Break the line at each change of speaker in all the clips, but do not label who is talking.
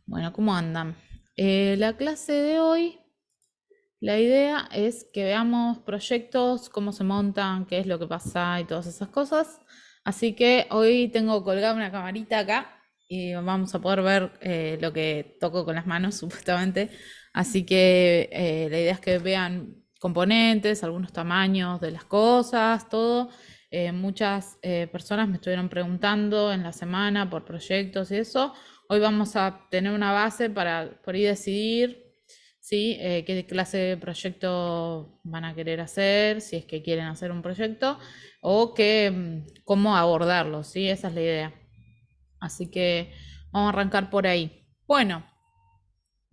Bueno, ¿cómo andan? La clase de hoy, la idea es que veamos proyectos, cómo se montan, qué es lo que pasa y todas esas cosas. Así que hoy tengo colgada una camarita acá y vamos a poder ver lo que toco con las manos, supuestamente. Así que la idea es que vean componentes, algunos tamaños de las cosas, todo. Muchas personas me estuvieron preguntando en la semana por proyectos y eso. Hoy vamos a tener una base para por ahí decidir, ¿sí? Qué clase de proyecto van a querer hacer, si es que quieren hacer un proyecto, o cómo abordarlo, ¿sí? Esa es la idea. Así que vamos a arrancar por ahí. Bueno,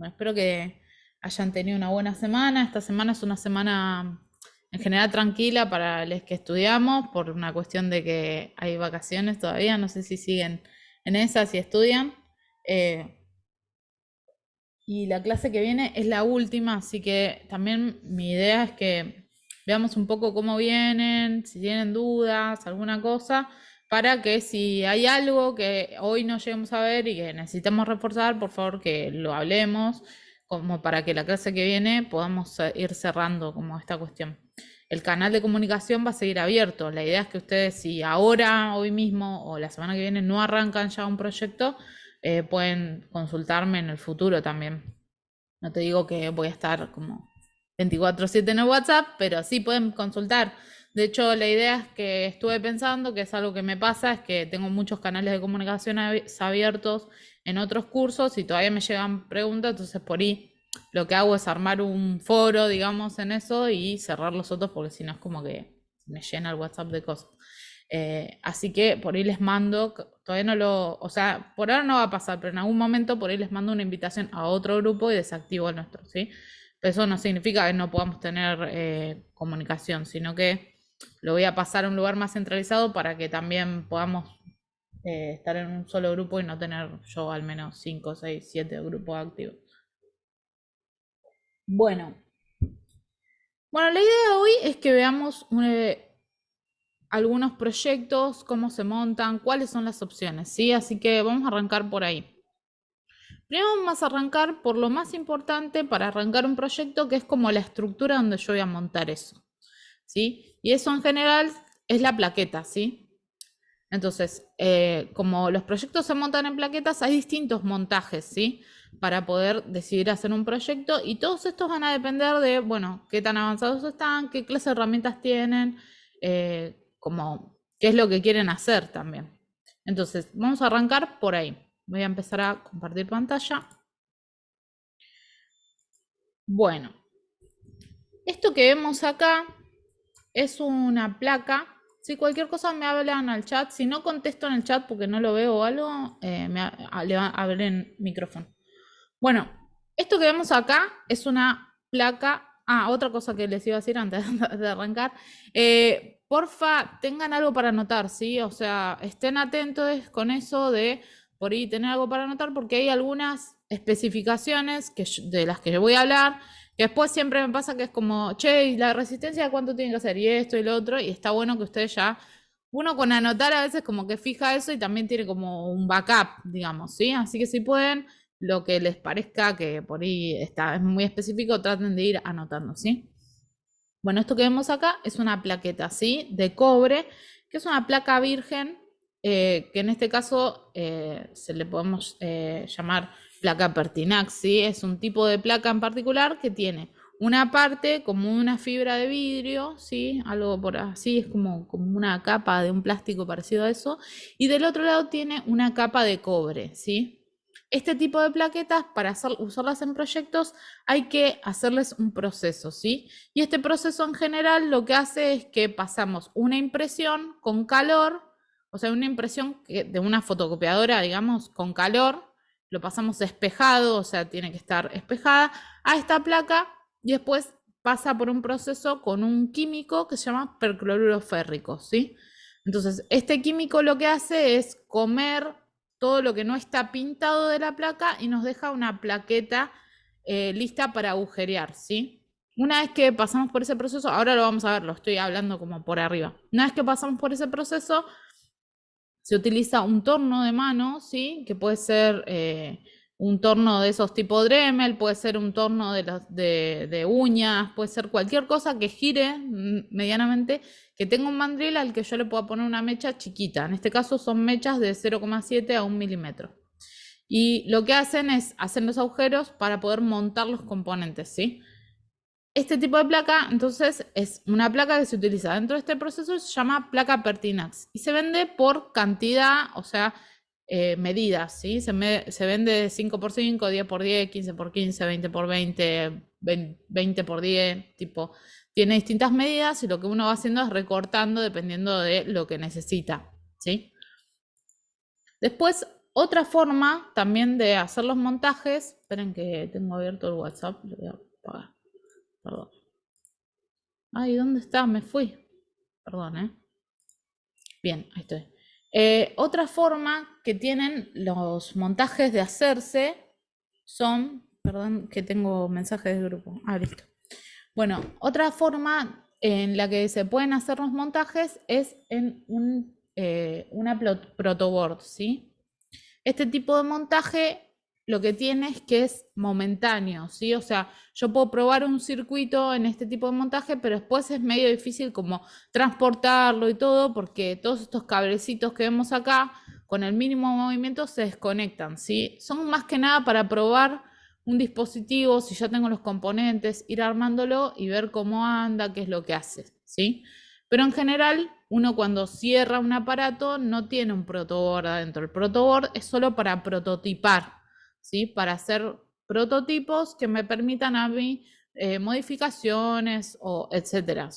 espero que hayan tenido una buena semana. Esta semana es una semana en general tranquila para los que estudiamos, por una cuestión de que hay vacaciones todavía. No sé si siguen en esa, si estudian. Eh, y la clase que viene es la última, así que también mi idea es que veamos un poco cómo vienen, si tienen dudas, alguna cosa, para que si hay algo que hoy no lleguemos a ver y que necesitamos reforzar, por favor que lo hablemos, como para que la clase que viene podamos ir cerrando como esta cuestión. El canal de comunicación va a seguir abierto. La idea es que ustedes, si ahora, hoy mismo o la semana que viene no arrancan ya un proyecto, pueden consultarme en el futuro también. No te digo que voy a estar como 24/7 en el WhatsApp, pero sí pueden consultar. De hecho, la idea es que estuve pensando, que es algo que me pasa, es que tengo muchos canales de comunicación abiertos en otros cursos y todavía me llegan preguntas, entonces por ahí lo que hago es armar un foro, digamos, en eso y cerrar los otros porque si no es como que me llena el WhatsApp de cosas. Así que por ahí les mando, todavía no lo, o sea, por ahora no va a pasar, pero en algún momento por ahí les mando una invitación a otro grupo y desactivo el nuestro, ¿sí? Pero eso no significa que no podamos tener comunicación, sino que lo voy a pasar a un lugar más centralizado para que también podamos estar en un solo grupo y no tener yo al menos 5, 6, 7 grupos activos. Bueno, bueno, la idea de hoy es que veamos algunos proyectos, cómo se montan, cuáles son las opciones, ¿sí? Así que vamos a arrancar por ahí. Primero vamos a arrancar por lo más importante para arrancar un proyecto, que es como la estructura donde yo voy a montar eso, ¿sí? Y eso en general es la plaqueta, ¿sí? Entonces, como los proyectos se montan en plaquetas, hay distintos montajes, ¿sí? Para poder decidir hacer un proyecto y todos estos van a depender de, bueno, qué tan avanzados están, qué clase de herramientas tienen, como qué es lo que quieren hacer también. Entonces, vamos a arrancar por ahí. Voy a empezar a compartir pantalla. Bueno, esto que vemos acá es una placa. Si cualquier cosa me hablan al chat, si no contesto en el chat porque no lo veo o algo, le va a abrir el micrófono. Bueno, esto que vemos acá es una placa. Ah, otra cosa que les iba a decir antes de arrancar. Porfa, tengan algo para anotar, ¿sí? O sea, estén atentos con eso de por ahí tener algo para anotar porque hay algunas especificaciones de las que yo voy a hablar que después siempre me pasa que es como, che, ¿y la resistencia cuánto tiene que hacer? Y esto y lo otro, y está bueno que ustedes ya, uno con anotar a veces como que fija eso y también tiene como un backup, digamos, ¿sí? Así que si pueden, lo que les parezca que por ahí está, es muy específico, traten de ir anotando, ¿sí? Bueno, esto que vemos acá es una plaqueta, ¿sí? De cobre, que es una placa virgen, que en este caso se le podemos llamar placa Pertinax, ¿sí? Es un tipo de placa en particular que tiene una parte como una fibra de vidrio, ¿sí? Algo por así, es como una capa de un plástico parecido a eso, y del otro lado tiene una capa de cobre, ¿sí? Este tipo de plaquetas, para usarlas en proyectos, hay que hacerles un proceso, ¿sí? Y este proceso en general lo que hace es que pasamos una impresión con calor, o sea, una impresión de una fotocopiadora, digamos, con calor, lo pasamos espejado, o sea, tiene que estar espejada a esta placa y después pasa por un proceso con un químico que se llama percloruro férrico, ¿sí? Entonces, este químico lo que hace es comer todo lo que no está pintado de la placa y nos deja una plaqueta lista para agujerear, ¿sí? Una vez que pasamos por ese proceso, ahora lo vamos a ver, lo estoy hablando como por arriba. Una vez que pasamos por ese proceso, se utiliza un torno de mano, ¿sí? Que puede ser un torno de esos tipo Dremel, puede ser un torno de uñas, puede ser cualquier cosa que gire medianamente, que tenga un mandril al que yo le pueda poner una mecha chiquita. En este caso son mechas de 0,7 a 1 milímetro. Y lo que hacen es hacer los agujeros para poder montar los componentes, ¿sí? Este tipo de placa, entonces, es una placa que se utiliza dentro de este proceso, se llama placa Pertinax y se vende por cantidad, o sea, medidas, ¿sí? Se vende de 5x5, 10x10, 15x15, 20x20, 20x10, tipo, tiene distintas medidas y lo que uno va haciendo es recortando dependiendo de lo que necesita, ¿sí? Después, otra forma también de hacer los montajes, esperen que tengo abierto el WhatsApp, lo voy a apagar, perdón. Ay, ¿dónde está? Me fui. Perdón, ¿eh? Bien, ahí estoy. Otra forma que tienen los montajes de hacerse son, perdón, que tengo mensajes de grupo. Ah, listo. Bueno, otra forma en la que se pueden hacer los montajes es en una protoboard, ¿sí? Este tipo de montaje lo que tiene es que es momentáneo, ¿sí? O sea, yo puedo probar un circuito en este tipo de montaje, pero después es medio difícil como transportarlo y todo, porque todos estos cablecitos que vemos acá, con el mínimo movimiento se desconectan, ¿sí? Son más que nada para probar un dispositivo, si ya tengo los componentes, ir armándolo y ver cómo anda, qué es lo que hace, ¿sí? Pero en general, uno cuando cierra un aparato no tiene un protoboard adentro. El protoboard es solo para prototipar, ¿sí? Para hacer prototipos que me permitan a mí modificaciones o etcétera.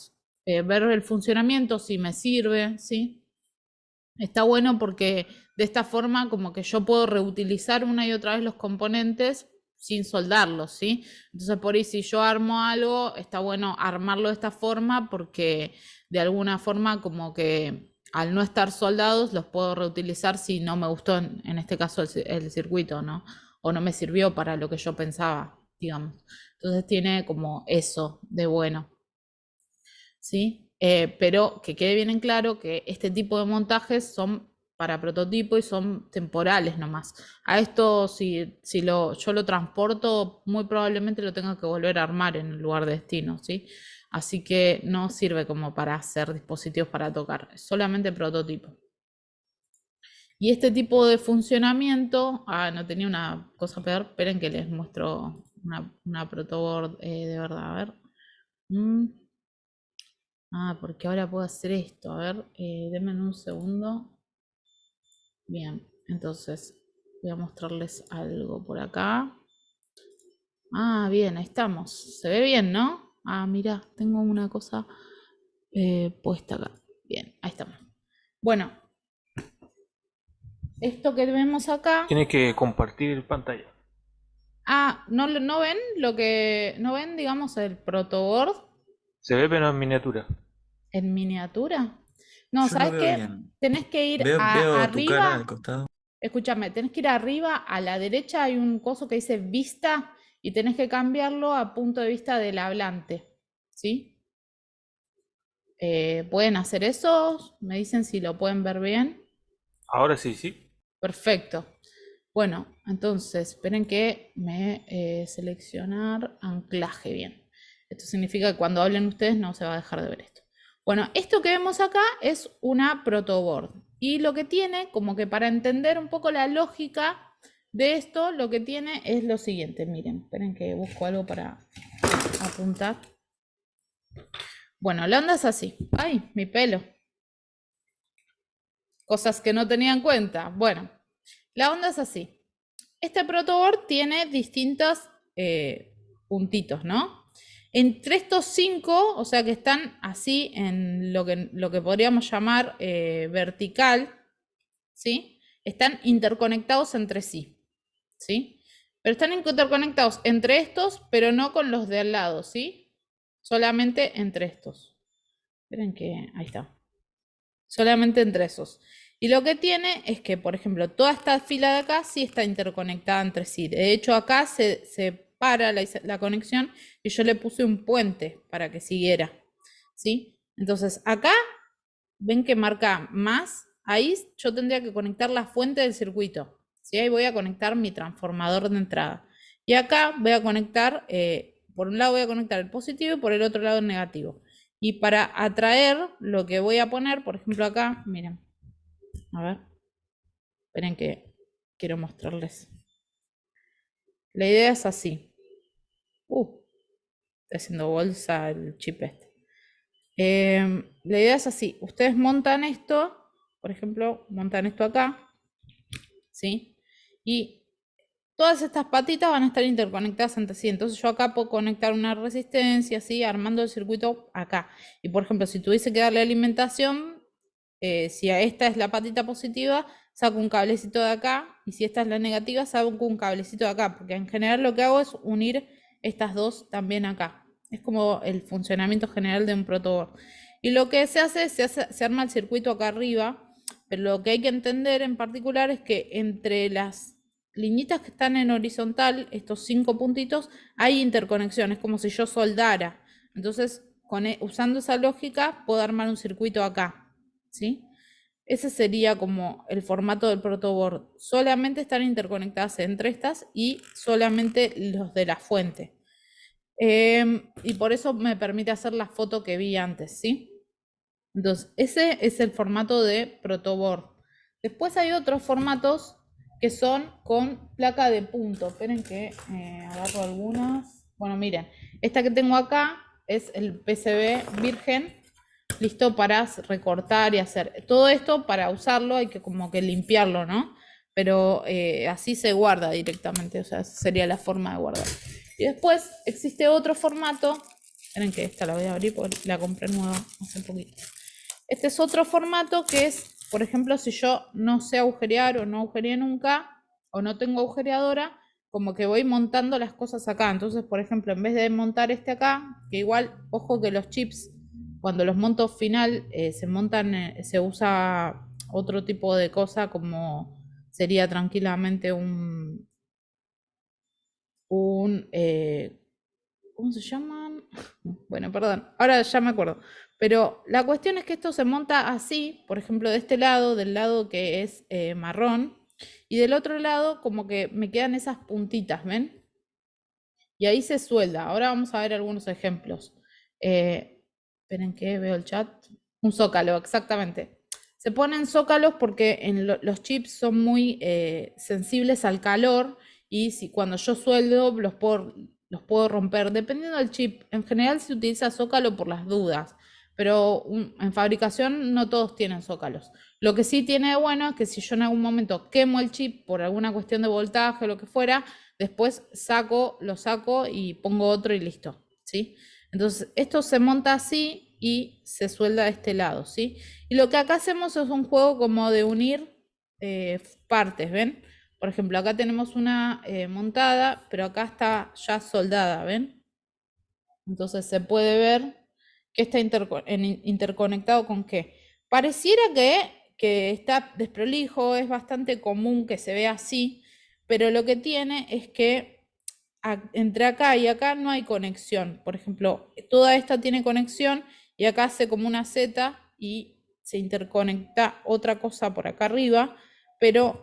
Ver el funcionamiento, si me sirve, ¿sí? Está bueno porque de esta forma como que yo puedo reutilizar una y otra vez los componentes sin soldarlos, ¿sí? Entonces por ahí si yo armo algo, está bueno armarlo de esta forma porque de alguna forma como que al no estar soldados los puedo reutilizar si no me gustó en este caso el circuito, ¿no? O no me sirvió para lo que yo pensaba, digamos. Entonces tiene como eso de bueno. ¿Sí? Pero que quede bien en claro que este tipo de montajes son para prototipo y son temporales nomás. A esto, si yo lo transporto, muy probablemente lo tenga que volver a armar en el lugar de destino, ¿sí? Así que no sirve como para hacer dispositivos para tocar, es solamente prototipo. Y este tipo de funcionamiento, no tenía una cosa peor, esperen que les muestro una protoboard de verdad, a ver. Porque ahora puedo hacer esto. A ver, denme un segundo. Bien, entonces voy a mostrarles algo por acá. Bien, ahí estamos. Se ve bien, ¿no? Mira, tengo una cosa puesta acá. Bien, ahí estamos. Bueno, esto que vemos acá.
Tienes que compartir pantalla.
¿No ven lo que, no ven, digamos, el protoboard
Se ve pero en miniatura.
en miniatura? No,
Yo lo
¿sabes
veo
qué?
bien.
Tenés que ir
Veo tu cara al
arriba.
costado.
Escúchame, tenés que ir arriba, a la derecha hay un coso que dice vista y tenés que cambiarlo a punto de vista del hablante, ¿sí? ¿Pueden hacer eso? Me dicen si lo pueden ver bien.
Ahora sí, sí.
Perfecto. Bueno, entonces, esperen que me seleccionar anclaje bien. Esto significa que cuando hablen ustedes no se va a dejar de ver esto. Bueno, esto que vemos acá es una protoboard. Y lo que tiene, como que para entender un poco la lógica de esto, lo que tiene es lo siguiente. Miren, esperen que busco algo para apuntar. Bueno, la onda es así. ¡Ay, mi pelo! Cosas que no tenía en cuenta. Bueno, la onda es así. Este protoboard tiene distintos puntitos, ¿no? Entre estos 5, o sea que están así en lo que podríamos llamar vertical, ¿sí? Están interconectados entre sí, ¿sí? Pero están interconectados entre estos, pero no con los de al lado, ¿sí? Solamente entre estos. Esperen que, ahí está. Solamente entre esos. Y lo que tiene es que, por ejemplo, toda esta fila de acá sí está interconectada entre sí. De hecho, acá se para la conexión y yo le puse un puente para que siguiera. ¿Sí? Entonces, acá ven que marca más. Ahí yo tendría que conectar la fuente del circuito. ¿sí? Ahí voy a conectar mi transformador de entrada. Y acá voy a conectar, por un lado voy a conectar el positivo y por el otro lado el negativo. Y para atraer, lo que voy a poner, por ejemplo acá, miren, a ver, esperen que quiero mostrarles. La idea es así. Está haciendo bolsa el chip este. La idea es así. Ustedes montan esto, por ejemplo, montan esto acá, ¿sí? Y todas estas patitas van a estar interconectadas entre sí. Entonces yo acá puedo conectar una resistencia, ¿sí? Armando el circuito acá. Y por ejemplo, si tuviese que darle alimentación, si a esta es la patita positiva, saco un cablecito de acá. Y si esta es la negativa, saco un cablecito de acá. Porque en general lo que hago es unir estas dos también acá. Es como el funcionamiento general de un protoboard. Y lo que se hace es, se arma el circuito acá arriba. Pero lo que hay que entender en particular es que entre las liñitas que están en horizontal, estos 5 puntitos, hay interconexiones, como si yo soldara. Entonces, usando esa lógica, puedo armar un circuito acá, ¿sí? Ese sería como el formato del protoboard. Solamente están interconectadas entre estas y solamente los de la fuente. Y por eso me permite hacer la foto que vi antes, ¿sí? Entonces, ese es el formato de protoboard. Después hay otros formatos que son con placa de punto. Esperen que agarro algunas. Bueno, miren, esta que tengo acá es el PCB virgen, listo para recortar y hacer. Todo esto para usarlo hay que como que limpiarlo, ¿no? Pero así se guarda directamente, o sea, esa sería la forma de guardar. Y después existe otro formato. Esperen que esta la voy a abrir porque la compré nueva hace poquito. Este es otro formato que es, por ejemplo, si yo no sé agujerear o no agujereé nunca o no tengo agujereadora, como que voy montando las cosas acá. Entonces, por ejemplo, en vez de montar este acá, que igual, ojo que los chips, cuando los monto final, se montan, se usa otro tipo de cosa como sería tranquilamente ¿cómo se llaman? Bueno, perdón, ahora ya me acuerdo. Pero la cuestión es que esto se monta así, por ejemplo, de este lado, del lado que es marrón, y del otro lado como que me quedan esas puntitas, ¿ven? Y ahí se suelda. Ahora vamos a ver algunos ejemplos. Esperen que veo el chat. Un zócalo, exactamente. Se ponen zócalos porque los chips son muy sensibles al calor y si cuando yo sueldo los puedo romper. Dependiendo del chip, en general se utiliza zócalo por las dudas, pero en fabricación no todos tienen zócalos. Lo que sí tiene de bueno es que si yo en algún momento quemo el chip por alguna cuestión de voltaje o lo que fuera, después lo saco y pongo otro y listo, ¿sí? Entonces, esto se monta así y se suelda de este lado, ¿sí? Y lo que acá hacemos es un juego como de unir partes, ¿ven? Por ejemplo, acá tenemos una montada, pero acá está ya soldada, ¿ven? Entonces se puede ver que está interconectado con qué. Pareciera que está desprolijo, es bastante común que se vea así, pero lo que tiene es que entre acá y acá no hay conexión. Por ejemplo, toda esta tiene conexión y acá hace como una Z y se interconecta otra cosa por acá arriba, pero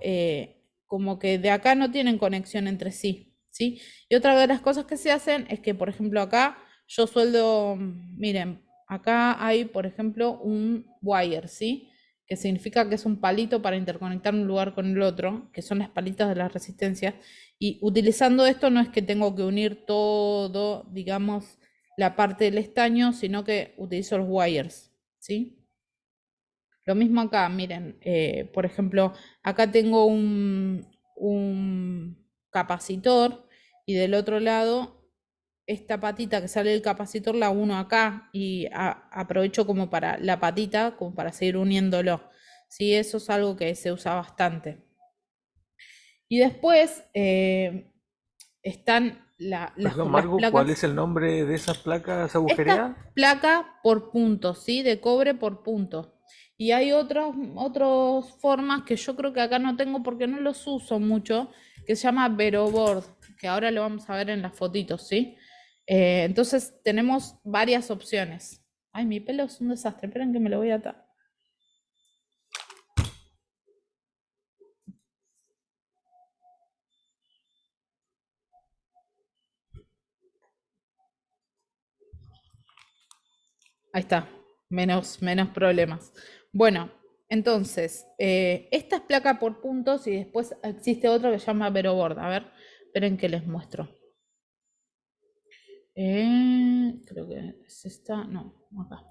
como que de acá no tienen conexión entre sí, ¿sí? Y otra de las cosas que se hacen es que, por ejemplo, acá yo sueldo, miren, acá hay, por ejemplo, un wire, ¿sí? Que significa que es un palito para interconectar un lugar con el otro, que son las palitas de las resistencias. Y utilizando esto no es que tengo que unir todo, digamos, la parte del estaño, sino que utilizo los wires, ¿sí? Lo mismo acá, miren, por ejemplo, acá tengo un capacitor y del otro lado esta patita que sale del capacitor la uno acá y aprovecho como para la patita, como para seguir uniéndolo. Sí, eso es algo que se usa bastante. Y después están
Perdón,
las
Margo, ¿cuál
placas.
es el nombre de esas placas
Esta
agujereadas?
placa por puntos, ¿sí? De cobre por punto. Y hay otras formas que yo creo que acá no tengo porque no los uso mucho, que se llama Veroboard, que ahora lo vamos a ver en las fotitos, ¿sí? Entonces tenemos varias opciones. Ay, mi pelo es un desastre, esperen que me lo voy a atar. Ahí está, menos problemas. Bueno, entonces, esta es placa por puntos y después existe otro que se llama Veroboard. A ver, esperen que les muestro. Creo que es esta, no, acá.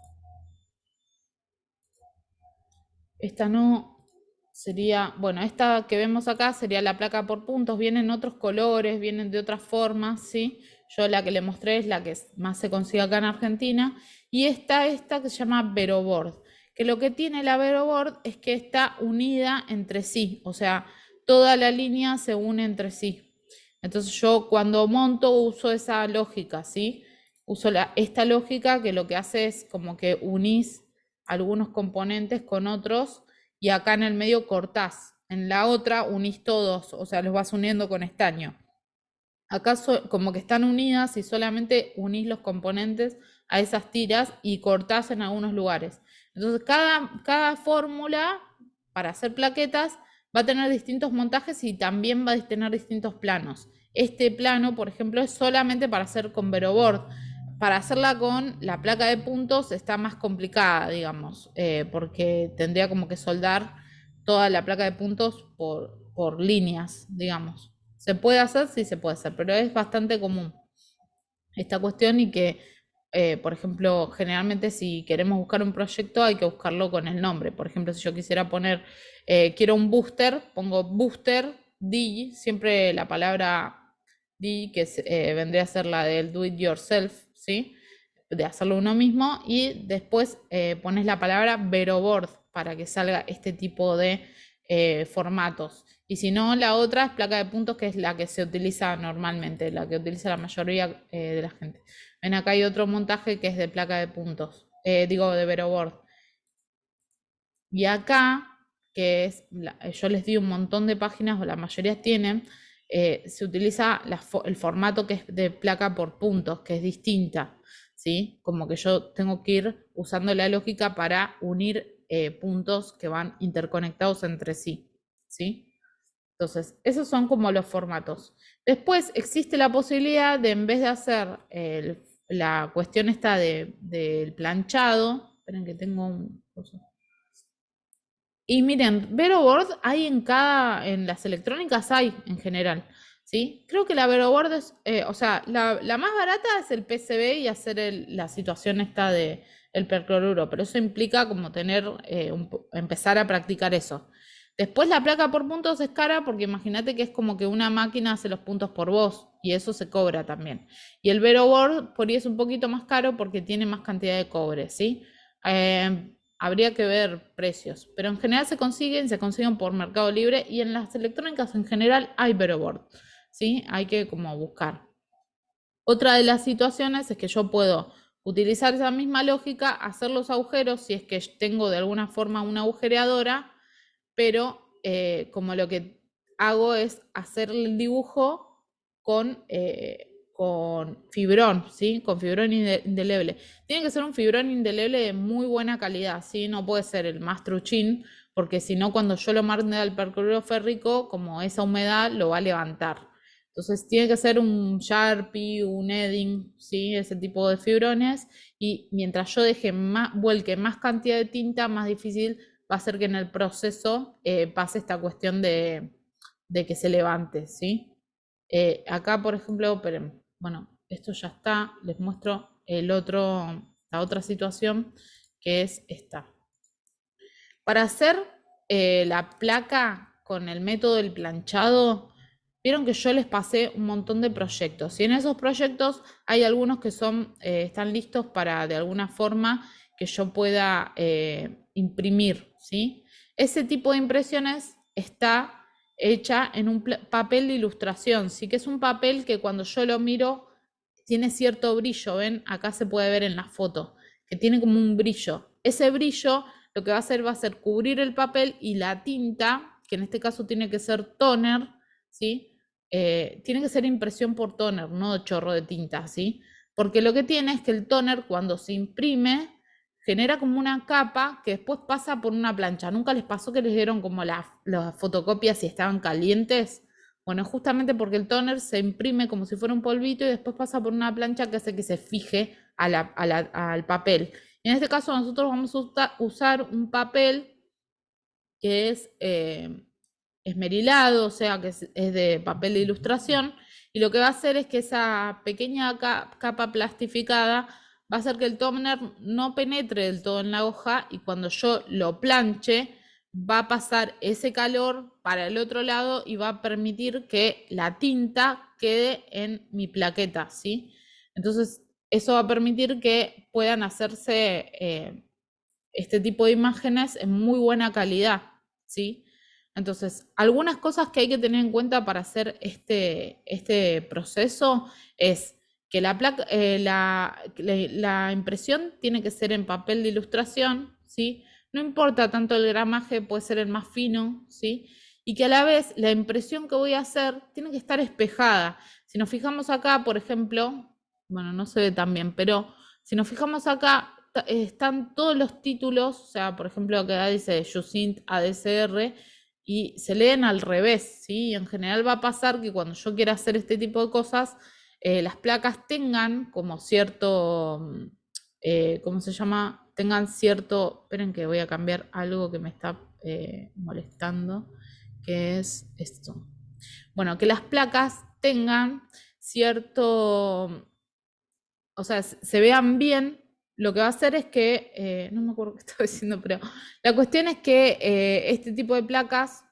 Esta no sería, bueno, esta que vemos acá sería la placa por puntos, vienen otros colores, vienen de otras formas, ¿sí? Yo la que le mostré es la que más se consigue acá en Argentina, y esta que se llama Veroboard, que lo que tiene la Veroboard es que está unida entre sí, o sea, toda la línea se une entre sí. Entonces yo cuando monto uso esa lógica, ¿sí? Uso esta lógica que lo que hace es como que unís algunos componentes con otros y acá en el medio cortás. En la otra unís todos, o sea, los vas uniendo con estaño. Acá como que están unidas y solamente unís los componentes a esas tiras y cortás en algunos lugares. Entonces, cada fórmula para hacer plaquetas va a tener distintos montajes y también va a tener distintos planos. Este plano, por ejemplo, es solamente para hacer con Veroboard. Para hacerla con la placa de puntos está más complicada, digamos, porque tendría como que soldar toda la placa de puntos por líneas, digamos. ¿Se puede hacer? Sí, se puede hacer, pero es bastante común esta cuestión y que, por ejemplo, generalmente si queremos buscar un proyecto hay que buscarlo con el nombre. Por ejemplo, si yo quisiera poner, quiero un booster, pongo booster, D, siempre la palabra D, que vendría a ser la del do it yourself, ¿sí? De hacerlo uno mismo, y después pones la palabra Veroboard para que salga este tipo de formatos. Y si no, la otra es placa de puntos, que es la que se utiliza normalmente, la que utiliza la mayoría de la gente. Ven, acá hay otro montaje que es de placa de puntos, digo de Veroboard. Y acá, que es, yo les di un montón de páginas, o la mayoría tienen, se utiliza el formato que es de placa por puntos, que es distinta, ¿sí? Como que yo tengo que ir usando la lógica para unir puntos que van interconectados entre sí, ¿sí? Entonces, esos son como los formatos. Después existe la posibilidad de, en vez de hacer la cuestión esta del planchado, esperen que tengo un... Y miren, Veroboard hay en las electrónicas hay en general, ¿sí? Creo que la Veroboard es, o sea, la más barata es el PCB y hacer la situación esta de el percloruro, pero eso implica como tener, empezar a practicar eso. Después la placa por puntos es cara porque imagínate que es como que una máquina hace los puntos por vos y eso se cobra también. Y el Veroboard por ahí es un poquito más caro porque tiene más cantidad de cobre, ¿sí? Habría que ver precios, pero en general se consiguen por Mercado Libre, y en las electrónicas en general hay Veroboard, ¿sí? Hay que como buscar. Otra de las situaciones es que yo puedo utilizar esa misma lógica, hacer los agujeros si es que tengo de alguna forma una agujereadora, pero como lo que hago es hacer el dibujo con fibrón, ¿sí? Con fibrón indeleble. Tiene que ser un fibrón indeleble de muy buena calidad, ¿sí? No puede ser el más truchín, porque si no, cuando yo lo mande al percloruro férrico, como esa humedad lo va a levantar. Entonces tiene que ser un Sharpie, un Edding, ¿sí? Ese tipo de fibrones, y mientras yo vuelque más cantidad de tinta, más difícil va a ser que en el proceso pase esta cuestión de que se levante, ¿sí? Acá, por ejemplo, pero, bueno, esto ya está, les muestro la otra situación, que es esta. Para hacer la placa con el método del planchado, vieron que yo les pasé un montón de proyectos, y en esos proyectos hay algunos que están listos para de alguna forma que yo pueda imprimir, ¿sí? Ese tipo de impresiones está hecha en un papel de ilustración, sí, que es un papel que cuando yo lo miro tiene cierto brillo, ¿ven? Acá se puede ver en la foto, que tiene como un brillo. Ese brillo lo que va a ser cubrir el papel, y la tinta, que en este caso tiene que ser toner, ¿sí? Tiene que ser impresión por toner, no chorro de tinta, ¿sí? Porque lo que tiene es que el toner, cuando se imprime, genera como una capa que después pasa por una plancha. ¿Nunca les pasó que les dieron como las fotocopias y estaban calientes? Bueno, justamente porque el toner se imprime como si fuera un polvito y después pasa por una plancha que hace que se fije al papel. Y en este caso nosotros vamos a usar un papel que es esmerilado, o sea, que es de papel de ilustración, y lo que va a hacer es que esa pequeña capa plastificada va a hacer que el toner no penetre del todo en la hoja, y cuando yo lo planche, va a pasar ese calor para el otro lado y va a permitir que la tinta quede en mi plaqueta, ¿sí? Entonces, eso va a permitir que puedan hacerse este tipo de imágenes en muy buena calidad, ¿sí? Entonces, algunas cosas que hay que tener en cuenta para hacer este proceso es que la impresión tiene que ser en papel de ilustración, ¿sí? No importa tanto el gramaje, puede ser el más fino, ¿sí? Y que a la vez la impresión que voy a hacer tiene que estar espejada. Si nos fijamos acá, por ejemplo, bueno, no se ve tan bien, pero si nos fijamos acá, están todos los títulos, o sea, por ejemplo, acá dice Jusint ADCR, y se leen al revés, ¿sí? Y en general va a pasar que cuando yo quiera hacer este tipo de cosas, las placas tengan como cierto, ¿cómo se llama? Tengan cierto, esperen que voy a cambiar algo que me está molestando, que es esto. Bueno, que las placas tengan cierto, o sea, se vean bien. Lo que va a hacer es que, no me acuerdo qué estaba diciendo, pero la cuestión es que este tipo de placas,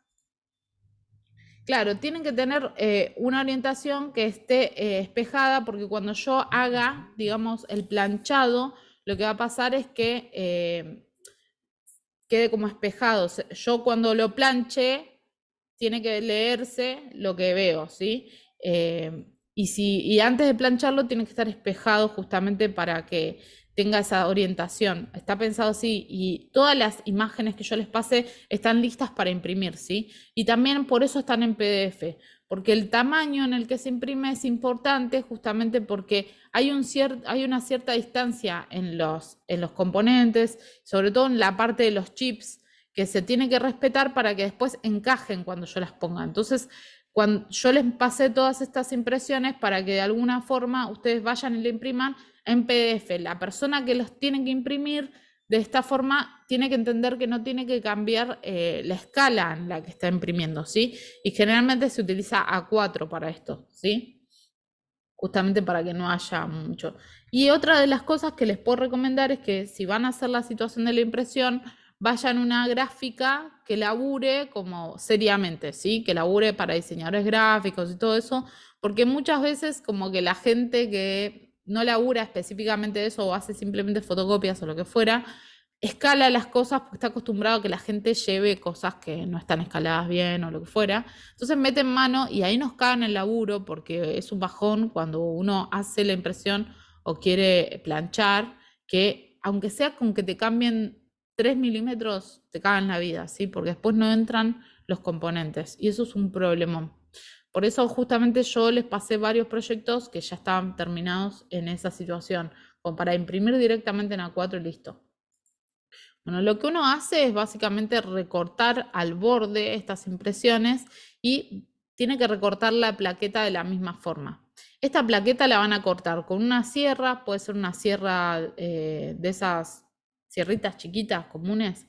claro, tienen que tener una orientación que esté espejada, porque cuando yo haga, digamos, el planchado, lo que va a pasar es que quede como espejado. Yo cuando lo planche, tiene que leerse lo que veo, ¿sí? Y antes de plancharlo tiene que estar espejado justamente para que tenga esa orientación. Está pensado así y todas las imágenes que yo les pase están listas para imprimir, ¿sí? Y también por eso están en PDF, porque el tamaño en el que se imprime es importante justamente porque hay una cierta distancia en los componentes, sobre todo en la parte de los chips, que se tiene que respetar para que después encajen cuando yo las ponga. Entonces, cuando yo les pasé todas estas impresiones para que de alguna forma ustedes vayan y le impriman en PDF. La persona que los tiene que imprimir de esta forma tiene que entender que no tiene que cambiar la escala en la que está imprimiendo, ¿sí? Y generalmente se utiliza A4 para esto, ¿sí? Justamente para que no haya mucho. Y otra de las cosas que les puedo recomendar es que si van a hacer la situación de la impresión, vayan a una gráfica que labure como seriamente, ¿sí? Que labure para diseñadores gráficos y todo eso, porque muchas veces como que la gente que no labura específicamente de eso o hace simplemente fotocopias o lo que fuera, escala las cosas porque está acostumbrado a que la gente lleve cosas que no están escaladas bien o lo que fuera. Entonces meten mano y ahí nos cagan el laburo porque es un bajón cuando uno hace la impresión o quiere planchar, que aunque sea con que te cambien 3 milímetros, te cagan la vida, ¿sí? Porque después no entran los componentes y eso es un problema. Por eso justamente yo les pasé varios proyectos que ya estaban terminados en esa situación, como para imprimir directamente en A4 y listo. Bueno, lo que uno hace es básicamente recortar al borde estas impresiones y tiene que recortar la plaqueta de la misma forma. Esta plaqueta la van a cortar con una sierra, puede ser una sierra de esas sierritas chiquitas comunes.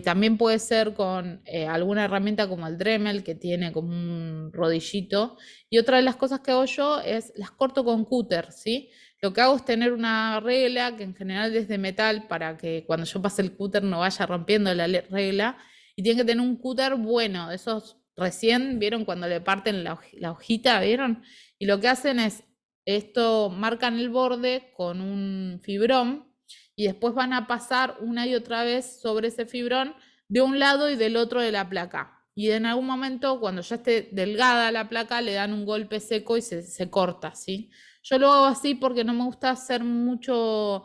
También puede ser con alguna herramienta como el Dremel, que tiene como un rodillito. Y otra de las cosas que hago yo es las corto con cúter, ¿sí? Lo que hago es tener una regla que en general es de metal para que cuando yo pase el cúter no vaya rompiendo la regla. Y tiene que tener un cúter bueno, de esos recién, ¿vieron? Cuando le parten la hojita, ¿vieron? Y lo que hacen es, esto marcan el borde con un fibrón y después van a pasar una y otra vez sobre ese fibrón de un lado y del otro de la placa. Y en algún momento, cuando ya esté delgada la placa, le dan un golpe seco y se corta, ¿sí? Yo lo hago así porque no me gusta hacer mucho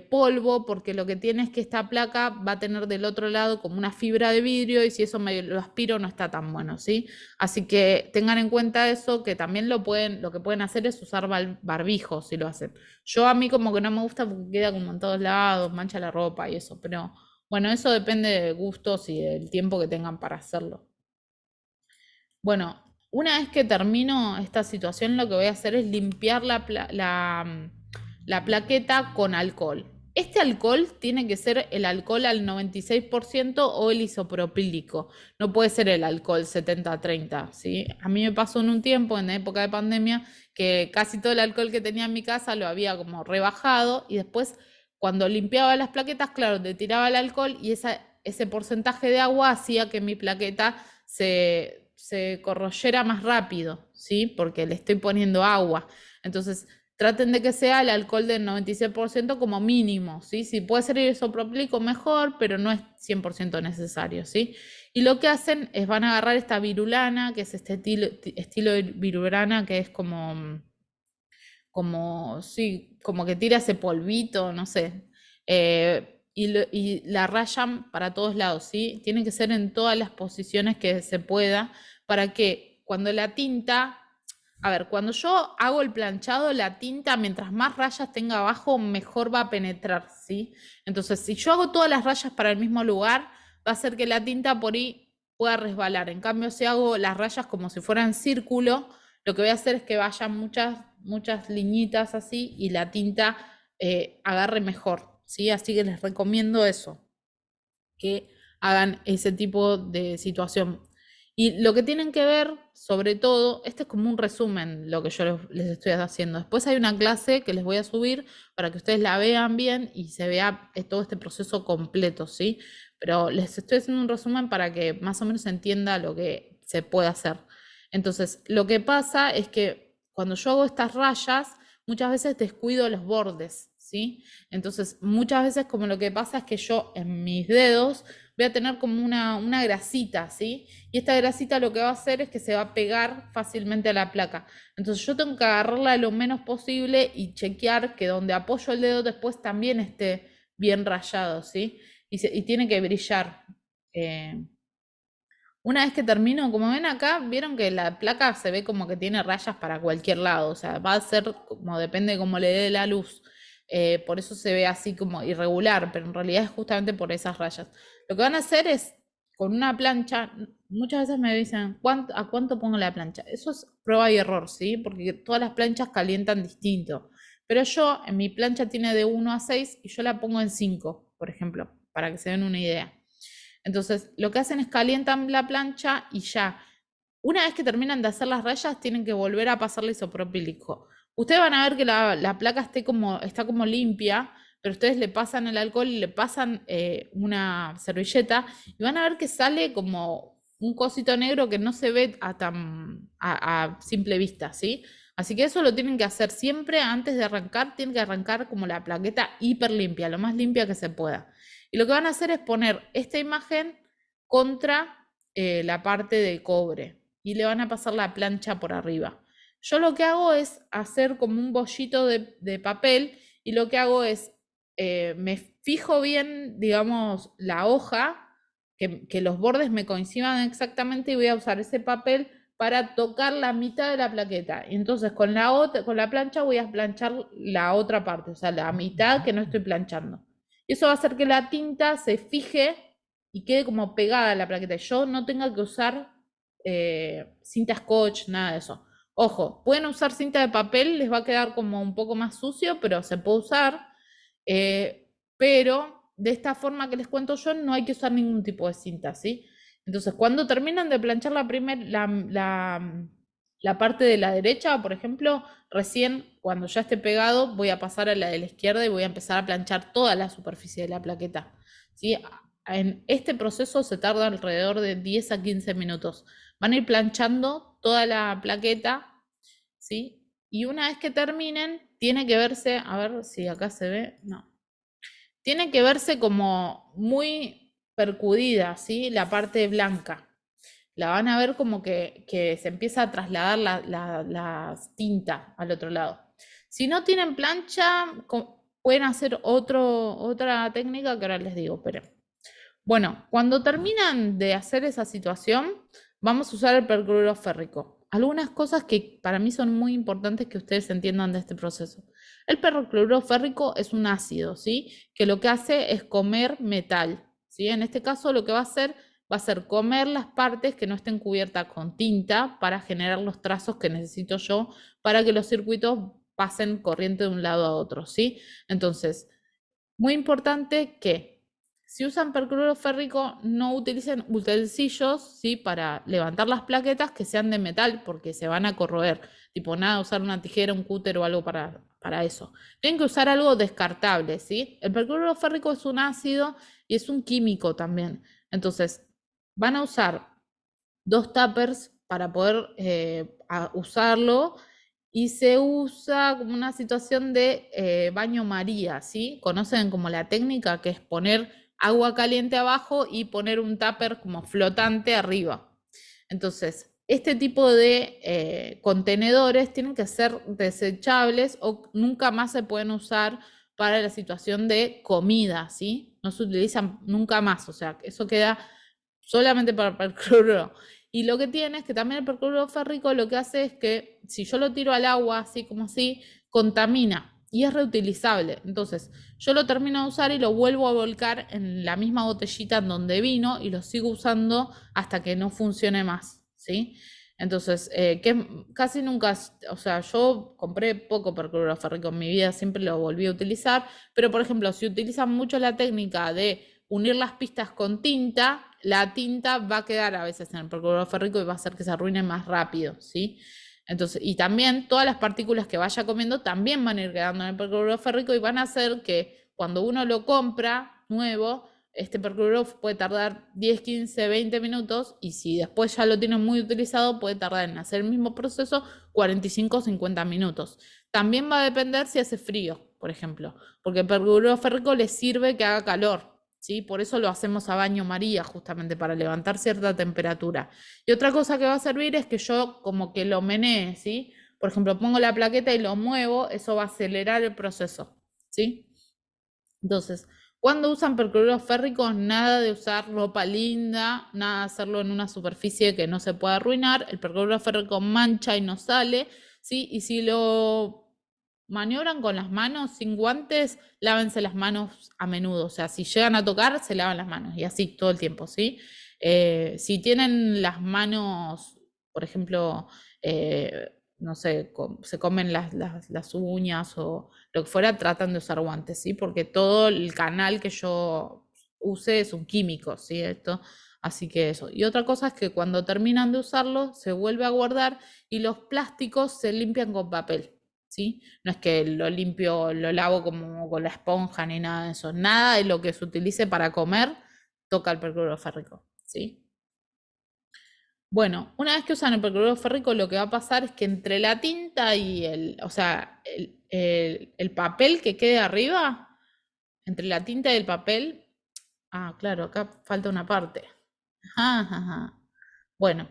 polvo, porque lo que tiene es que esta placa va a tener del otro lado como una fibra de vidrio y si eso me lo aspiro no está tan bueno, ¿sí? Así que tengan en cuenta eso, que también lo que pueden hacer es usar barbijo si lo hacen. Yo a mí como que no me gusta porque queda como en todos lados, mancha la ropa y eso, pero bueno, eso depende de gustos y del tiempo que tengan para hacerlo. Bueno, una vez que termino esta situación, lo que voy a hacer es limpiar la plaqueta con alcohol. Este alcohol tiene que ser el alcohol al 96% o el isopropílico. No puede ser el alcohol 70-30, ¿sí? A mí me pasó en un tiempo, en la época de pandemia, que casi todo el alcohol que tenía en mi casa lo había como rebajado y después cuando limpiaba las plaquetas, claro, te tiraba el alcohol y ese porcentaje de agua hacía que mi plaqueta se corroyera más rápido, ¿sí? Porque le estoy poniendo agua. Entonces, traten de que sea el alcohol del 96% como mínimo, ¿sí? Si puede ser isopropílico mejor, pero no es 100% necesario, ¿sí? Y lo que hacen es van a agarrar esta virulana, que es este estilo de virulana que es sí, como que tira ese polvito, no sé. Y la rayan para todos lados, ¿sí? Tiene que ser en todas las posiciones que se pueda para que cuando la tinta, a ver, cuando yo hago el planchado, la tinta, mientras más rayas tenga abajo, mejor va a penetrar, ¿sí? Entonces, si yo hago todas las rayas para el mismo lugar, va a hacer que la tinta por ahí pueda resbalar. En cambio, si hago las rayas como si fueran círculo, lo que voy a hacer es que vayan muchas liñitas así y la tinta agarre mejor, ¿sí? Así que les recomiendo eso, que hagan ese tipo de situación. Y lo que tienen que ver, sobre todo, este es como un resumen lo que yo les estoy haciendo. Después hay una clase que les voy a subir para que ustedes la vean bien y se vea todo este proceso completo, ¿sí? Pero les estoy haciendo un resumen para que más o menos se entienda lo que se puede hacer. Entonces, lo que pasa es que cuando yo hago estas rayas, muchas veces descuido los bordes, ¿sí? Entonces, muchas veces como lo que pasa es que yo en mis dedos voy a tener como una grasita, ¿sí? Y esta grasita lo que va a hacer es que se va a pegar fácilmente a la placa. Entonces yo tengo que agarrarla lo menos posible y chequear que donde apoyo el dedo después también esté bien rayado, ¿sí? Y tiene que brillar. Eh, una vez que termino, como ven acá, vieron que la placa se ve como que tiene rayas para cualquier lado, o sea, va a ser como depende de cómo le dé la luz. Por eso se ve así como irregular, pero en realidad es justamente por esas rayas. Lo que van a hacer es, con una plancha, muchas veces me dicen, ¿a cuánto pongo la plancha? Eso es prueba y error, ¿sí? Porque todas las planchas calientan distinto. Pero yo, en mi plancha tiene de 1 a 6 y yo la pongo en 5, por ejemplo, para que se den una idea. Entonces, lo que hacen es calientan la plancha y ya. Una vez que terminan de hacer las rayas, tienen que volver a pasarle isopropílico. Ustedes van a ver que la placa está como limpia, pero ustedes le pasan el alcohol y le pasan una servilleta y van a ver que sale como un cosito negro que no se ve a simple vista, ¿sí? Así que eso lo tienen que hacer siempre antes de arrancar, tienen que arrancar como la plaqueta hiper limpia, lo más limpia que se pueda. Y lo que van a hacer es poner esta imagen contra la parte de cobre y le van a pasar la plancha por arriba. Yo lo que hago es hacer como un bollito de papel y lo que hago es, me fijo bien, digamos, la hoja, que los bordes me coincidan exactamente y voy a usar ese papel para tocar la mitad de la plaqueta. Y entonces con la plancha voy a planchar la otra parte, o sea, la mitad que no estoy planchando. Y eso va a hacer que la tinta se fije y quede como pegada a la plaqueta. Yo no tenga que usar cinta scotch, nada de eso. Ojo, pueden usar cinta de papel, les va a quedar como un poco más sucio, pero se puede usar. Pero de esta forma que les cuento yo, no hay que usar ningún tipo de cinta, ¿sí? Entonces, cuando terminan de planchar la parte de la derecha, por ejemplo, recién cuando ya esté pegado, voy a pasar a la de la izquierda y voy a empezar a planchar toda la superficie de la plaqueta, ¿sí? En este proceso se tarda alrededor de 10 a 15 minutos. Van a ir planchando toda la plaqueta, ¿sí? Y una vez que terminen, tiene que verse, a ver si acá se ve, no. Tiene que verse como muy percudida, ¿sí? La parte blanca. La van a ver como que se empieza a trasladar la tinta al otro lado. Si no tienen plancha, pueden hacer otra técnica que ahora les digo, pero bueno, cuando terminan de hacer esa situación, vamos a usar el percloruro férrico. Algunas cosas que para mí son muy importantes que ustedes entiendan de este proceso. El percloruro férrico es un ácido, ¿sí? Que lo que hace es comer metal, ¿sí? En este caso lo que va a ser comer las partes que no estén cubiertas con tinta para generar los trazos que necesito yo para que los circuitos pasen corriente de un lado a otro, ¿sí? Entonces, Muy importante que si usan percloruro férrico no utilicen utensilios, ¿sí? Para levantar las plaquetas que sean de metal porque se van a corroer. Tipo, nada, usar una tijera, un cúter o algo para eso. Tienen que usar algo descartable, ¿sí? El percloruro férrico es un ácido y es un químico también. Entonces, van a usar 2 tuppers para poder usarlo y se usa como una situación de baño María, ¿sí? Conocen como la técnica que es poner agua caliente abajo y poner un tupper como flotante arriba. Entonces, este tipo de contenedores tienen que ser desechables o nunca más se pueden usar para la situación de comida, ¿sí? No se utilizan nunca más, o sea, eso queda solamente para el percloruro. Y lo que tiene es que también el percloruro férrico lo que hace es que si yo lo tiro al agua, así como así, contamina y es reutilizable. Entonces, yo lo termino de usar y lo vuelvo a volcar en la misma botellita en donde vino y lo sigo usando hasta que no funcione más, ¿sí? Entonces, que casi nunca, o sea, yo compré poco percloruro férrico en mi vida, siempre lo volví a utilizar, pero por ejemplo, si utilizan mucho la técnica de unir las pistas con tinta, la tinta va a quedar a veces en el percloruro férrico y va a hacer que se arruine más rápido, ¿sí? Entonces, y también todas las partículas que vaya comiendo también van a ir quedando en el percloruro férrico y van a hacer que cuando uno lo compra nuevo, este percloruro puede tardar 10, 15, 20 minutos y si después ya lo tienen muy utilizado, puede tardar en hacer el mismo proceso 45 o 50 minutos. También va a depender si hace frío, por ejemplo, porque el percloruro férrico le sirve que haga calor. ¿Sí? Por eso lo hacemos a baño María, justamente para levantar cierta temperatura. Y otra cosa que va a servir es que yo como que lo menee, ¿sí? Por ejemplo, pongo la plaqueta y lo muevo, eso va a acelerar el proceso, ¿sí? Entonces, cuando usan perclorados férricos, nada de usar ropa linda, nada de hacerlo en una superficie que no se pueda arruinar. El perclorado férrico mancha y no sale, ¿sí? Y si lo maniobran con las manos sin guantes, lávense las manos a menudo. O sea, si llegan a tocar, se lavan las manos y así todo el tiempo, ¿sí? Si tienen las manos, por ejemplo, no sé, se comen las uñas o lo que fuera, tratan de usar guantes, ¿sí? Porque todo el canal que yo use es un químico, ¿sí? Esto, así que eso. Y otra cosa es que cuando terminan de usarlo, se vuelve a guardar y los plásticos se limpian con papel, ¿sí? No es que lo limpio, lo lavo como con la esponja ni nada de eso. Nada de lo que se utilice para comer toca el percloruro férrico, ¿sí? Bueno, una vez que usan el percloruro férrico, lo que va a pasar es que entre la tinta y o sea, el papel que quede arriba, entre la tinta y el papel, claro, acá falta una parte. Ajá, ajá. Bueno,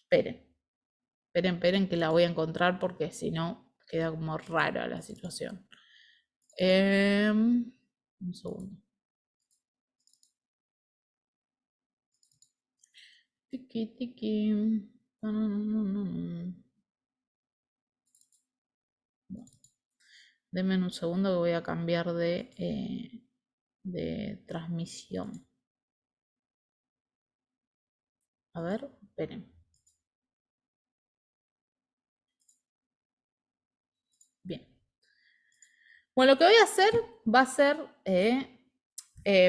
esperen que la voy a encontrar porque si no queda como rara la situación. Un segundo. Tiki, tiki. No, no, no, no, no. Denme un segundo que voy a cambiar de transmisión. A ver, esperen. Bien. Bueno, lo que voy a hacer va a ser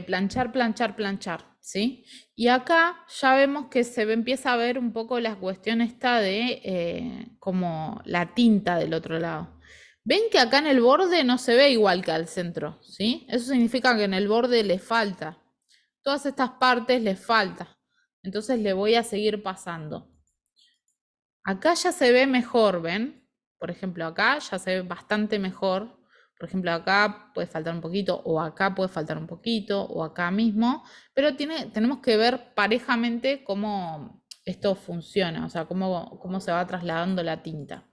planchar, planchar, planchar, ¿sí? Y acá ya vemos que empieza a ver un poco la cuestión esta de como la tinta del otro lado. Ven que acá en el borde no se ve igual que al centro, ¿sí? Eso significa que en el borde le falta. Todas estas partes le falta. Entonces le voy a seguir pasando. Acá ya se ve mejor, ¿ven? Por ejemplo, acá ya se ve bastante mejor. Por ejemplo, acá puede faltar un poquito, o acá puede faltar un poquito, o acá mismo. Pero tenemos que ver parejamente cómo esto funciona, o sea, cómo se va trasladando la tinta.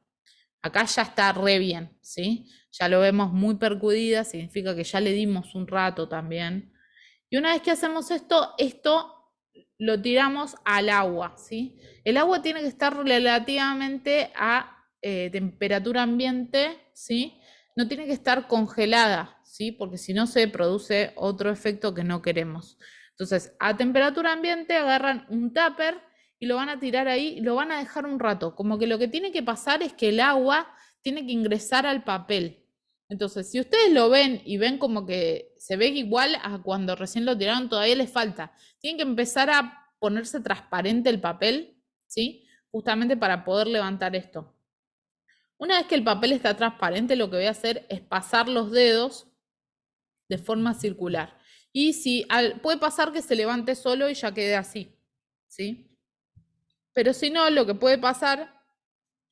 Acá ya está re bien, ¿sí? Ya lo vemos muy percudida, significa que ya le dimos un rato también. Y una vez que hacemos esto lo tiramos al agua, ¿sí? El agua tiene que estar relativamente a temperatura ambiente, ¿sí? No tiene que estar congelada, ¿sí? Porque si no se produce otro efecto que no queremos. Entonces, a temperatura ambiente agarran un tupper y lo van a tirar ahí y lo van a dejar un rato. Como que lo que tiene que pasar es que el agua tiene que ingresar al papel. Entonces, si ustedes lo ven y ven como que se ve igual a cuando recién lo tiraron, todavía les falta. Tienen que empezar a ponerse transparente el papel, ¿sí? Justamente para poder levantar esto. Una vez que el papel está transparente, lo que voy a hacer es pasar los dedos de forma circular. Y si puede pasar que se levante solo y ya quede así, ¿sí? Pero si no, lo que puede pasar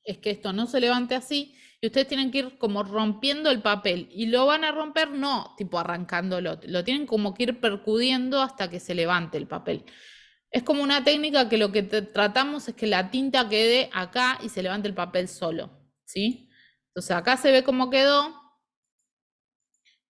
es que esto no se levante así y ustedes tienen que ir como rompiendo el papel y lo van a romper no tipo arrancándolo, lo tienen como que ir percudiendo hasta que se levante el papel. Es como una técnica que lo que tratamos es que la tinta quede acá y se levante el papel solo, ¿sí? Entonces acá se ve cómo quedó,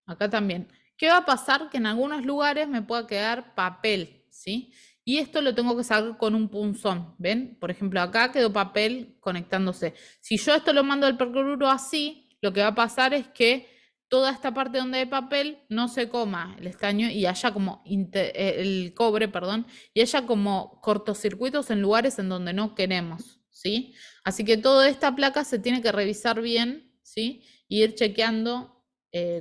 acá también. ¿Qué va a pasar? Que en algunos lugares me pueda quedar papel, ¿sí? Y esto lo tengo que sacar con un punzón, ¿ven? Por ejemplo, acá quedó papel conectándose. Si yo esto lo mando al percururo así, lo que va a pasar es que toda esta parte donde hay papel no se coma el estaño y haya como el cobre, perdón, y haya como cortocircuitos en lugares en donde no queremos, ¿sí? Así que toda esta placa se tiene que revisar bien, ¿sí? Y ir chequeando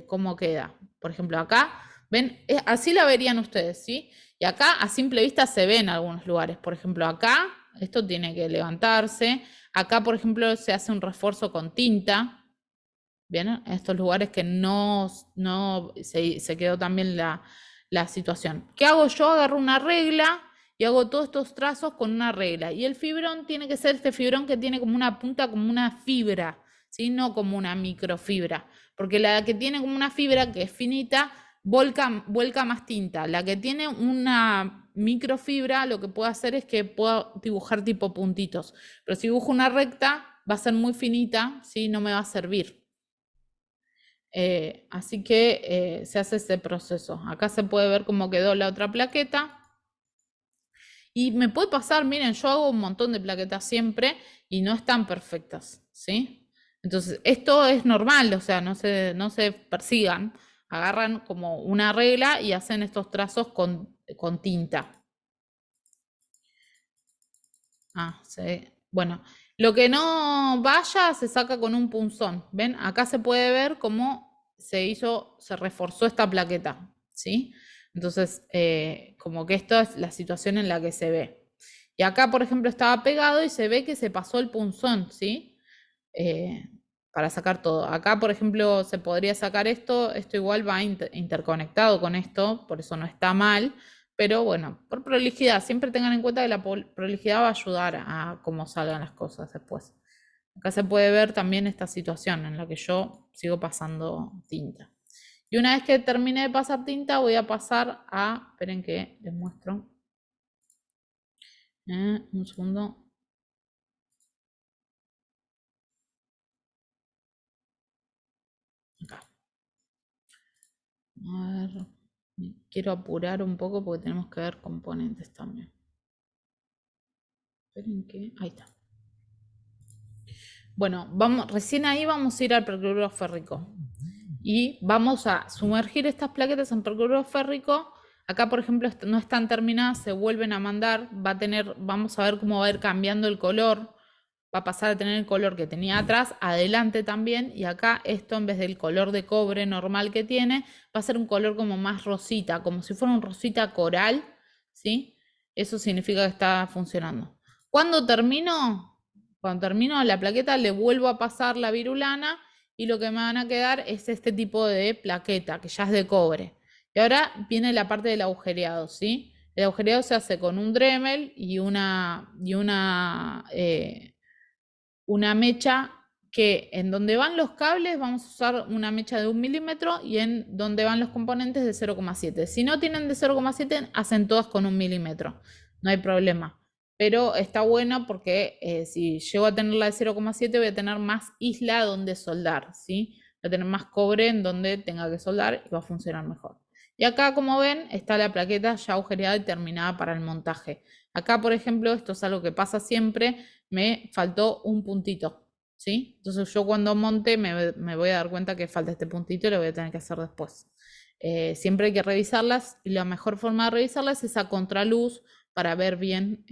cómo queda. Por ejemplo, acá, ven, así la verían ustedes, ¿sí? Y acá a simple vista se ve en algunos lugares. Por ejemplo, acá esto tiene que levantarse. Acá, por ejemplo, se hace un refuerzo con tinta. ¿Bien? En estos lugares que no se quedó también la situación. ¿Qué hago yo? Agarro una regla y hago todos estos trazos con una regla. Y el fibrón tiene que ser este fibrón que tiene como una punta, como una fibra, ¿sí? No como una microfibra. Porque la que tiene como una fibra que es finita, vuelca más tinta. La que tiene una microfibra, lo que puedo hacer es que puedo dibujar tipo puntitos. Pero si dibujo una recta, va a ser muy finita, ¿sí? No me va a servir. Así que se hace ese proceso. Acá se puede ver cómo quedó la otra plaqueta. Y me puede pasar, miren, yo hago un montón de plaquetas siempre y no están perfectas, ¿sí? Entonces, esto es normal, o sea, no se persigan. Agarran como una regla y hacen estos trazos con tinta. Sí. Bueno, lo que no vaya se saca con un punzón. ¿Ven? Acá se puede ver cómo se reforzó esta plaqueta, ¿sí? Entonces, como que esta es la situación en la que se ve. Y acá, por ejemplo, estaba pegado y se ve que se pasó el punzón, ¿sí? Para sacar todo. Acá, por ejemplo, se podría sacar esto igual va interconectado con esto, por eso no está mal. Pero bueno, por prolijidad, siempre tengan en cuenta que la prolijidad va a ayudar a cómo salgan las cosas después. Acá se puede ver también esta situación en la que yo sigo pasando tinta. Y una vez que termine de pasar tinta, voy a pasar a, esperen que les muestro. Un segundo. Acá. A ver, quiero apurar un poco porque tenemos que ver componentes también. Esperen que, ahí está. Bueno, recién ahí vamos a ir al percloruro férrico. Y vamos a sumergir estas plaquetas en percloruro férrico. Acá, por ejemplo, no están terminadas, se vuelven a mandar. Vamos a ver cómo va a ir cambiando el color. Va a pasar a tener el color que tenía atrás, adelante también. Y acá esto, en vez del color de cobre normal que tiene, va a ser un color como más rosita, como si fuera un rosita coral, ¿sí? Eso significa que está funcionando. Cuando termino la plaqueta, le vuelvo a pasar la virulana y lo que me van a quedar es este tipo de plaqueta, que ya es de cobre. Y ahora viene la parte del agujereado, ¿sí? El agujereado se hace con un Dremel y una mecha que en donde van los cables vamos a usar una mecha de 1 milímetro y en donde van los componentes de 0,7. Si no tienen de 0,7, hacen todas con 1 milímetro. No hay problema. Pero está bueno porque si llego a tener la de 0,7 voy a tener más isla donde soldar, ¿sí? Voy a tener más cobre en donde tenga que soldar y va a funcionar mejor. Y acá, como ven, está la plaqueta ya agujereada y terminada para el montaje. Acá, por ejemplo, esto es algo que pasa siempre, me faltó un puntito, ¿sí? Entonces yo cuando monte me voy a dar cuenta que falta este puntito y lo voy a tener que hacer después. Siempre hay que revisarlas y la mejor forma de revisarlas es a contraluz para ver bien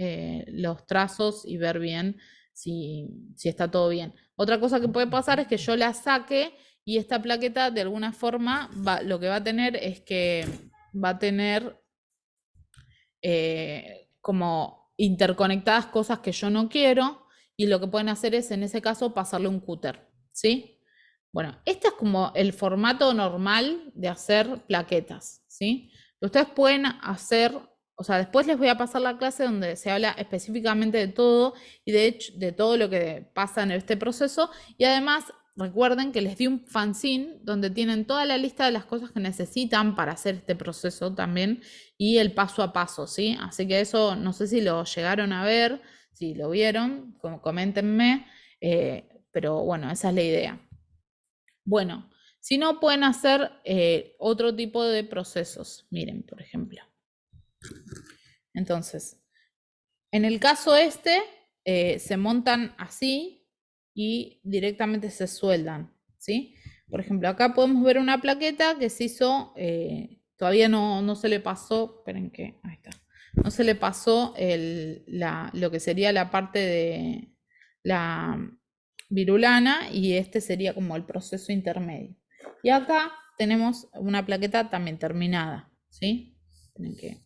los trazos y ver bien si está todo bien. Otra cosa que puede pasar es que yo la saque y esta plaqueta de alguna forma lo que va a tener es que va a tener como interconectadas cosas que yo no quiero, y lo que pueden hacer es, en ese caso, pasarle un cúter, ¿sí? Bueno, este es como el formato normal de hacer plaquetas, ¿sí? Ustedes pueden hacer, o sea, después les voy a pasar la clase donde se habla específicamente de todo, y de hecho de todo lo que pasa en este proceso, y además recuerden que les di un fanzine donde tienen toda la lista de las cosas que necesitan para hacer este proceso también, y el paso a paso, ¿sí? Así que eso, no sé si lo llegaron a ver, si lo vieron, coméntenme, pero bueno, esa es la idea. Bueno, si no, pueden hacer otro tipo de procesos. Miren, por ejemplo. Entonces, en el caso este, se montan así y directamente se sueldan, ¿sí? Por ejemplo, acá podemos ver una plaqueta que se hizo, todavía no se le pasó, esperen que, ahí está, no se le pasó lo que sería la parte de la virulana, y este sería como el proceso intermedio. Y acá tenemos una plaqueta también terminada, ¿sí? Esperen que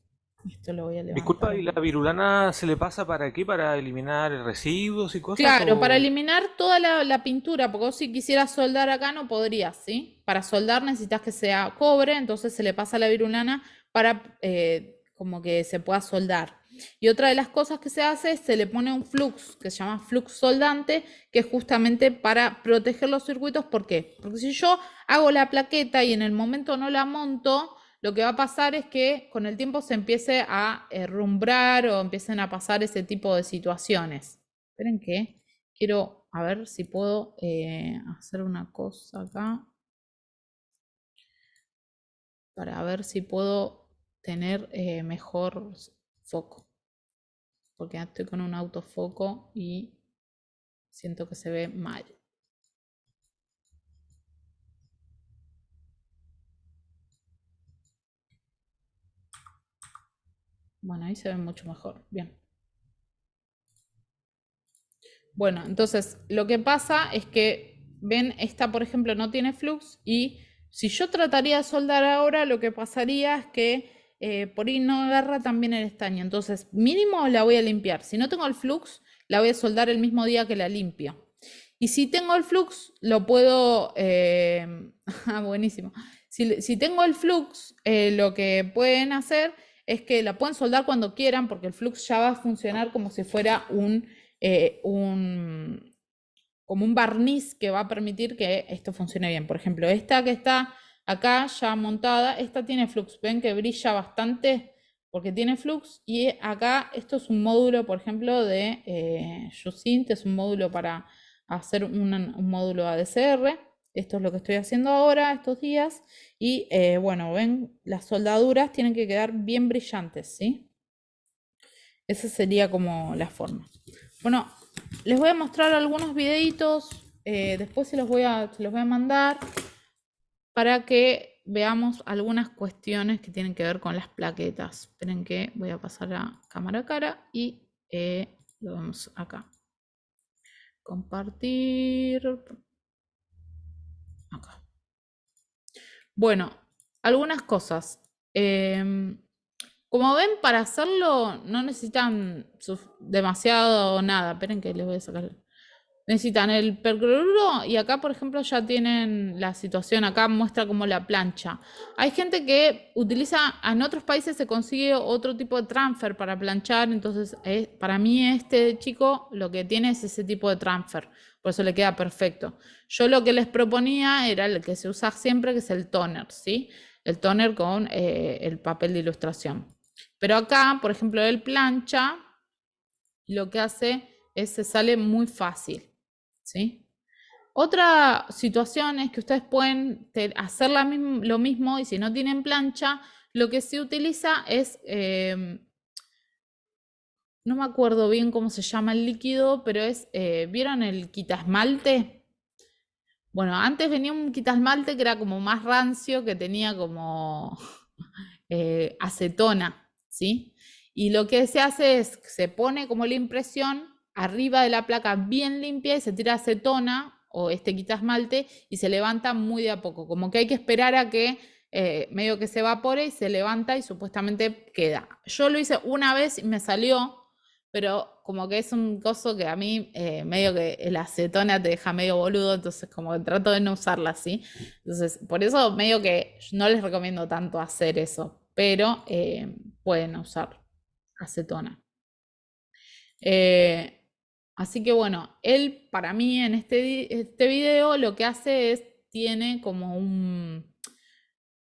esto lo voy a levantar.
Disculpa, ¿y la virulana se le pasa para qué? ¿Para eliminar residuos y cosas?
Claro, para
¿O
eliminar toda la pintura, porque vos si quisieras soldar acá no podrías, ¿sí? Para soldar necesitas que sea cobre, entonces se le pasa la virulana para como que se pueda soldar. Y otra de las cosas que se hace es se le pone un flux que se llama flux soldante, que es justamente para proteger los circuitos. ¿Por qué? Porque si yo hago la plaqueta y en el momento no la monto, lo que va a pasar es que con el tiempo se empiece a herrumbrar o empiecen a pasar ese tipo de situaciones. Esperen que quiero a ver si puedo hacer una cosa acá para ver si puedo tener mejor foco, porque estoy con un autofoco y siento que se ve mal. Bueno, ahí se ve mucho mejor. Bien. Bueno, entonces lo que pasa es que, ven, esta por ejemplo no tiene flux, y si yo trataría de soldar ahora, lo que pasaría es que por ahí no agarra también el estaño. Entonces, mínimo la voy a limpiar. Si no tengo el flux, la voy a soldar el mismo día que la limpio. Y si tengo el flux, lo puedo... buenísimo. Si tengo el flux, lo que pueden hacer es que la pueden soldar cuando quieran, porque el flux ya va a funcionar como si fuera como un barniz que va a permitir que esto funcione bien. Por ejemplo, esta que está acá ya montada, esta tiene flux. Ven que brilla bastante porque tiene flux. Y acá esto es un módulo, por ejemplo, de Jusint, es un módulo para hacer un módulo ADCR. Esto es lo que estoy haciendo ahora, estos días. Y bueno, ven, las soldaduras tienen que quedar bien brillantes, ¿sí? Esa sería como la forma. Bueno, les voy a mostrar algunos videitos, después se los voy a mandar para que veamos algunas cuestiones que tienen que ver con las plaquetas. Esperen que voy a pasar a cámara a cara y lo vemos acá. Compartir. Acá. Bueno, algunas cosas. Como ven, para hacerlo no necesitan demasiado nada. Esperen que les voy a sacar. Necesitan el percloruro, y acá, por ejemplo, ya tienen la situación. Acá muestra como la plancha. Hay gente que utiliza, en otros países se consigue otro tipo de transfer para planchar. Entonces, para mí este chico lo que tiene es ese tipo de transfer. Por eso le queda perfecto. Yo lo que les proponía era el que se usa siempre, que es el toner, ¿sí? El toner con el papel de ilustración. Pero acá, por ejemplo, el plancha, lo que hace es se sale muy fácil, ¿sí? Otra situación es que ustedes pueden hacer lo mismo, y si no tienen plancha, lo que se utiliza es, no me acuerdo bien cómo se llama el líquido, pero es, ¿vieron el quitasmalte? Bueno, antes venía un quitasmalte que era como más rancio, que tenía como acetona, ¿sí? Y lo que se hace es, se pone como la impresión arriba de la placa bien limpia y se tira acetona o este quita esmalte y se levanta muy de a poco, como que hay que esperar a que medio que se evapore y se levanta y supuestamente queda. Yo lo hice una vez y me salió, pero como que es un coso que a mí medio que la acetona te deja medio boludo, entonces como que trato de no usarla así. Entonces, por eso medio que no les recomiendo tanto hacer eso, pero pueden usar acetona. Así que bueno, él para mí en este video lo que hace es, tiene como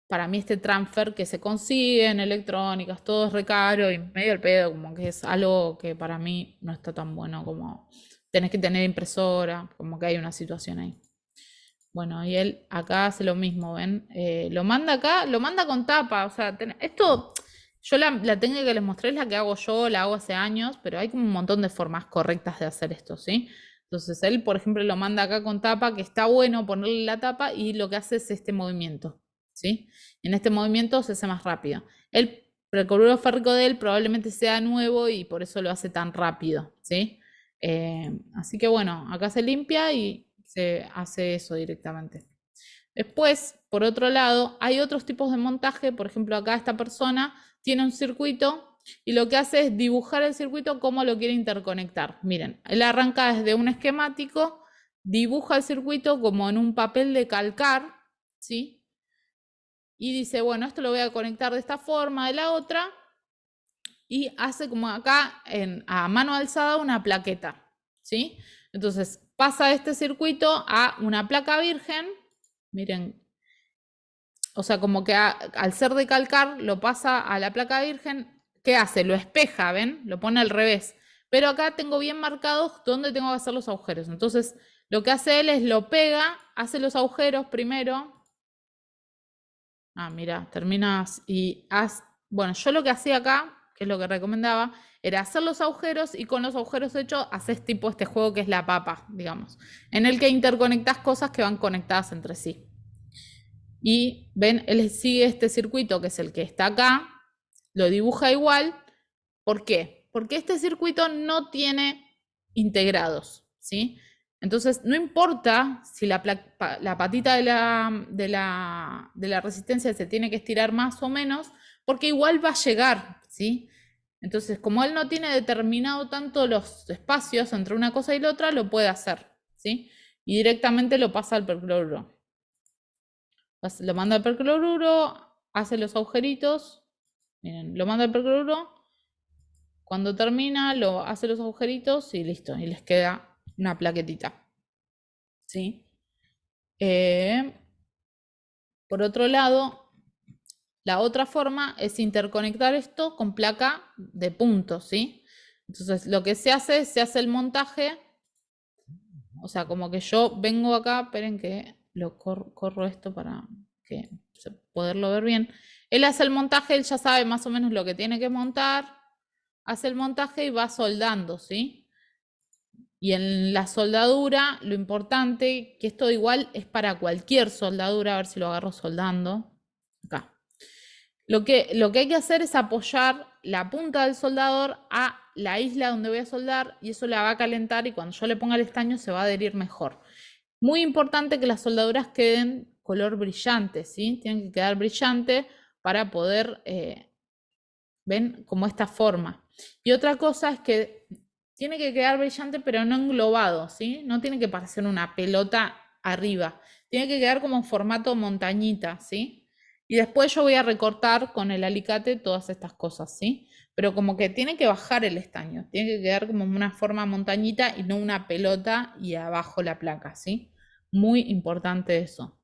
para mí este transfer que se consigue en electrónicas, todo es re caro y medio el pedo, como que es algo que para mí no está tan bueno como tenés que tener impresora, como que hay una situación ahí. Bueno, y él acá hace lo mismo, ¿ven? Lo manda acá, lo manda con tapa, o sea, esto, yo la técnica que les mostré es la que hago yo, la hago hace años, pero hay como un montón de formas correctas de hacer esto, ¿sí? Entonces él, por ejemplo, lo manda acá con tapa, que está bueno ponerle la tapa y lo que hace es este movimiento, ¿sí? En este movimiento se hace más rápido. El precloruro férrico de él probablemente sea nuevo y por eso lo hace tan rápido, ¿sí? Así que bueno, acá se limpia y se hace eso directamente. Después, por otro lado, hay otros tipos de montaje. Por ejemplo, acá esta persona tiene un circuito y lo que hace es dibujar el circuito como lo quiere interconectar. Miren, él arranca desde un esquemático, dibuja el circuito como en un papel de calcar, ¿sí? Y dice, bueno, esto lo voy a conectar de esta forma, de la otra, y hace como acá a mano alzada una plaqueta, ¿sí? Entonces pasa este circuito a una placa virgen, miren, o sea, como que al ser de calcar lo pasa a la placa virgen, ¿qué hace? Lo espeja, ¿ven? Lo pone al revés. Pero acá tengo bien marcados dónde tengo que hacer los agujeros. Entonces, lo que hace él es lo pega, hace los agujeros primero. Ah, mira, terminas y bueno, yo lo que hacía acá, que es lo que recomendaba, era hacer los agujeros y con los agujeros hechos haces tipo este juego que es la papa, digamos, en el que interconectas cosas que van conectadas entre sí. Y ven, él sigue este circuito que es el que está acá, lo dibuja igual. ¿Por qué? Porque este circuito no tiene integrados, ¿sí? Entonces, no importa si la patita de la resistencia se tiene que estirar más o menos, porque igual va a llegar, ¿sí? Entonces, como él no tiene determinado tanto los espacios entre una cosa y la otra, lo puede hacer, ¿sí? Y directamente lo pasa al percloruro. Lo manda al percloruro, hace los agujeritos, miren, lo manda al percloruro, cuando termina lo hace los agujeritos y listo, y les queda una plaquetita, ¿sí? Por otro lado, la otra forma es interconectar esto con placa de puntos, ¿sí? Entonces, lo que se hace el montaje, o sea, como que yo vengo acá, esperen que lo corro esto para que poderlo ver bien. Él hace el montaje, él ya sabe más o menos lo que tiene que montar, hace el montaje y va soldando, ¿sí? Y en la soldadura, lo importante, que esto igual es para cualquier soldadura, a ver si lo agarro soldando, acá. Lo que hay que hacer es apoyar la punta del soldador a la isla donde voy a soldar y eso la va a calentar y cuando yo le ponga el estaño se va a adherir mejor. Muy importante que las soldaduras queden color brillante, ¿sí? Tienen que quedar brillante para poder, ven, como esta forma. Y otra cosa es que tiene que quedar brillante pero no englobado, ¿sí? No tiene que parecer una pelota arriba. Tiene que quedar como en formato montañita, ¿sí? Y después yo voy a recortar con el alicate todas estas cosas, ¿sí? Pero como que tiene que bajar el estaño. Tiene que quedar como una forma montañita y no una pelota y abajo la placa, ¿sí? Muy importante eso.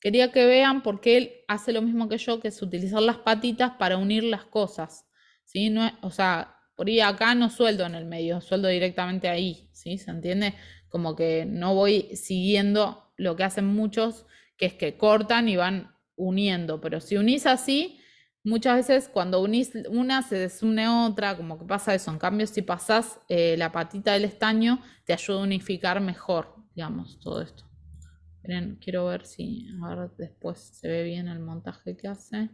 Quería que vean por qué él hace lo mismo que yo, que es utilizar las patitas para unir las cosas, ¿sí? No o sea, por ahí acá no sueldo en el medio, sueldo directamente ahí, ¿sí? ¿Se entiende? Como que no voy siguiendo lo que hacen muchos, que es que cortan y van uniendo, pero si unís así, muchas veces cuando unís una se desune otra, como que pasa eso. En cambio, si pasás la patita del estaño, te ayuda a unificar mejor, digamos, todo esto. Miren, quiero ver si ahora después se ve bien el montaje que hace.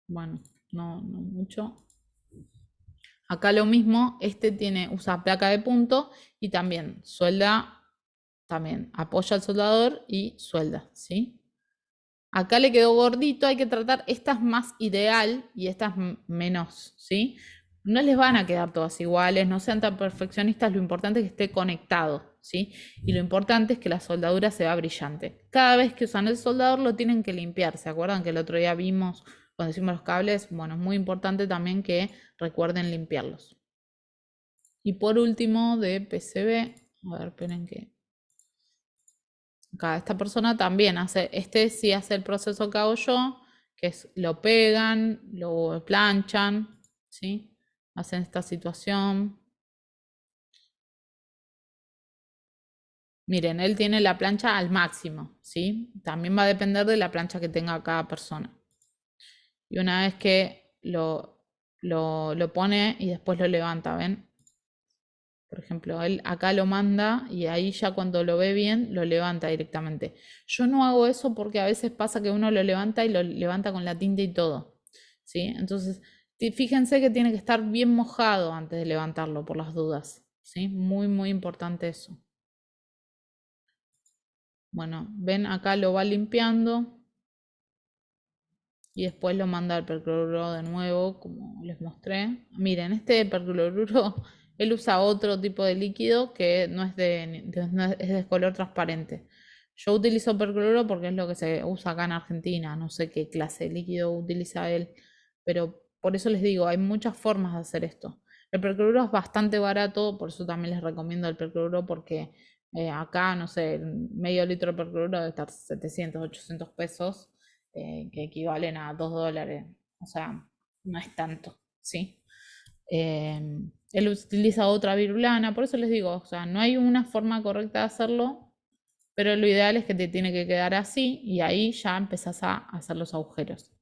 Bueno, no mucho. Acá lo mismo, este usa placa de punto y también suelda también apoya al soldador y suelda, ¿sí? Acá le quedó gordito, hay que tratar, esta es más ideal y esta es menos, ¿sí? No les van a quedar todas iguales, no sean tan perfeccionistas, lo importante es que esté conectado, ¿sí? Y lo importante es que la soldadura se vea brillante. Cada vez que usan el soldador lo tienen que limpiar, ¿se acuerdan que el otro día vimos cuando hicimos los cables? Bueno, es muy importante también que recuerden limpiarlos. Y por último, de PCB, a ver, esperen que... Acá esta persona también hace, sí hace el proceso que hago yo, que es lo pegan, lo planchan, ¿sí? Hacen esta situación. Miren, él tiene la plancha al máximo, ¿sí? También va a depender de la plancha que tenga cada persona. Y una vez que lo pone y después lo levanta, ¿ven? Por ejemplo, él acá lo manda y ahí ya cuando lo ve bien, lo levanta directamente. Yo no hago eso porque a veces pasa que uno lo levanta y lo levanta con la tinta y todo, ¿sí? Entonces, fíjense que tiene que estar bien mojado antes de levantarlo por las dudas, ¿sí? Muy, muy importante eso. Bueno, ven acá lo va limpiando y después lo manda al percloruro de nuevo, como les mostré. Miren, este percloruro, él usa otro tipo de líquido que no es es de color transparente. Yo utilizo percloruro porque es lo que se usa acá en Argentina. No sé qué clase de líquido utiliza él, pero por eso les digo, hay muchas formas de hacer esto. El percloruro es bastante barato, por eso también les recomiendo el percloruro porque acá, no sé, medio litro de percloruro debe estar 700, 800 pesos que equivalen a $2. O sea, no es tanto, ¿sí? Él utiliza otra virulana, por eso les digo, o sea, no hay una forma correcta de hacerlo, pero lo ideal es que te tiene que quedar así y ahí ya empezás a hacer los agujeros.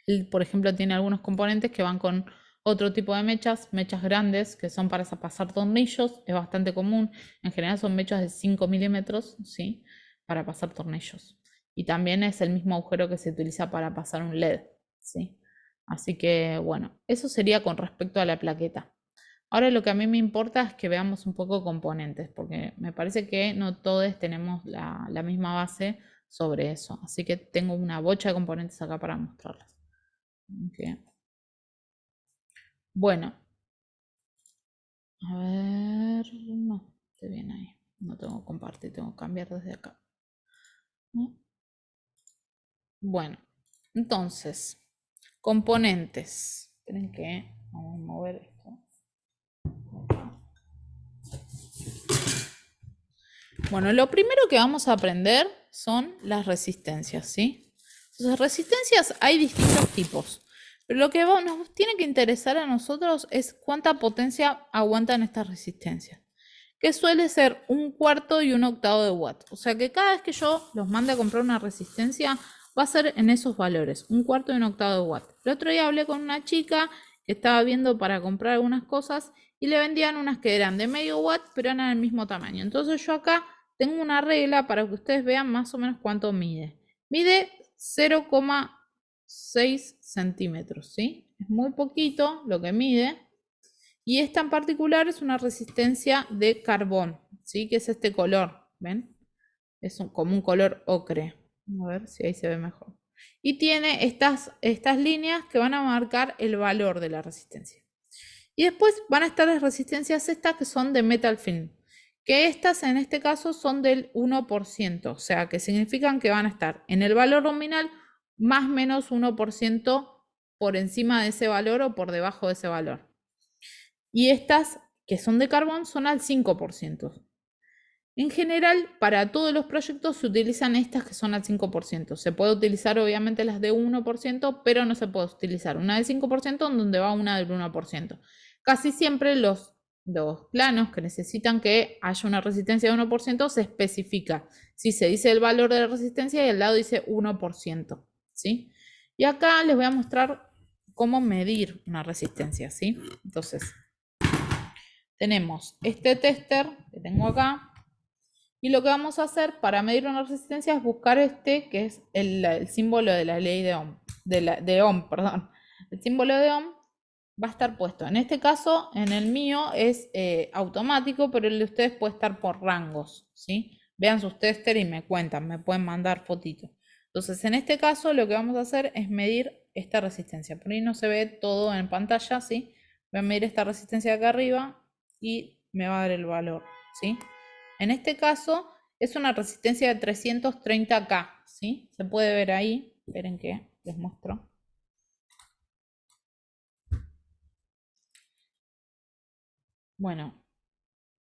Él, por ejemplo, tiene algunos componentes que van con otro tipo de mechas grandes que son para pasar tornillos, es bastante común, en general son mechas de 5 milímetros, ¿sí? Para pasar tornillos. Y también es el mismo agujero que se utiliza para pasar un LED, ¿sí? Así que bueno, eso sería con respecto a la plaqueta. Ahora lo que a mí me importa es que veamos un poco componentes, porque me parece que no todos tenemos la misma base sobre eso. Así que tengo una bocha de componentes acá para mostrarles. Okay. Bueno, a ver, no, estoy bien ahí. No tengo que compartir, tengo que cambiar desde acá. ¿No? Bueno, entonces, componentes. Esperen que vamos a mover esto. Bueno, lo primero que vamos a aprender son las resistencias, ¿sí? Entonces, resistencias hay distintos tipos. Pero lo que nos tiene que interesar a nosotros es cuánta potencia aguantan estas resistencias, que suele ser 1/4 y 1/8 de watt. O sea que cada vez que yo los mande a comprar una resistencia, va a ser en esos valores, 1/4 y 1/8 de watt. El otro día hablé con una chica que estaba viendo para comprar algunas cosas y le vendían unas que eran de medio watt, pero eran del mismo tamaño. Entonces yo acá tengo una regla para que ustedes vean más o menos cuánto mide. Mide 0,6 centímetros, ¿sí? Es muy poquito lo que mide. Y esta en particular es una resistencia de carbón, ¿sí? Que es este color, ¿ven? Es como un color ocre. A ver si ahí se ve mejor. Y tiene estas líneas que van a marcar el valor de la resistencia. Y después van a estar las resistencias estas que son de metal film, que estas en este caso son del 1%, o sea que significan que van a estar en el valor nominal más o menos 1% por encima de ese valor o por debajo de ese valor. Y estas que son de carbón son al 5%. En general, para todos los proyectos se utilizan estas que son al 5%. Se puede utilizar obviamente las de 1%, pero no se puede utilizar una del 5% en donde va una del 1%. Casi siempre los planos que necesitan que haya una resistencia de 1% se especifica. Si se dice el valor de la resistencia y al lado dice 1%, ¿sí? Y acá les voy a mostrar cómo medir una resistencia, ¿sí? Entonces, tenemos este tester que tengo acá. Y lo que vamos a hacer para medir una resistencia es buscar este, que es el símbolo de la ley de Ohm, de Ohm, perdón. El símbolo de Ohm va a estar puesto. En este caso, en el mío es automático, pero el de ustedes puede estar por rangos, ¿sí? Vean sus tester y me cuentan, me pueden mandar fotitos. Entonces, en este caso, lo que vamos a hacer es medir esta resistencia. Por ahí no se ve todo en pantalla, ¿sí? Voy a medir esta resistencia de acá arriba y me va a dar el valor, ¿sí? En este caso, es una resistencia de 330K, ¿sí? Se puede ver ahí. Esperen que les muestro. Bueno,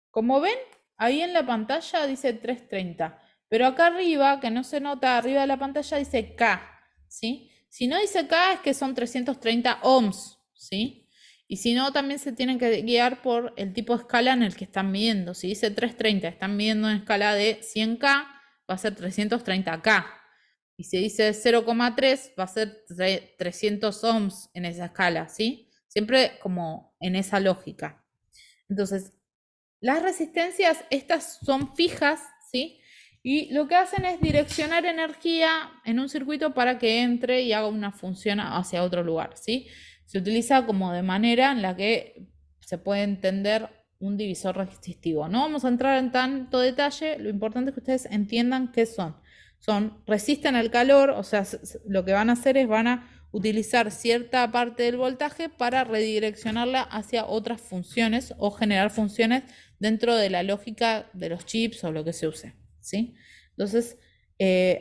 como ven, ahí en la pantalla dice 330, pero acá arriba, que no se nota, arriba de la pantalla dice K, ¿sí? Si no dice K es que son 330 ohms, ¿sí? Y si no, también se tienen que guiar por el tipo de escala en el que están midiendo. Si dice 330, están midiendo en escala de 100K, va a ser 330K. Y si dice 0,3, va a ser 300 ohms en esa escala, ¿sí? Siempre como en esa lógica. Entonces, las resistencias, estas son fijas, ¿sí? Y lo que hacen es direccionar energía en un circuito para que entre y haga una función hacia otro lugar, ¿sí? Se utiliza como de manera en la que se puede entender un divisor resistivo. No vamos a entrar en tanto detalle, lo importante es que ustedes entiendan qué son. Resisten al calor, o sea, lo que van a hacer es van a utilizar cierta parte del voltaje para redireccionarla hacia otras funciones o generar funciones dentro de la lógica de los chips o lo que se use, ¿sí? Entonces,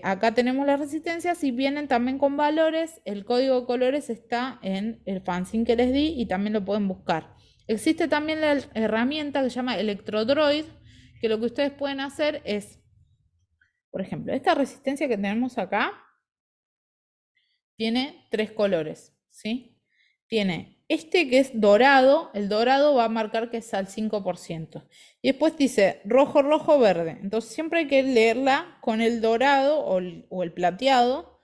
acá tenemos las resistencias y vienen también con valores. El código de colores está en el fanzine que les di y también lo pueden buscar. Existe también la herramienta que se llama Electrodroid, que lo que ustedes pueden hacer es, por ejemplo, esta resistencia que tenemos acá tiene 3 colores, ¿sí? Tiene este que es dorado, el dorado va a marcar que es al 5%. Y después dice rojo, rojo, verde. Entonces siempre hay que leerla con el dorado o el plateado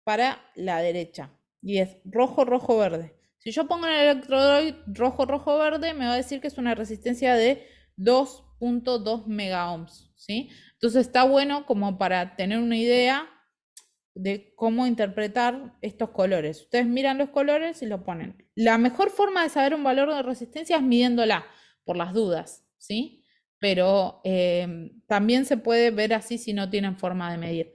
para la derecha. Y es rojo, rojo, verde. Si yo pongo en el Electrodroid rojo, rojo, verde, me va a decir que es una resistencia de 2.2 megaohms, ¿sí? Entonces está bueno como para tener una idea de cómo interpretar estos colores. Ustedes miran los colores y lo ponen. La mejor forma de saber un valor de resistencia es midiéndola, por las dudas, ¿sí? Pero también se puede ver así si no tienen forma de medir.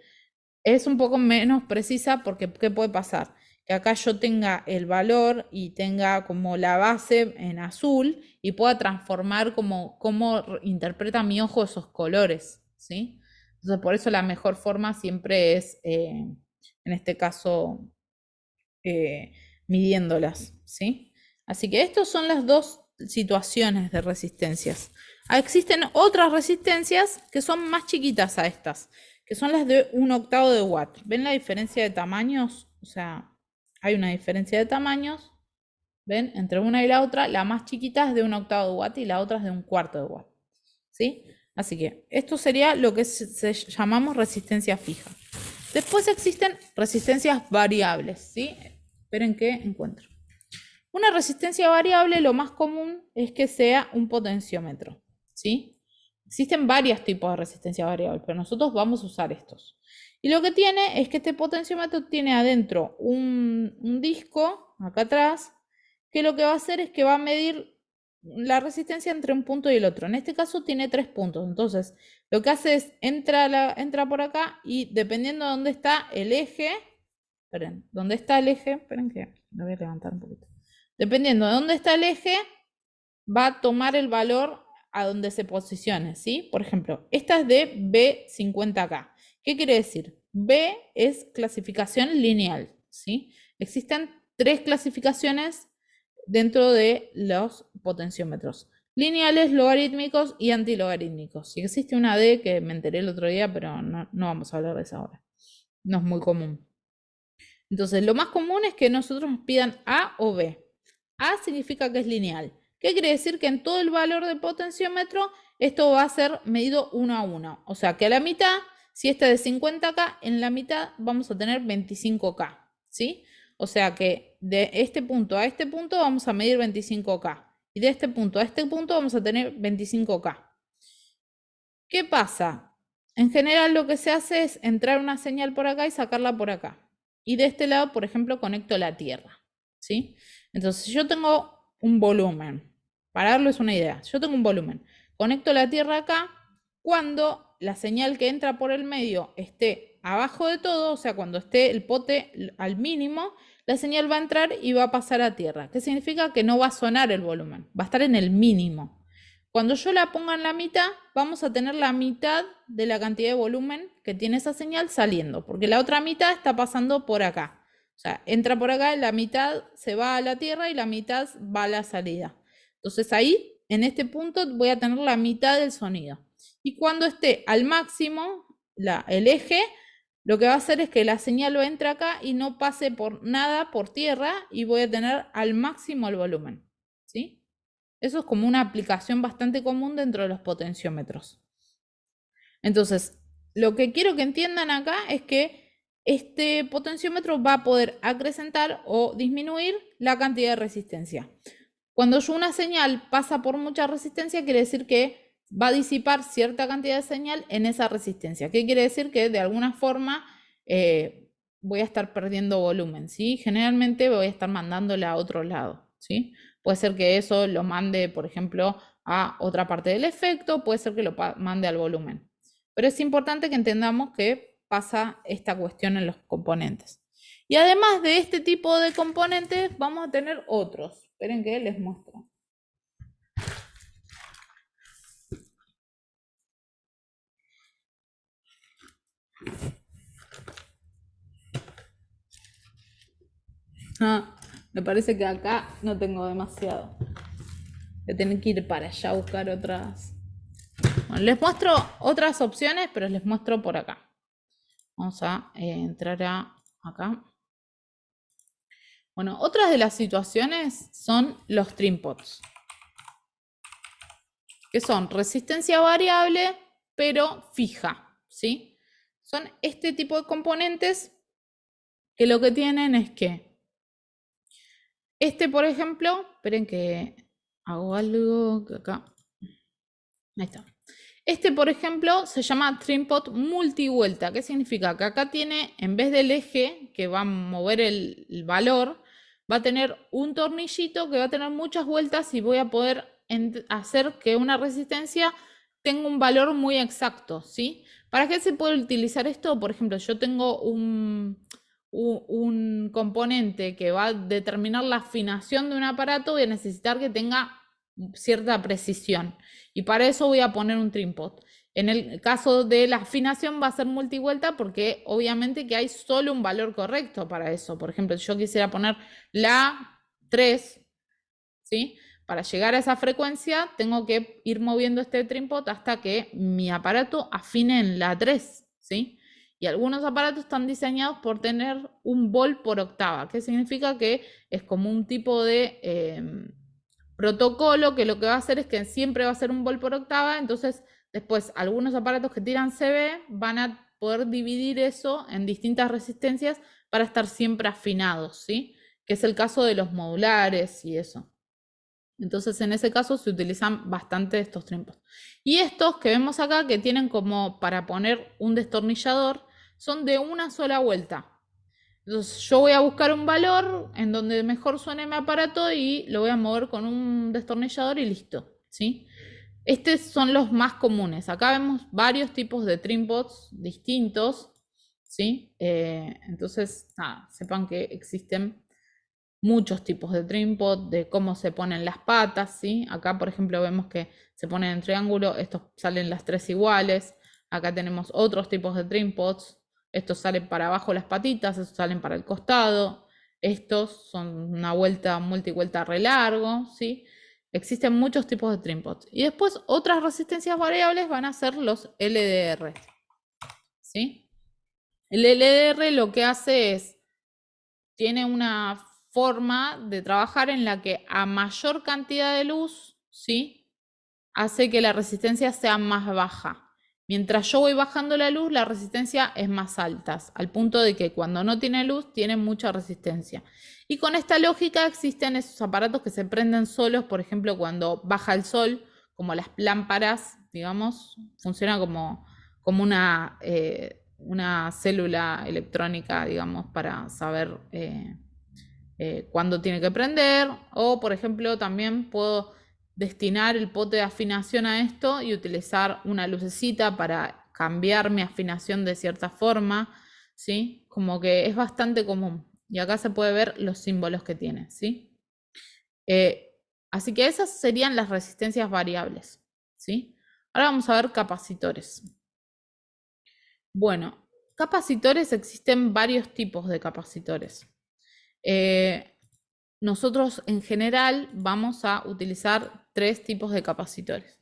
Es un poco menos precisa porque ¿qué puede pasar? Que acá yo tenga el valor y tenga como la base en azul y pueda transformar como cómo interpreta mi ojo esos colores, ¿sí? Entonces, por eso la mejor forma siempre es, en este caso, midiéndolas, ¿sí? Así que estas son las dos situaciones de resistencias. Existen otras resistencias que son más chiquitas a estas, que son las de 1/8 de watt. ¿Ven la diferencia de tamaños? O sea, hay una diferencia de tamaños, ¿ven? Entre una y la otra, la más chiquita es de 1/8 de watt y la otra es de 1/4 de watt, ¿sí? Así que esto sería lo que llamamos resistencia fija. Después existen resistencias variables, ¿sí? Esperen que encuentro. Una resistencia variable, lo más común es que sea un potenciómetro, ¿sí? Existen varios tipos de resistencia variable, pero nosotros vamos a usar estos. Y lo que tiene es que este potenciómetro tiene adentro un disco, acá atrás, que lo que va a hacer es que va a medir la resistencia entre un punto y el otro. En este caso tiene 3 puntos. Entonces, lo que hace es entra por acá y dependiendo de dónde está el eje, esperen, dónde está el eje, esperen que lo voy a levantar un poquito. Dependiendo de dónde está el eje, va a tomar el valor a donde se posicione, ¿sí? Por ejemplo, esta es de B50K. ¿Qué quiere decir? B es clasificación lineal, ¿sí? Existen 3 clasificaciones dentro de los potenciómetros: lineales, logarítmicos y antilogarítmicos. Si existe una D que me enteré el otro día, pero no vamos a hablar de esa ahora. No es muy común. Entonces, lo más común es que nosotros nos pidan A o B. A significa que es lineal. ¿Qué quiere decir? Que en todo el valor del potenciómetro esto va a ser medido 1 a 1. O sea que a la mitad, si esta es de 50K, en la mitad vamos a tener 25K, ¿sí? O sea que de este punto a este punto vamos a medir 25K. Y de este punto a este punto vamos a tener 25K. ¿Qué pasa? En general lo que se hace es entrar una señal por acá y sacarla por acá. Y de este lado, por ejemplo, conecto la tierra, ¿sí? Entonces, si yo tengo un volumen, para darles una idea, yo tengo un volumen, conecto la Tierra acá, cuando la señal que entra por el medio esté abajo de todo, o sea, cuando esté el pote al mínimo, la señal va a entrar y va a pasar a Tierra. ¿Qué significa? Que no va a sonar el volumen, va a estar en el mínimo. Cuando yo la ponga en la mitad, vamos a tener la mitad de la cantidad de volumen que tiene esa señal saliendo, porque la otra mitad está pasando por acá. O sea, entra por acá, la mitad se va a la Tierra y la mitad va a la salida. Entonces ahí, en este punto, voy a tener la mitad del sonido. Y cuando esté al máximo, el eje, lo que va a hacer es que la señal va a entrar acá y no pase por nada por tierra y voy a tener al máximo el volumen. ¿Sí? Eso es como una aplicación bastante común dentro de los potenciómetros. Entonces, lo que quiero que entiendan acá es que este potenciómetro va a poder acrecentar o disminuir la cantidad de resistencia. Cuando una señal pasa por mucha resistencia, quiere decir que va a disipar cierta cantidad de señal en esa resistencia. ¿Qué quiere decir? Que de alguna forma voy a estar perdiendo volumen, ¿sí? Generalmente voy a estar mandándola a otro lado, ¿sí? Puede ser que eso lo mande, por ejemplo, a otra parte del efecto, puede ser que lo mande al volumen. Pero es importante que entendamos que pasa esta cuestión en los componentes. Y además de este tipo de componentes, vamos a tener otros. Esperen que les muestro. Me parece que acá no tengo demasiado. Voy a tener que ir para allá a buscar otras. Bueno, les muestro otras opciones, pero les muestro por acá. Vamos a entrar acá. Bueno, otras de las situaciones son los trimpots, que son resistencia variable, pero fija, ¿sí? Son este tipo de componentes que lo que tienen es que por ejemplo, esperen que hago algo que acá. Ahí está. Por ejemplo, se llama trimpot multivuelta. ¿Qué significa? Que acá tiene, en vez del eje que va a mover el valor, va a tener un tornillito que va a tener muchas vueltas y voy a poder hacer que una resistencia tenga un valor muy exacto, ¿sí? ¿Para qué se puede utilizar esto? Por ejemplo, yo tengo un componente que va a determinar la afinación de un aparato, voy a necesitar que tenga cierta precisión. Y para eso voy a poner un trimpot. En el caso de la afinación va a ser multivuelta porque obviamente que hay solo un valor correcto para eso. Por ejemplo, si yo quisiera poner la 3, ¿sí? Para llegar a esa frecuencia tengo que ir moviendo este trimpot hasta que mi aparato afine en la 3, ¿sí? Y algunos aparatos están diseñados por tener un vol por octava, que significa que es como un tipo de protocolo que lo que va a hacer es que siempre va a ser un vol por octava, entonces después algunos aparatos que tiran CB van a poder dividir eso en distintas resistencias para estar siempre afinados, ¿sí? Que es el caso de los modulares y eso. Entonces en ese caso se utilizan bastante estos trimpos. Y estos que vemos acá, que tienen como para poner un destornillador, son de una sola vuelta. Entonces yo voy a buscar un valor en donde mejor suene mi aparato y lo voy a mover con un destornillador y listo, ¿sí? Estos son los más comunes. Acá vemos varios tipos de trimpots distintos, ¿sí? Entonces, nada, sepan que existen muchos tipos de trimpot, de cómo se ponen las patas, ¿sí? Acá, por ejemplo, vemos que se ponen en triángulo, estos salen las tres iguales. Acá tenemos otros tipos de trimpots. Estos salen para abajo las patitas, estos salen para el costado. Estos son una vuelta, multivuelta re largo, ¿sí? Existen muchos tipos de trimpots. Y después otras resistencias variables van a ser los LDR, ¿sí? El LDR lo que hace es, tiene una forma de trabajar en la que a mayor cantidad de luz, ¿sí? Hace que la resistencia sea más baja. Mientras yo voy bajando la luz, la resistencia es más alta, al punto de que cuando no tiene luz, tiene mucha resistencia. Y con esta lógica existen esos aparatos que se prenden solos, por ejemplo, cuando baja el sol, como las lámparas, digamos, funciona como una célula electrónica, digamos, para saber cuándo tiene que prender, o por ejemplo también puedo destinar el pote de afinación a esto y utilizar una lucecita para cambiar mi afinación de cierta forma, ¿sí? Como que es bastante común. Y acá se puede ver los símbolos que tiene, ¿sí? Así que esas serían las resistencias variables, ¿sí? Ahora vamos a ver capacitores. Bueno, capacitores, existen varios tipos de capacitores. Nosotros en general vamos a utilizar 3 tipos de capacitores.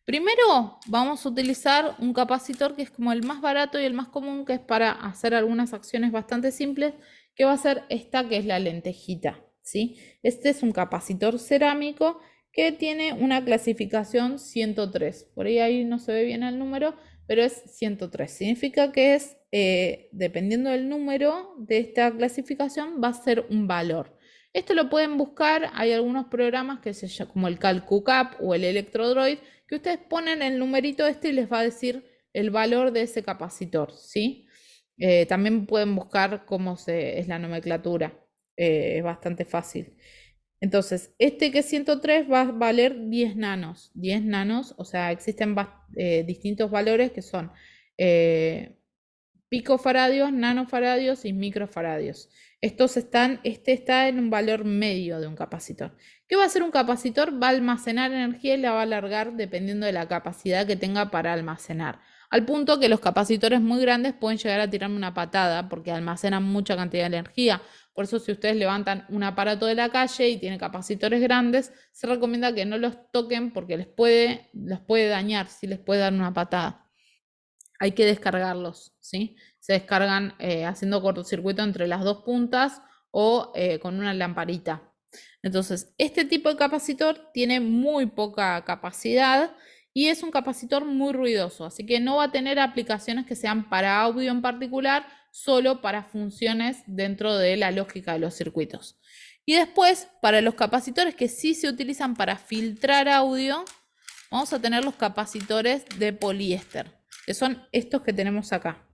Primero vamos a utilizar un capacitor que es como el más barato y el más común, que es para hacer algunas acciones bastante simples, que va a ser esta que es la lentejita, ¿sí? Este es un capacitor cerámico que tiene una clasificación 103. Por ahí no se ve bien el número, pero es 103. Significa que es, dependiendo del número de esta clasificación, va a ser un valor. Esto lo pueden buscar, hay algunos programas que se llaman como el CalcuCap o el Electrodroid, que ustedes ponen el numerito este y les va a decir el valor de ese capacitor, ¿sí? También pueden buscar cómo es la nomenclatura, es bastante fácil. Entonces, este que es 103 va a valer 10 nanos. 10 nanos, o sea, existen distintos valores que son picofaradios, nanofaradios y microfaradios. Este está en un valor medio de un capacitor. ¿Qué va a hacer un capacitor? Va a almacenar energía y la va a alargar dependiendo de la capacidad que tenga para almacenar. Al punto que los capacitores muy grandes pueden llegar a tirarme una patada porque almacenan mucha cantidad de energía. Por eso si ustedes levantan un aparato de la calle y tiene capacitores grandes, se recomienda que no los toquen porque los puede dañar, si les puede dar una patada. Hay que descargarlos, ¿sí? Se descargan haciendo cortocircuito entre las dos puntas o con una lamparita. Entonces, este tipo de capacitor tiene muy poca capacidad y es un capacitor muy ruidoso, así que no va a tener aplicaciones que sean para audio en particular, solo para funciones dentro de la lógica de los circuitos. Y después, para los capacitores que sí se utilizan para filtrar audio, vamos a tener los capacitores de poliéster, que son estos que tenemos acá,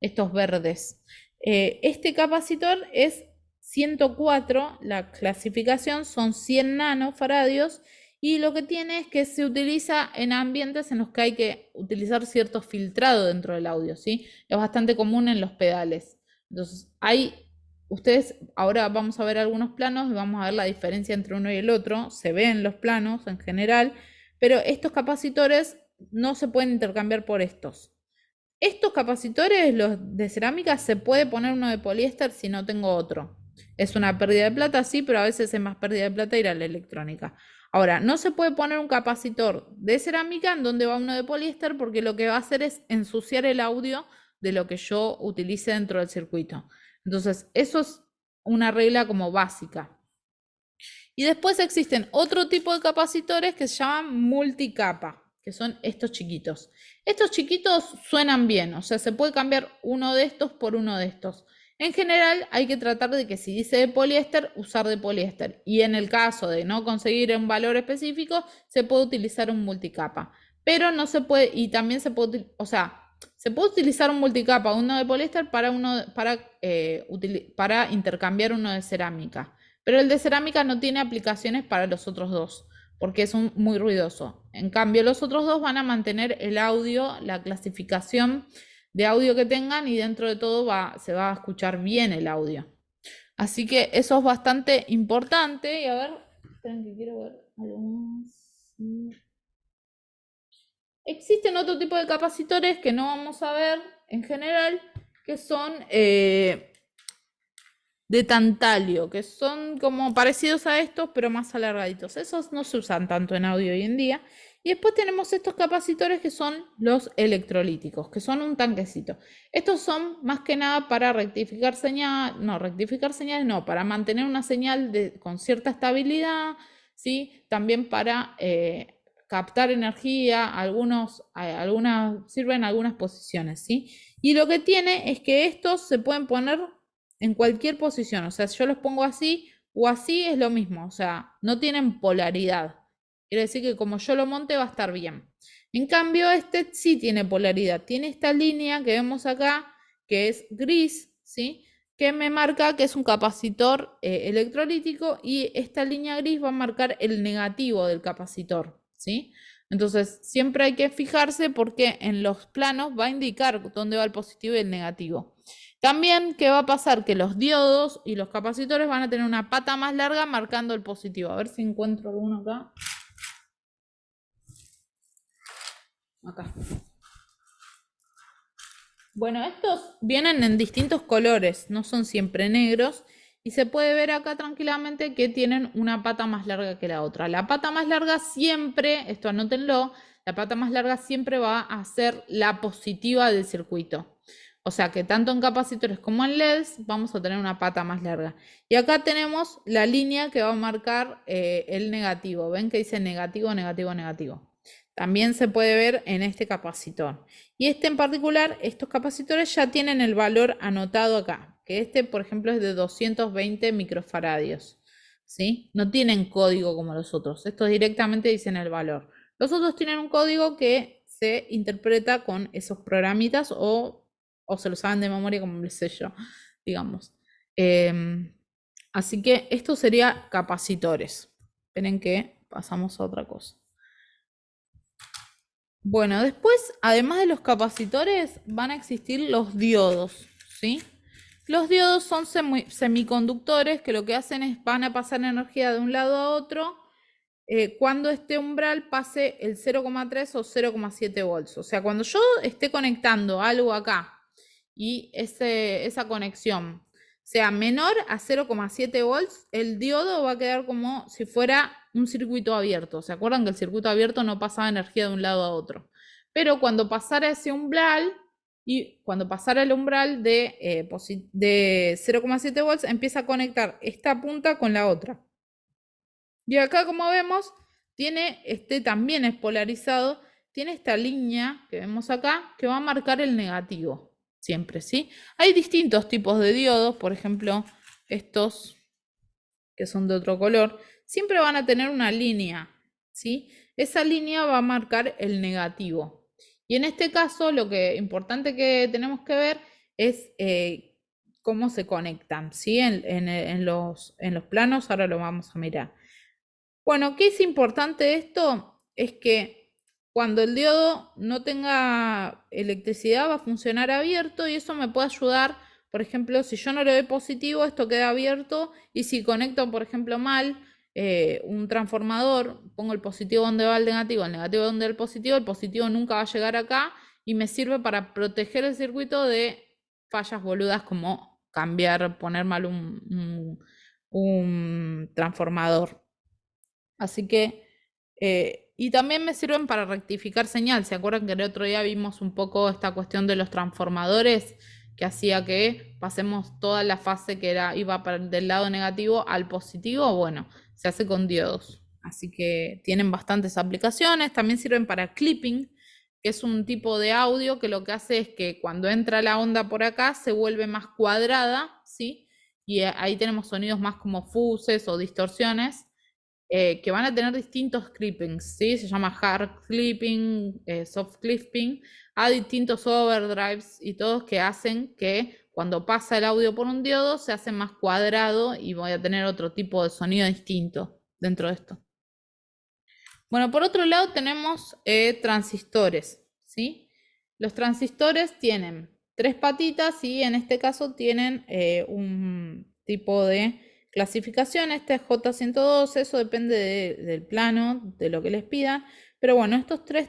estos verdes. Este capacitor es 104, la clasificación son 100 nanofaradios y lo que tiene es que se utiliza en ambientes en los que hay que utilizar cierto filtrado dentro del audio, ¿sí? Es bastante común en los pedales. Entonces, ustedes, ahora vamos a ver algunos planos y vamos a ver la diferencia entre uno y el otro. Se ven los planos en general, pero estos capacitores no se pueden intercambiar por estos. Estos capacitores, los de cerámica, se puede poner uno de poliéster si no tengo otro. Es una pérdida de plata, sí, pero a veces es más pérdida de plata ir a la electrónica. Ahora, no se puede poner un capacitor de cerámica en donde va uno de poliéster porque lo que va a hacer es ensuciar el audio de lo que yo utilice dentro del circuito. Entonces, eso es una regla como básica. Y después existen otro tipo de capacitores que se llaman multicapa, que son estos chiquitos. Estos chiquitos suenan bien, o sea, se puede cambiar uno de estos por uno de estos. En general hay que tratar de que si dice de poliéster, usar de poliéster. Y en el caso de no conseguir un valor específico, se puede utilizar un multicapa. Pero no se puede, y también se puede, o sea, se puede utilizar un multicapa, uno de poliéster para intercambiar uno de cerámica. Pero el de cerámica no tiene aplicaciones para los otros dos, porque es muy ruidoso. En cambio, los otros dos van a mantener el audio, la clasificación de audio que tengan y dentro de todo se va a escuchar bien el audio. Así que eso es bastante importante. Y a ver, esperen que quiero ver algo más. Existen otro tipo de capacitores que no vamos a ver en general, que son de tantalio, que son como parecidos a estos, pero más alargaditos. Esos no se usan tanto en audio hoy en día. Y después tenemos estos capacitores que son los electrolíticos, que son un tanquecito. Estos son más que nada para rectificar señales, no, para mantener una señal con cierta estabilidad, ¿sí? También para captar energía, algunas sirven en algunas posiciones, ¿sí? Y lo que tiene es que estos se pueden poner en cualquier posición, o sea, si yo los pongo así o así es lo mismo, o sea, no tienen polaridad. Quiere decir que como yo lo monte va a estar bien. En cambio, este sí tiene polaridad, tiene esta línea que vemos acá, que es gris, ¿sí? que me marca que es un capacitor electrolítico, y esta línea gris va a marcar el negativo del capacitor, ¿sí? Entonces, siempre hay que fijarse porque en los planos va a indicar dónde va el positivo y el negativo. También, ¿qué va a pasar? Que los diodos y los capacitores van a tener una pata más larga marcando el positivo. A ver si encuentro alguno acá. Acá. Bueno, estos vienen en distintos colores, no son siempre negros, y se puede ver acá tranquilamente que tienen una pata más larga que la otra. La pata más larga siempre, esto anótenlo, la pata más larga siempre va a ser la positiva del circuito. O sea que tanto en capacitores como en LEDs vamos a tener una pata más larga. Y acá tenemos la línea que va a marcar el negativo. ¿Ven que dice negativo, negativo, negativo? También se puede ver en este capacitor. Y este en particular, estos capacitores ya tienen el valor anotado acá, que este, por ejemplo, es de 220 microfaradios, ¿sí? No tienen código como los otros, estos directamente dicen el valor. Los otros tienen un código que se interpreta con esos programitas o se lo saben de memoria, como les sé yo, digamos. Así que esto sería capacitores. Esperen que pasamos a otra cosa. Bueno, después, además de los capacitores, van a existir los diodos, ¿sí? Los diodos son semiconductores que lo que hacen es van a pasar energía de un lado a otro cuando este umbral pase el 0,3 o 0,7 volts. O sea, cuando yo esté conectando algo acá y esa conexión sea menor a 0,7 volts, el diodo va a quedar como si fuera un circuito abierto. ¿Se acuerdan que el circuito abierto no pasaba energía de un lado a otro? Pero cuando pasara ese umbral, y cuando pasara el umbral de 0,7 volts, empieza a conectar esta punta con la otra. Y acá, como vemos, tiene, también es polarizado, tiene esta línea que vemos acá que va a marcar el negativo, siempre, ¿sí? Hay distintos tipos de diodos, por ejemplo, estos que son de otro color, siempre van a tener una línea, ¿sí? Esa línea va a marcar el negativo. Y en este caso, lo que importante que tenemos que ver es cómo se conectan, ¿sí? En los planos, ahora lo vamos a mirar. Bueno, ¿qué es importante de esto? Es que cuando el diodo no tenga electricidad va a funcionar abierto, y eso me puede ayudar, por ejemplo, si yo no le doy positivo, esto queda abierto, y si conecto, por ejemplo, mal un transformador, pongo el positivo donde va el negativo donde va el positivo nunca va a llegar acá, y me sirve para proteger el circuito de fallas boludas como cambiar, poner mal un transformador. Así que, y también me sirven para rectificar señal. ¿Se acuerdan que el otro día vimos un poco esta cuestión de los transformadores que hacía que pasemos toda la fase que iba del lado negativo al positivo? Bueno, se hace con diodos. Así que tienen bastantes aplicaciones. También sirven para clipping, que es un tipo de audio que lo que hace es que cuando entra la onda por acá se vuelve más cuadrada, ¿sí? Y ahí tenemos sonidos más como fuses o distorsiones que van a tener distintos clippings, ¿sí? Se llama hard clipping, soft clipping, a distintos overdrives y todos que hacen que cuando pasa el audio por un diodo se hace más cuadrado y voy a tener otro tipo de sonido distinto dentro de esto. Bueno, por otro lado tenemos transistores, ¿sí? Los transistores tienen 3 patitas y en este caso tienen un tipo de clasificación. Este es J112, eso depende del plano, de lo que les pidan. Pero bueno,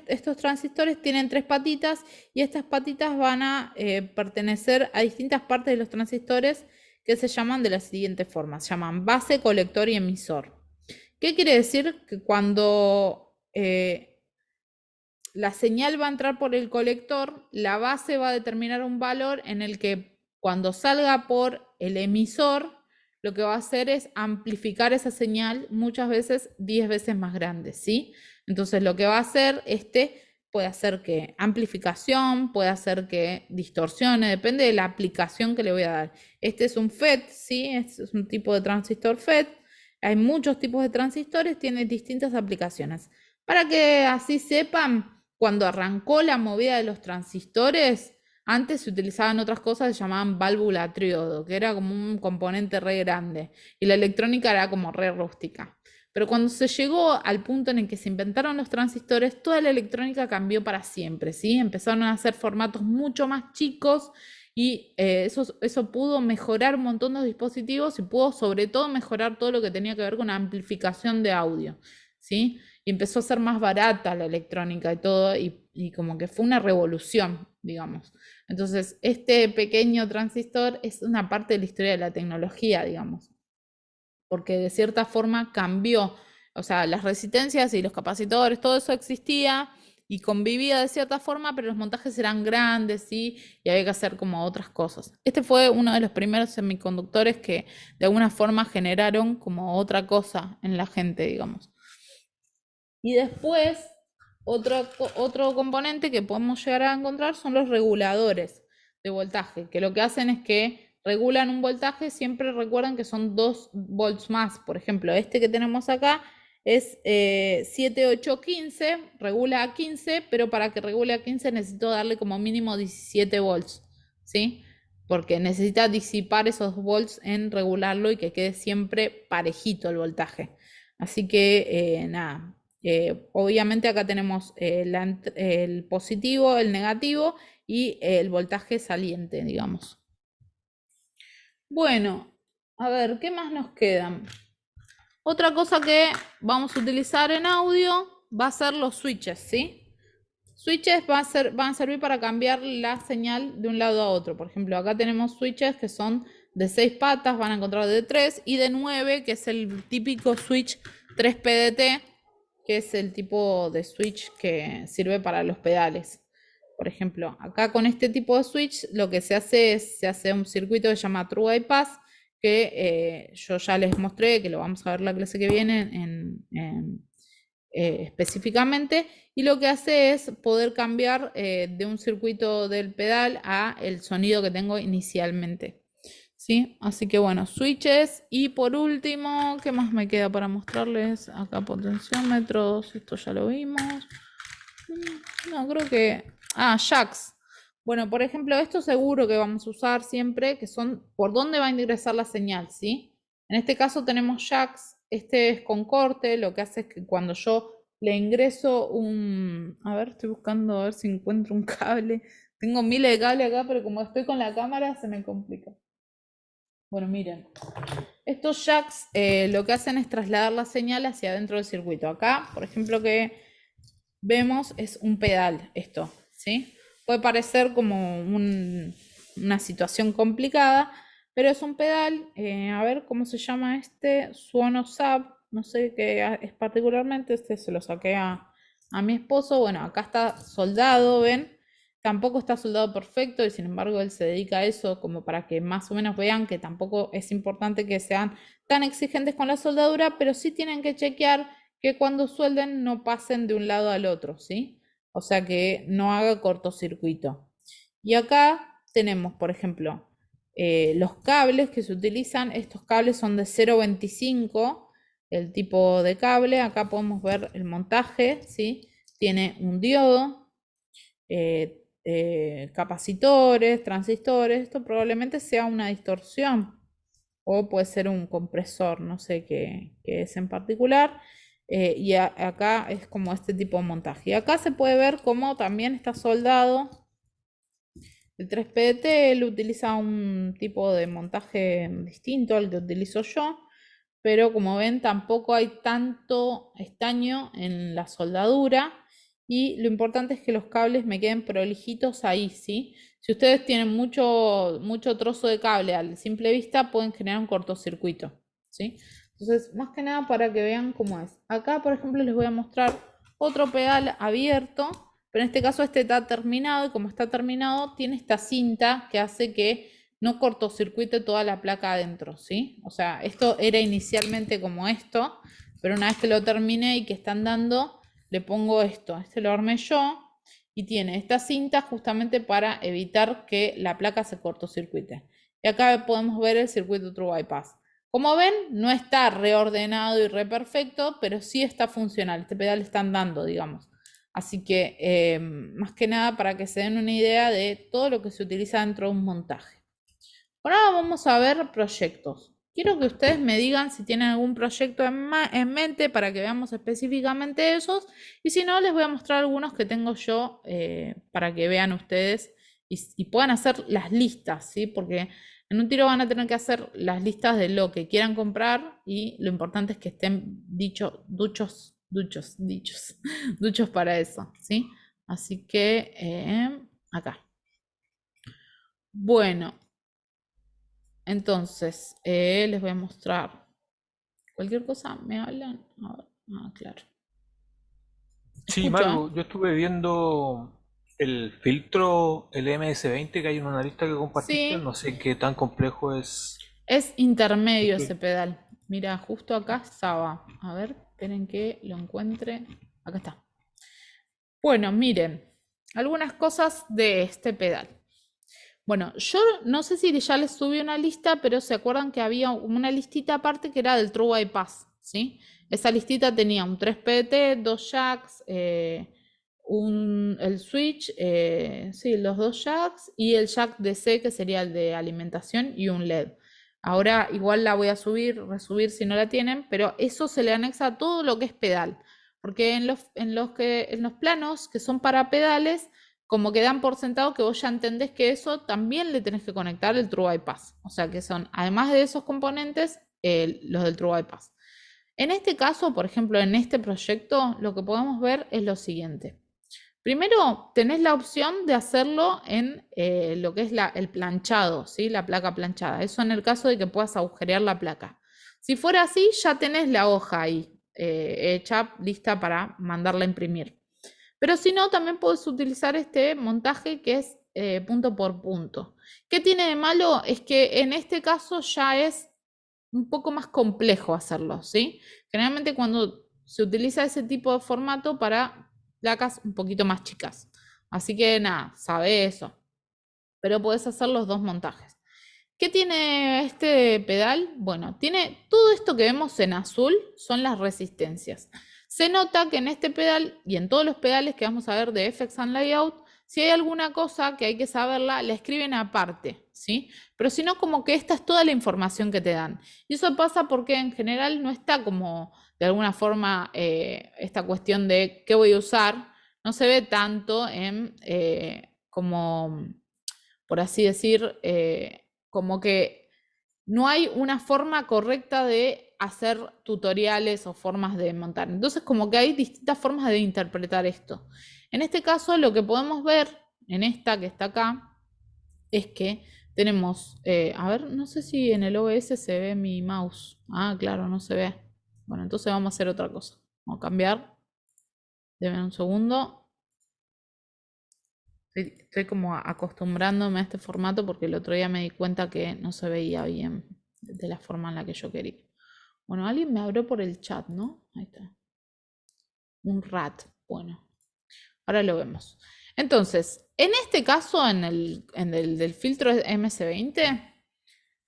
estos transistores tienen 3 patitas, y estas patitas van a pertenecer a distintas partes de los transistores que se llaman de la siguiente forma. Se llaman base, colector y emisor. ¿Qué quiere decir? Que cuando la señal va a entrar por el colector, la base va a determinar un valor en el que cuando salga por el emisor, lo que va a hacer es amplificar esa señal muchas veces 10 veces más grande, ¿sí? Entonces lo que va a hacer puede hacer que amplificación, puede hacer que distorsione, depende de la aplicación que le voy a dar. Este es un FET, ¿sí? Este es un tipo de transistor FET. Hay muchos tipos de transistores, tienen distintas aplicaciones. Para que así sepan, cuando arrancó la movida de los transistores, Antes se utilizaban otras cosas que se llamaban válvula triodo, que era como un componente re grande, y la electrónica era como re rústica. Pero cuando se llegó al punto en el que se inventaron los transistores, toda la electrónica cambió para siempre, ¿sí? Empezaron a hacer formatos mucho más chicos y eso pudo mejorar un montón de dispositivos y pudo sobre todo mejorar todo lo que tenía que ver con amplificación de audio, ¿sí? Y empezó a ser más barata la electrónica y todo, y como que fue una revolución, digamos. Entonces, este pequeño transistor es una parte de la historia de la tecnología, digamos, porque de cierta forma cambió, o sea, las resistencias y los capacitores, todo eso existía y convivía de cierta forma, pero los montajes eran grandes, ¿sí? Y había que hacer como otras cosas. Este fue uno de los primeros semiconductores que de alguna forma generaron como otra cosa en la gente, digamos. Y después, otro componente que podemos llegar a encontrar son los reguladores de voltaje, que lo que hacen es que regulan un voltaje, siempre recuerdan que son 2 volts más. Por ejemplo, este que tenemos acá es 7815, regula a 15, pero para que regule a 15 necesito darle como mínimo 17 volts, ¿sí? Porque necesita disipar esos volts en regularlo y que quede siempre parejito el voltaje. Así que nada, obviamente acá tenemos el positivo, el negativo y el voltaje saliente, digamos. Bueno, a ver, ¿qué más nos quedan? Otra cosa que vamos a utilizar en audio va a ser los switches, ¿sí? Switches van a servir para cambiar la señal de un lado a otro. Por ejemplo, acá tenemos switches que son de 6 patas, van a encontrar de 3, y de 9, que es el típico switch 3PDT, que es el tipo de switch que sirve para los pedales. Por ejemplo, acá con este tipo de switch lo que se hace es, se hace un circuito que se llama True Bypass, que yo ya les mostré, que lo vamos a ver la clase que viene específicamente, y lo que hace es poder cambiar de un circuito del pedal a el sonido que tengo inicialmente. ¿Sí? Así que bueno, switches. Y por último, ¿qué más me queda para mostrarles? Acá potenciómetros, esto ya lo vimos. No, creo que... Ah, jacks. Bueno, por ejemplo, esto seguro que vamos a usar siempre, que son por dónde va a ingresar la señal, ¿sí? En este caso tenemos jacks, este es con corte, lo que hace es que cuando yo le ingreso un... A ver, estoy buscando a ver si encuentro un cable. Tengo miles de cables acá, pero como estoy con la cámara se me complica. Bueno, miren, estos jacks lo que hacen es trasladar la señal hacia adentro del circuito. Acá, por ejemplo, que vemos es un pedal, esto, ¿sí? Puede parecer como una situación complicada, pero es un pedal. A ver cómo se llama este, Suono Sub, no sé qué es particularmente, este se lo saqué a mi esposo. Bueno, acá está soldado, ¿ven? Tampoco está soldado perfecto y sin embargo él se dedica a eso como para que más o menos vean que tampoco es importante que sean tan exigentes con la soldadura, pero sí tienen que chequear que cuando suelden no pasen de un lado al otro, ¿sí? O sea que no haga cortocircuito. Y acá tenemos, por ejemplo, los cables que se utilizan. Estos cables son de 0,25, el tipo de cable. Acá podemos ver el montaje, ¿sí? Tiene un diodo, capacitores, transistores. Esto probablemente sea una distorsión o puede ser un compresor, no sé qué es en particular. Y acá es como este tipo de montaje. Y acá se puede ver cómo también está soldado. El 3PDT, él utiliza un tipo de montaje distinto al que utilizo yo, pero como ven tampoco hay tanto estaño en la soldadura, y lo importante es que los cables me queden prolijitos ahí, ¿sí? Si ustedes tienen mucho trozo de cable a simple vista, pueden generar un cortocircuito, ¿sí? Entonces, más que nada para que vean cómo es. Acá, por ejemplo, les voy a mostrar otro pedal abierto, pero en este caso este está terminado, y como está terminado, tiene esta cinta que hace que no cortocircuite toda la placa adentro, ¿sí? O sea, esto era inicialmente como esto, pero una vez que lo terminé y que está andando, le pongo esto. Este lo armé yo y tiene esta cinta justamente para evitar que la placa se cortocircuite. Y acá podemos ver el circuito True Bypass. Como ven, no está reordenado y re perfecto, pero sí está funcional. Este pedal está andando, digamos. Así que más que nada para que se den una idea de todo lo que se utiliza dentro de un montaje. Ahora vamos a ver proyectos. Quiero que ustedes me digan si tienen algún proyecto en mente para que veamos específicamente esos. Y si no, les voy a mostrar algunos que tengo yo para que vean ustedes y puedan hacer las listas, ¿sí? Porque en un tiro van a tener que hacer las listas de lo que quieran comprar y lo importante es que estén duchos para eso, ¿sí? Así que acá. Bueno, entonces les voy a mostrar. Cualquier cosa me hablan. A ver, claro.
Sí,
Escucho, ¿eh?
Maru, yo estuve viendo el filtro, el MS-20 que hay en una lista que compartiste.
Sí,
No sé qué tan complejo es
es intermedio ese
construir.
pedal. Mira, justo acá estaba. A ver, esperen que lo encuentre. Acá está. Bueno, miren, algunas cosas de este pedal. Bueno, yo no sé si ya les subí una lista, pero se acuerdan que había una listita aparte que era del True Bypass, ¿sí? Esa listita tenía un 3PT, dos jacks, el switch, sí, los dos jacks y el jack DC que sería el de alimentación y un LED. Ahora igual la voy a resubir si no la tienen, pero eso se le anexa a todo lo que es pedal, porque en los planos que son para pedales como que dan por sentado que vos ya entendés que eso también le tenés que conectar el True Bypass. O sea que son, además de esos componentes, los del True Bypass. En este caso, por ejemplo, en este proyecto, lo que podemos ver es lo siguiente. Primero, tenés la opción de hacerlo en lo que es el planchado, ¿sí? La placa planchada. Eso en el caso de que puedas agujerear la placa. Si fuera así, ya tenés la hoja ahí hecha, lista para mandarla a imprimir. Pero si no, también puedes utilizar este montaje que es punto por punto. ¿Qué tiene de malo? Es que en este caso ya es un poco más complejo hacerlo, ¿sí? Generalmente cuando se utiliza ese tipo de formato para placas un poquito más chicas. Así que nada, sabe eso. Pero puedes hacer los dos montajes. ¿Qué tiene este pedal? Bueno, tiene todo esto que vemos en azul, son las resistencias. Se nota que en este pedal y en todos los pedales que vamos a ver de FX and Layout, si hay alguna cosa que hay que saberla, la escriben aparte, ¿sí? Pero si no, como que esta es toda la información que te dan. Y eso pasa porque en general no está como de alguna forma esta cuestión de qué voy a usar, no se ve tanto en como, por así decir, como que no hay una forma correcta de hacer tutoriales o formas de montar. Entonces, como que hay distintas formas de interpretar esto. En este caso, lo que podemos ver en esta que está acá es que tenemos, a ver, no sé si en el OBS se ve mi mouse. Ah, claro, no se ve. Bueno, entonces vamos a hacer otra cosa. Vamos a cambiar. Denme un segundo. Estoy como acostumbrándome a este formato porque el otro día me di cuenta que no se veía bien de la forma en la que yo quería. Bueno, alguien me habló por el chat, ¿no? Ahí está. Un rat. Bueno, ahora lo vemos. Entonces, en este caso, en el del filtro MS20,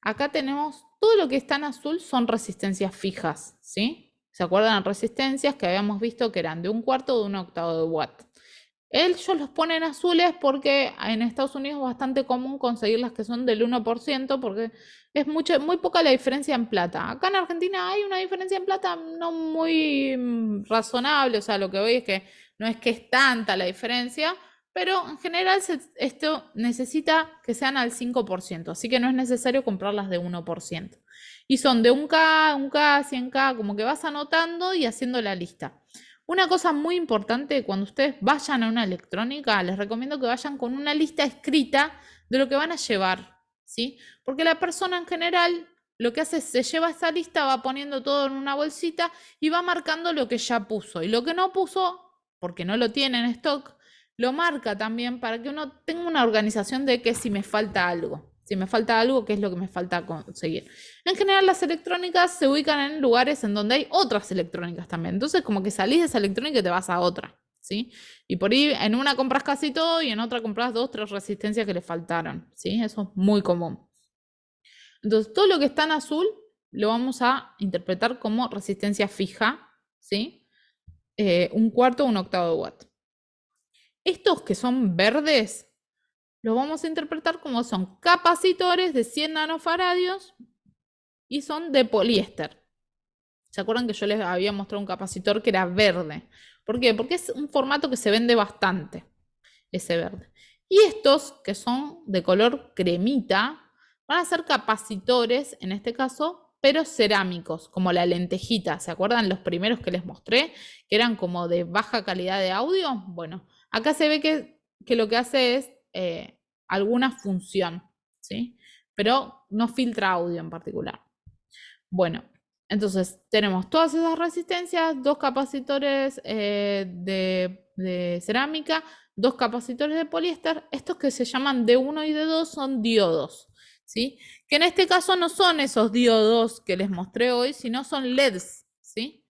acá tenemos todo lo que está en azul son resistencias fijas, ¿sí? ¿Se acuerdan? Resistencias que habíamos visto que eran de un cuarto o de un octavo de watt. Ellos los ponen azules porque en Estados Unidos es bastante común conseguir las que son del 1% porque es muy poca la diferencia en plata. Acá en Argentina hay una diferencia en plata no muy razonable, o sea, lo que voy es que no es que es tanta la diferencia, pero en general esto necesita que sean al 5%, así que no es necesario comprarlas de 1%. Y son de 1K, 1K, 100K, como que vas anotando y haciendo la lista. Una cosa muy importante cuando ustedes vayan a una electrónica, les recomiendo que vayan con una lista escrita de lo que van a llevar, ¿sí? Porque la persona en general lo que hace es se lleva esa lista, va poniendo todo en una bolsita y va marcando lo que ya puso. Y lo que no puso, porque no lo tiene en stock, lo marca también para que uno tenga una organización de que si me falta algo. Si me falta algo, ¿qué es lo que me falta conseguir? En general, las electrónicas se ubican en lugares en donde hay otras electrónicas también. Entonces, como que salís de esa electrónica y te vas a otra, ¿sí? Y por ahí en una compras casi todo y en otra compras 2, 3 resistencias que le faltaron, ¿sí? Eso es muy común. Entonces, todo lo que está en azul lo vamos a interpretar como resistencia fija, ¿sí? Un cuarto o un octavo de watt. Estos que son verdes, los vamos a interpretar como son capacitores de 100 nanofaradios y son de poliéster. ¿Se acuerdan que yo les había mostrado un capacitor que era verde? ¿Por qué? Porque es un formato que se vende bastante, ese verde. Y estos, que son de color cremita, van a ser capacitores, en este caso, pero cerámicos, como la lentejita. ¿Se acuerdan los primeros que les mostré? Que eran como de baja calidad de audio. Bueno, acá se ve que lo que hace es alguna función, ¿sí? Pero no filtra audio en particular. Bueno, entonces tenemos todas esas resistencias, dos capacitores de cerámica, dos capacitores de poliéster. Estos que se llaman D1 y D2 son diodos, ¿sí? Que en este caso no son esos diodos que les mostré hoy, sino son LEDs, ¿sí?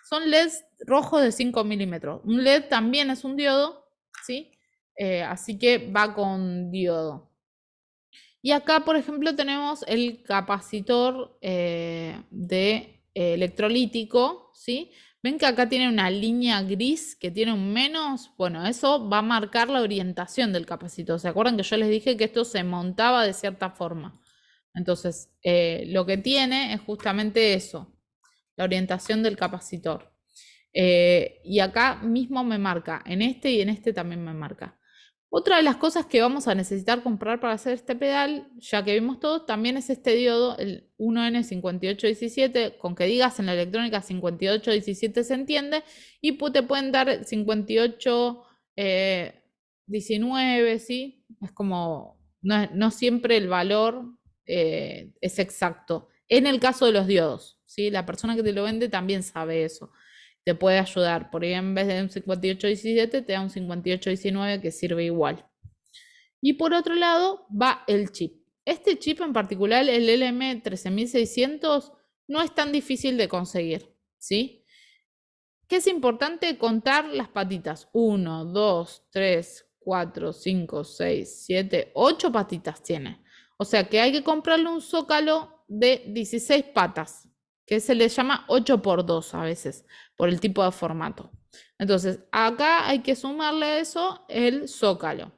Son LEDs rojos de 5 milímetros. Un LED también es un diodo, ¿sí? Así que va con diodo. Y acá, por ejemplo, tenemos el capacitor de electrolítico, ¿sí? ¿Ven que acá tiene una línea gris que tiene un menos? Bueno, eso va a marcar la orientación del capacitor. ¿Se acuerdan que yo les dije que esto se montaba de cierta forma? Entonces, lo que tiene es justamente eso, la orientación del capacitor. Y acá mismo me marca, en este y en este también me marca. Otra de las cosas que vamos a necesitar comprar para hacer este pedal, ya que vimos todo, también es este diodo, el 1N5817, con que digas en la electrónica 5817 se entiende, y te pueden dar 5819, ¿sí? Es como, no siempre el valor es exacto. En el caso de los diodos, ¿sí? La persona que te lo vende también sabe eso. Te puede ayudar. Por ahí en vez de un 5817 te da un 5819 que sirve igual. Y por otro lado va el chip. Este chip en particular, el LM13600, no es tan difícil de conseguir, ¿sí? Que es importante contar las patitas. 1, 2, 3, 4, 5, 6, 7, 8 patitas tiene. O sea que hay que comprarle un zócalo de 16 patas, que se le llama 8x2 a veces, por el tipo de formato. Entonces, acá hay que sumarle a eso el zócalo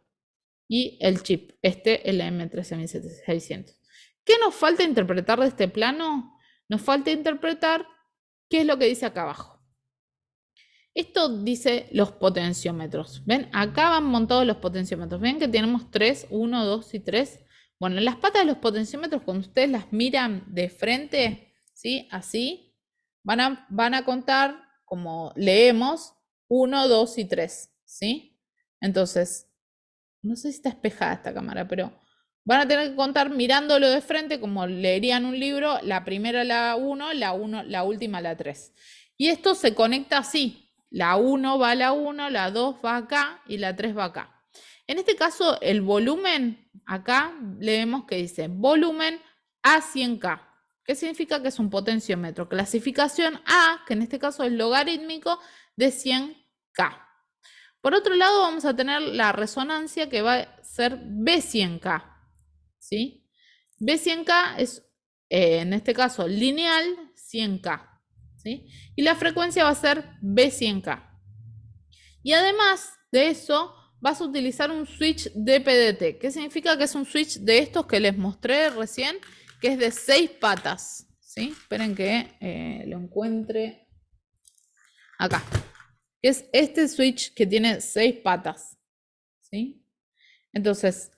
y el chip, el M13600. ¿Qué nos falta interpretar de este plano? Nos falta interpretar qué es lo que dice acá abajo. Esto dice los potenciómetros. ¿Ven? Acá van montados los potenciómetros. ¿Ven que tenemos 3, 1, 2 y 3? Bueno, en las patas de los potenciómetros, cuando ustedes las miran de frente, ¿sí? Así, van a contar, como leemos, 1, 2 y 3, ¿sí? Entonces, no sé si está espejada esta cámara, pero van a tener que contar mirándolo de frente, como leerían un libro, la primera la 1, la última la 3. Y esto se conecta así. La 1 va a la 1, la 2 va acá y la 3 va acá. En este caso, el volumen, acá leemos que dice volumen a 100K. ¿Qué significa? Que es un potenciómetro. Clasificación A, que en este caso es logarítmico, de 100K. Por otro lado, vamos a tener la resonancia que va a ser B100K. ¿Sí? B100K es, en este caso, lineal 100K. ¿Sí? Y la frecuencia va a ser B100K. Y además de eso, vas a utilizar un switch DPDT. ¿Qué significa? Que es un switch de estos que les mostré recién, que es de 6 patas. ¿Sí? Esperen que lo encuentre acá. Que es este switch que tiene 6 patas. ¿Sí? Entonces,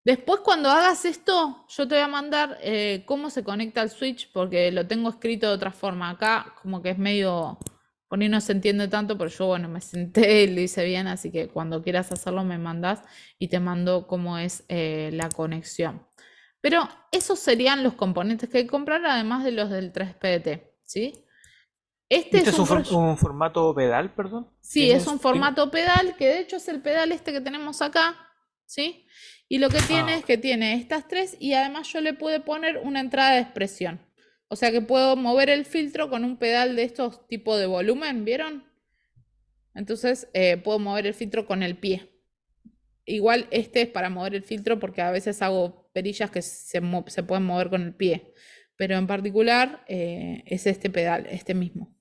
después cuando hagas esto, yo te voy a mandar cómo se conecta el switch, porque lo tengo escrito de otra forma. Acá como que es medio, por ahí no se entiende tanto, pero yo, bueno, me senté y lo hice bien, así que cuando quieras hacerlo me mandas y te mando cómo es la conexión. Pero esos serían los componentes que hay que comprar, además de los del 3PDT, ¿sí?
¿Este es un formato pedal, perdón?
Sí, es un formato pedal, que de hecho es el pedal este que tenemos acá, ¿sí? Y lo que tiene es que tiene estas tres y además yo le puedo poner una entrada de expresión. O sea que puedo mover el filtro con un pedal de estos tipo de volumen, ¿vieron? Entonces puedo mover el filtro con el pie. Igual este es para mover el filtro porque a veces hago perillas que se pueden mover con el pie. Pero en particular es este pedal, este mismo.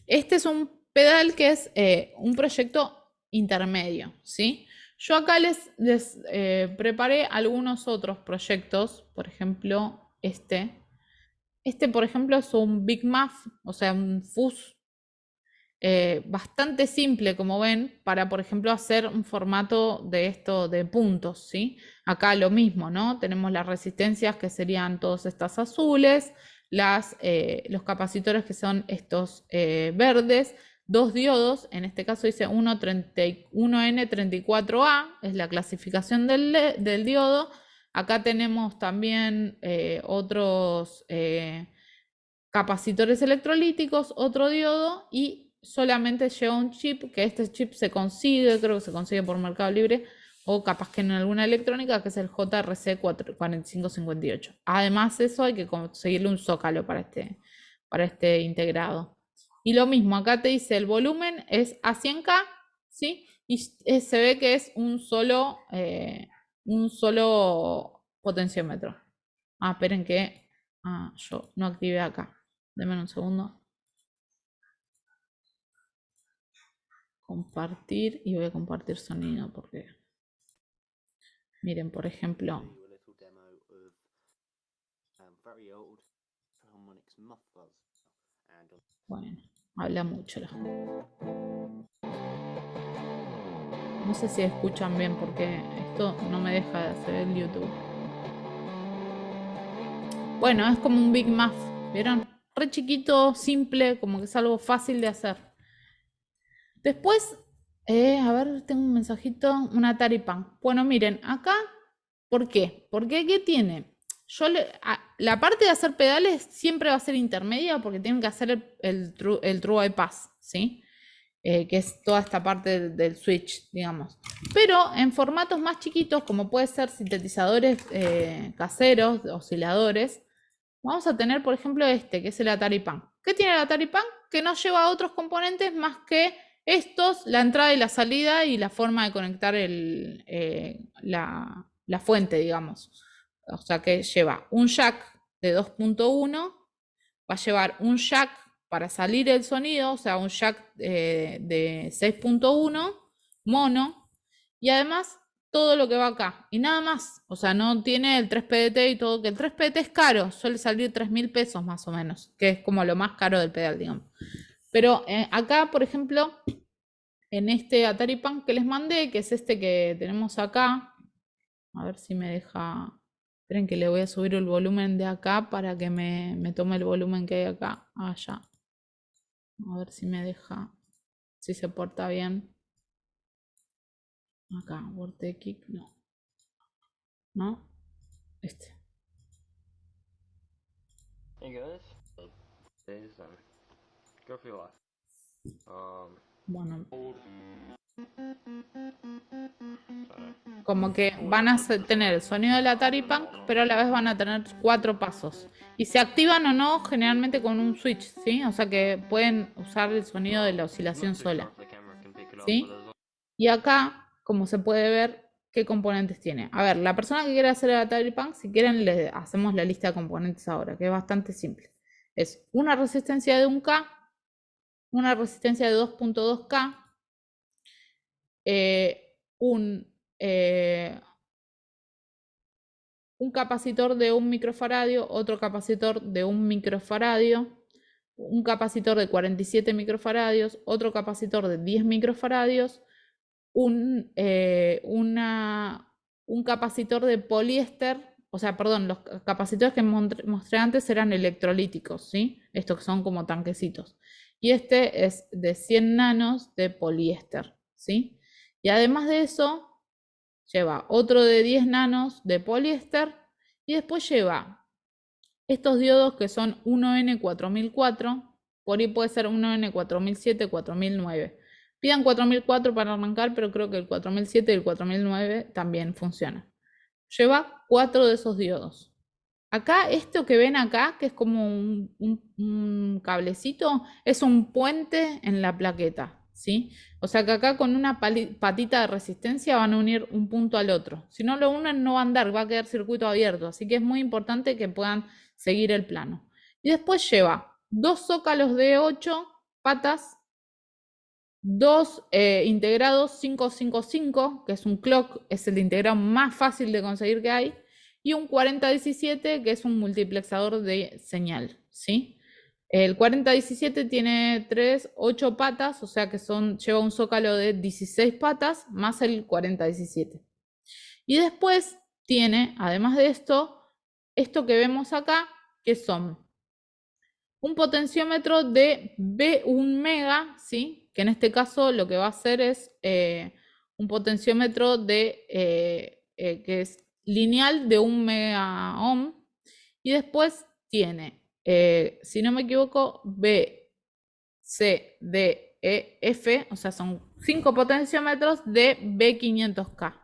Este es un pedal que es un proyecto intermedio, ¿sí? Yo acá les preparé algunos otros proyectos, por ejemplo, este. Este, por ejemplo, es un Big Math, o sea, un fuzz bastante simple, como ven, para, por ejemplo, hacer un formato de esto de puntos, ¿sí? Acá lo mismo, ¿no? Tenemos las resistencias que serían todas estas azules, los capacitores que son estos verdes, dos diodos, en este caso dice 1N34A, es la clasificación del diodo. Acá tenemos también otros capacitores electrolíticos, otro diodo y solamente lleva un chip, que este chip se consigue, creo que se consigue por Mercado Libre o capaz que en alguna electrónica, que es el JRC 4558. Además eso hay que conseguirle un zócalo para este integrado. Y lo mismo, acá te dice el volumen es a 100K, ¿sí? Y se ve que es un solo potenciómetro. Esperen que yo no activé acá. Denme un segundo. Compartir y voy a compartir sonido porque miren, por ejemplo, bueno, habla mucho la gente. No sé si escuchan bien porque esto no me deja de hacer el YouTube. Bueno, es como un Big Math, ¿vieron? Re chiquito, simple, como que es algo fácil de hacer. Después, a ver, tengo un mensajito, un Atari Pan. Bueno, miren, acá, ¿por qué? Porque ¿qué tiene? La parte de hacer pedales siempre va a ser intermedia porque tienen que hacer el true bypass, ¿sí? Que es toda esta parte del switch, digamos. Pero en formatos más chiquitos, como puede ser sintetizadores caseros, osciladores, vamos a tener, por ejemplo, este, que es el Atari Pan. ¿Qué tiene el Atari Pan? Que no lleva otros componentes más que estos, la entrada y la salida y la forma de conectar la fuente, digamos. O sea que lleva un jack de 2.1, va a llevar un jack para salir el sonido, o sea, un jack de 6.1 mono, y además todo lo que va acá, y nada más, o sea, no tiene el 3PDT y todo, que el 3PDT es caro, suele salir 3.000 pesos más o menos, que es como lo más caro del pedal, digamos. Pero acá, por ejemplo, en este Atari Punk que les mandé, que es este que tenemos acá, a ver si me deja. Esperen que le voy a subir el volumen de acá para que me tome el volumen que hay acá. Ya. A ver si me deja. Si se porta bien. Acá, Vortekick, no. ¿No? Este.
Hey guys, go for your life.
Bueno. Como que van a tener el sonido del Atari Punk, pero a la vez van a tener 4 pasos. Y se activan o no generalmente con un switch, ¿sí? O sea que pueden usar el sonido de la oscilación sola. ¿Sí? Y acá, como se puede ver, ¿qué componentes tiene? A ver, la persona que quiere hacer el Atari Punk, si quieren, le hacemos la lista de componentes ahora, que es bastante simple. Es una resistencia de 1K, una resistencia de 2.2K, un capacitor de 1 microfaradio, otro capacitor de 1 microfaradio, un capacitor de 47 microfaradios, otro capacitor de 10 microfaradios, un capacitor de poliéster, o sea, perdón, los capacitores que mostré antes eran electrolíticos, ¿sí? Estos que son como tanquecitos. Y este es de 100 nanos de poliéster, ¿sí? Y además de eso, lleva otro de 10 nanos de poliéster y después lleva estos diodos que son 1N4004, por ahí puede ser 1N4007, 4009. Pidan 4004 para arrancar, pero creo que el 4007 y el 4009 también funcionan. Lleva 4 de esos diodos. Acá, esto que ven acá, que es como un cablecito, es un puente en la plaqueta, ¿sí? O sea que acá con una patita de resistencia van a unir un punto al otro. Si no lo unen no va a andar, va a quedar circuito abierto. Así que es muy importante que puedan seguir el plano. Y después lleva 2 zócalos de 8 patas 2 integrados 555, que es un clock, es el integrado más fácil de conseguir que hay, y un 4017, que es un multiplexador de señal, ¿sí? El 4017 tiene 8 patas, o sea que lleva un zócalo de 16 patas, más el 4017. Y después tiene, además de esto que vemos acá, que son un potenciómetro de B1 mega, ¿sí? Que en este caso lo que va a hacer es un potenciómetro que es lineal de 1 mega ohm. Y después tiene, si no me equivoco, B, C, D, E, F, o sea, son 5 potenciómetros de B500K.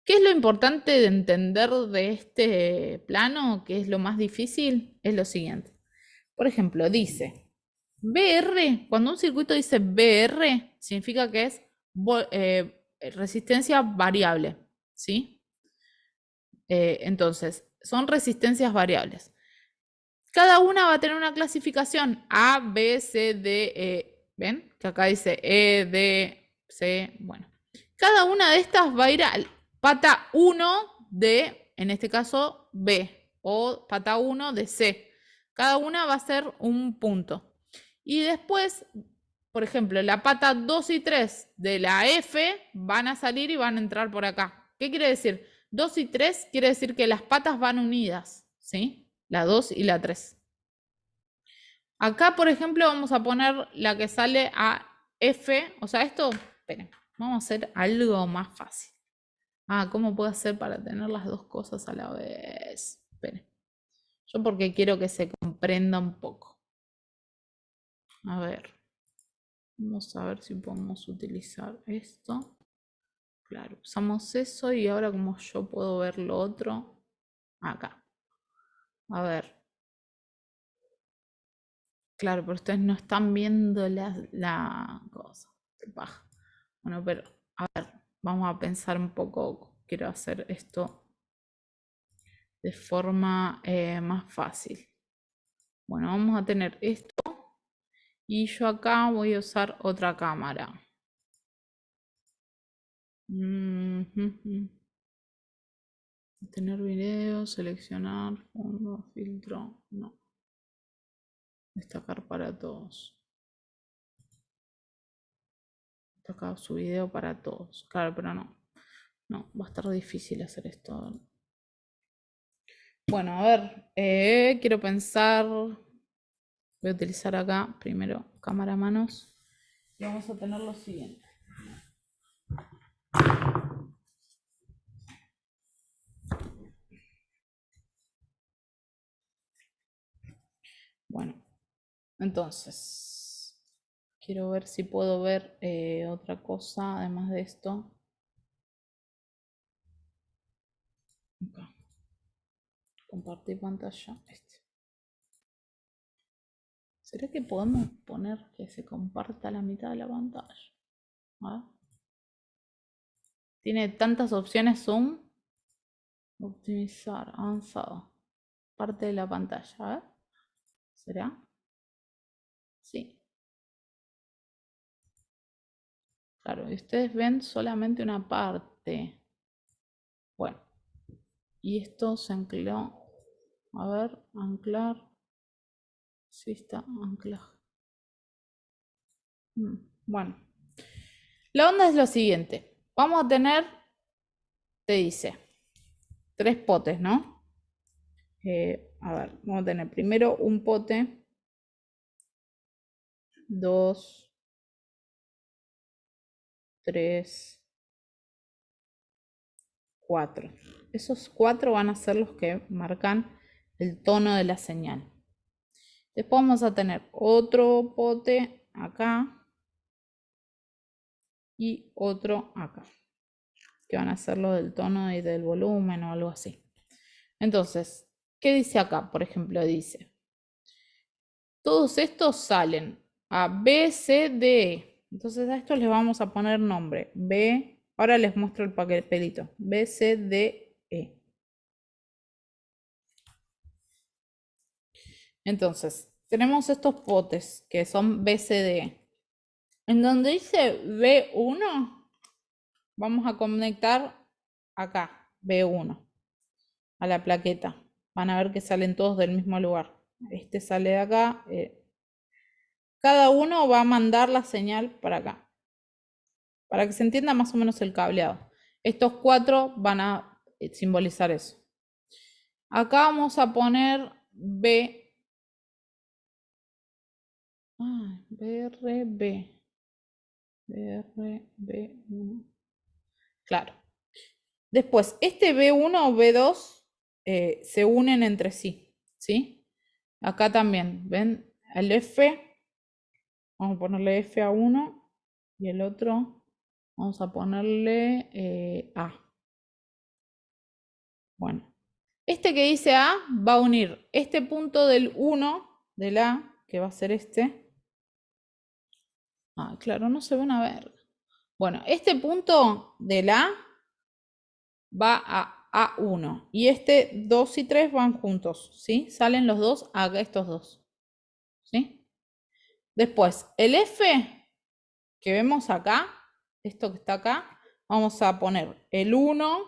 ¿Qué es lo importante de entender de este plano? ¿Qué es lo más difícil? Es lo siguiente. Por ejemplo, dice BR, cuando un circuito dice BR, significa que es resistencia variable, ¿sí? Entonces, son resistencias variables. Cada una va a tener una clasificación A, B, C, D, E. ¿Ven? Que acá dice E, D, C. Bueno. Cada una de estas va a ir al pata 1 de, en este caso, B. O pata 1 de C. Cada una va a ser un punto. Y después, por ejemplo, la pata 2 y 3 de la F van a salir y van a entrar por acá. ¿Qué quiere decir? 2 y 3 quiere decir que las patas van unidas, ¿sí? La 2 y la 3. Acá, por ejemplo, vamos a poner la que sale a F. O sea, esto, esperen, vamos a hacer algo más fácil. ¿Cómo puedo hacer para tener las dos cosas a la vez? Esperen. Yo porque quiero que se comprenda un poco. A ver. Vamos a ver si podemos utilizar esto. Claro, usamos eso y ahora como yo puedo ver lo otro. Acá. A ver. Claro, pero ustedes no están viendo la cosa. Qué paja. Bueno, pero a ver, vamos a pensar un poco. Quiero hacer esto de forma más fácil. Bueno, vamos a tener esto. Y yo acá voy a usar otra cámara. Tener video, seleccionar, fondo, filtro, no. Destacar para todos. Destacar su video para todos. Claro, pero no. No, va a estar difícil hacer esto. Bueno, a ver, quiero pensar. Voy a utilizar acá primero cámara a manos. Y vamos a tener lo siguiente. Bueno, entonces, quiero ver si puedo ver otra cosa además de esto. Acá. Compartir pantalla. ¿Será que podemos poner que se comparta la mitad de la pantalla? A ver. Tiene tantas opciones Zoom. Optimizar, avanzado. Parte de la pantalla. A ver. ¿Será? Sí. Claro, y ustedes ven solamente una parte. Bueno. Y esto se ancló. A ver, anclar. Sí está, anclaje. Bueno. La onda es lo siguiente. Vamos a tener, te dice, 3 potes, ¿no? A ver, vamos a tener primero un pote. 2, 3, 4. Esos 4 van a ser los que marcan el tono de la señal. Después vamos a tener otro pote acá y otro acá, que van a ser los del tono y del volumen o algo así. Entonces, ¿qué dice acá? Por ejemplo, dice, todos estos salen a B, C, D, E. Entonces a estos les vamos a poner nombre. B, ahora les muestro el papelito. B, C, D, E. Entonces, tenemos estos potes que son BCD. En donde dice B1, vamos a conectar acá, B1, a la plaqueta. Van a ver que salen todos del mismo lugar. Este sale de acá. Cada uno va a mandar la señal para acá, para que se entienda más o menos el cableado. Estos 4 van a simbolizar eso. Acá vamos a poner BRB. BRB1. Claro. Después, este B1 o B2 se unen entre sí, ¿sí? Acá también, ¿ven? El F, vamos a ponerle F a uno y el otro vamos a ponerle A. Bueno, este que dice A va a unir este punto del 1, del A, que va a ser este. Ah, claro, no se ve una verga. Bueno, este punto del A va a A1 y este 2 y 3 van juntos, ¿sí? Salen los dos a estos dos, ¿sí? Después, el F que vemos acá, esto que está acá, vamos a poner el 1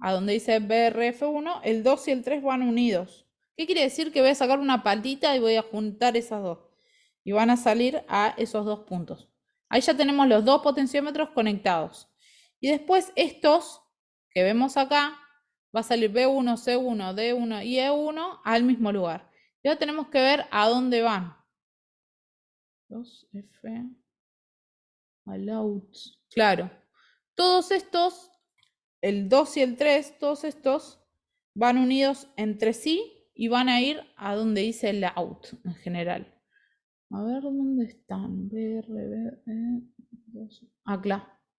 a donde dice BRF1, el 2 y el 3 van unidos. ¿Qué quiere decir? Que voy a sacar una patita y voy a juntar esas dos. Y van a salir a esos dos puntos. Ahí ya tenemos los dos potenciómetros conectados. Y después estos que vemos acá, va a salir B1, C1, D1 y E1 al mismo lugar. Y ahora tenemos que ver a dónde van. 2F al out. Claro. Todos estos, el 2 y el 3, todos estos van unidos entre sí y van a ir a donde dice el out en general. A ver dónde están.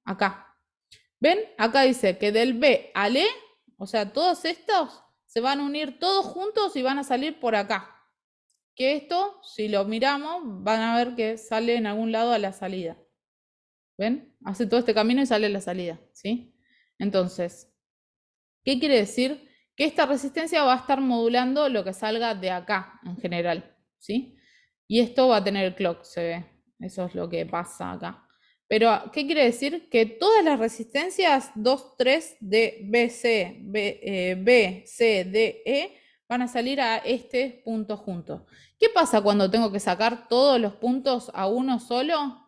Acá. ¿Ven? Acá dice que del B al E, o sea, todos estos se van a unir todos juntos y van a salir por acá. Que esto, si lo miramos, van a ver que sale en algún lado a la salida. ¿Ven? Hace todo este camino y sale a la salida, ¿sí? Entonces, ¿qué quiere decir? Que esta resistencia va a estar modulando lo que salga de acá en general, ¿sí? Y esto va a tener el clock, se ve. Eso es lo que pasa acá. Pero, ¿qué quiere decir? Que todas las resistencias 2, 3 de BC, B, C, D, E van a salir a este punto junto. ¿Qué pasa cuando tengo que sacar todos los puntos a uno solo?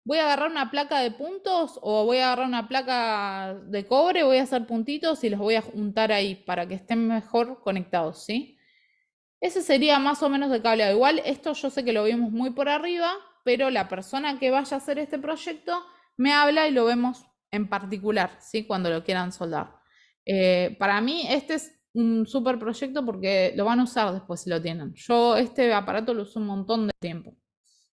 ¿Voy a agarrar una placa de puntos o voy a agarrar una placa de cobre? Voy a hacer puntitos y los voy a juntar ahí para que estén mejor conectados, ¿sí? Ese sería más o menos el cableado. Igual esto yo sé que lo vimos muy por arriba, pero la persona que vaya a hacer este proyecto me habla y lo vemos en particular, ¿sí? Cuando lo quieran soldar. Para mí este es un súper proyecto porque lo van a usar después si lo tienen. Yo este aparato lo uso un montón de tiempo,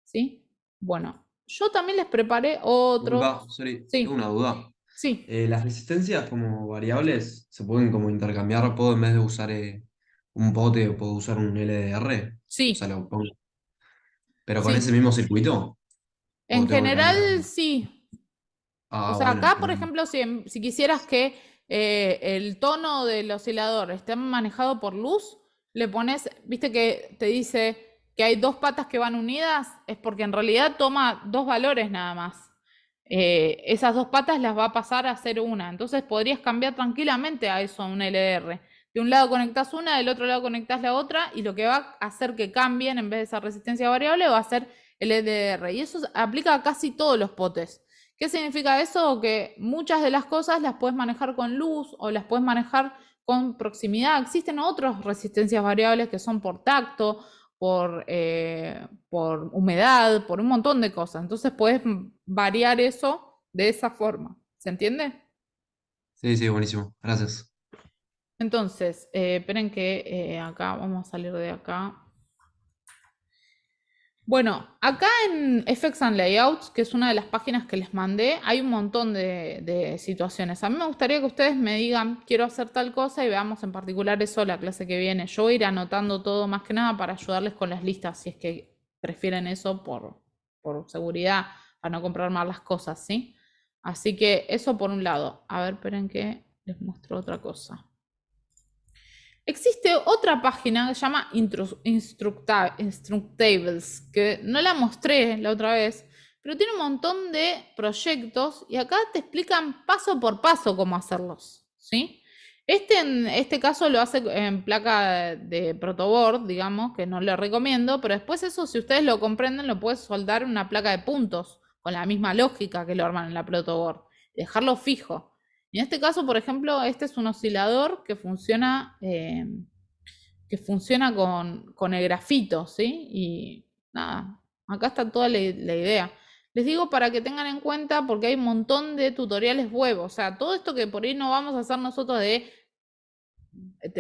¿sí? Bueno, yo también les preparé otros.
Sorry, tengo
Sí,
una duda.
sí,
Las resistencias como variables se pueden como intercambiar. ¿Puedo en vez de usar un pote, puedo usar un LDR? O sea,
sí,
lo pongo. ¿Pero con ese
sí.
mismo circuito? ¿O
En
tengo que cambiar
general,
algo?
sí. O
Ah,
sea,
bueno,
acá, por
bueno.
ejemplo, si quisieras que el tono del oscilador esté manejado por luz, le pones, viste que te dice que hay dos patas que van unidas, es porque en realidad toma dos valores nada más. Esas dos patas las va a pasar a ser una. Entonces podrías cambiar tranquilamente a eso, a un LDR. De un lado conectás una, del otro lado conectás la otra, y lo que va a hacer que cambien en vez de esa resistencia variable va a ser el LDR. Y eso aplica a casi todos los potes. ¿Qué significa eso? Que muchas de las cosas las puedes manejar con luz o las puedes manejar con proximidad. Existen otras resistencias variables que son por tacto, por humedad, por un montón de cosas. Entonces puedes variar eso de esa forma. ¿Se entiende?
Sí, sí, buenísimo. Gracias.
Entonces, esperen que acá vamos a salir de acá. Bueno, acá en Effects and Layouts, que es una de las páginas que les mandé, hay un montón de situaciones. A mí me gustaría que ustedes me digan, quiero hacer tal cosa y veamos en particular eso la clase que viene. Yo voy a ir anotando todo más que nada para ayudarles con las listas, si es que prefieren eso por seguridad, para no comprar mal las cosas, ¿sí? Así que eso por un lado. A ver, esperen que les muestro otra cosa. Existe otra página que se llama Instructables, que no la mostré la otra vez, pero tiene un montón de proyectos y acá te explican paso por paso cómo hacerlos, ¿sí? En este caso lo hace en placa de protoboard, digamos, que no le recomiendo, pero después eso, si ustedes lo comprenden, lo puedes soldar en una placa de puntos, con la misma lógica que lo arman en la protoboard, dejarlo fijo. Y en este caso, por ejemplo, este es un oscilador que funciona con el grafito, ¿sí? Y nada, acá está toda la idea. Les digo para que tengan en cuenta porque hay un montón de tutoriales web, o sea, todo esto que por ahí no vamos a hacer nosotros de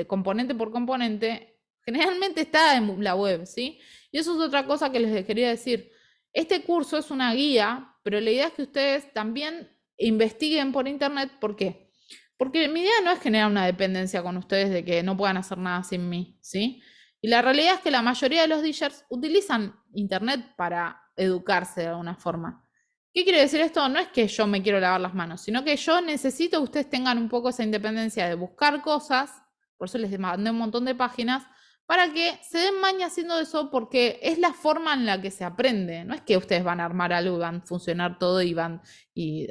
componente por componente, generalmente está en la web, ¿sí? Y eso es otra cosa que les quería decir. Este curso es una guía, pero la idea es que ustedes también investiguen por internet. ¿Por qué? Porque mi idea no es generar una dependencia con ustedes de que no puedan hacer nada sin mí, ¿sí? Y la realidad es que la mayoría de los DJers utilizan internet para educarse de alguna forma. ¿Qué quiere decir esto? No es que yo me quiero lavar las manos, sino que yo necesito que ustedes tengan un poco esa independencia de buscar cosas, por eso les mandé un montón de páginas, para que se den maña haciendo eso, porque es la forma en la que se aprende. No es que ustedes van a armar algo y van a funcionar todo y van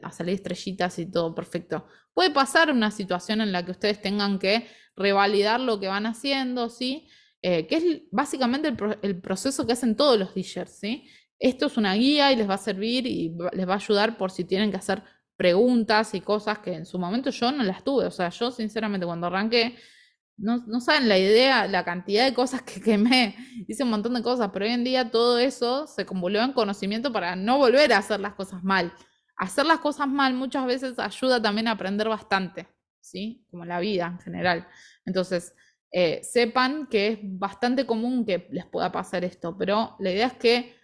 a salir estrellitas y todo perfecto. Puede pasar una situación en la que ustedes tengan que revalidar lo que van haciendo, ¿sí? Que es básicamente el proceso que hacen todos los DJers, ¿sí? Esto es una guía y les va a servir y les va a ayudar por si tienen que hacer preguntas y cosas que en su momento yo no las tuve. O sea, yo sinceramente cuando arranqué, no saben la idea, la cantidad de cosas que quemé. Hice un montón de cosas, pero hoy en día todo eso se convolvió en conocimiento para no volver a hacer las cosas mal. Hacer las cosas mal muchas veces ayuda también a aprender bastante, ¿sí? Como la vida en general. Entonces, sepan que es bastante común que les pueda pasar esto, pero la idea es que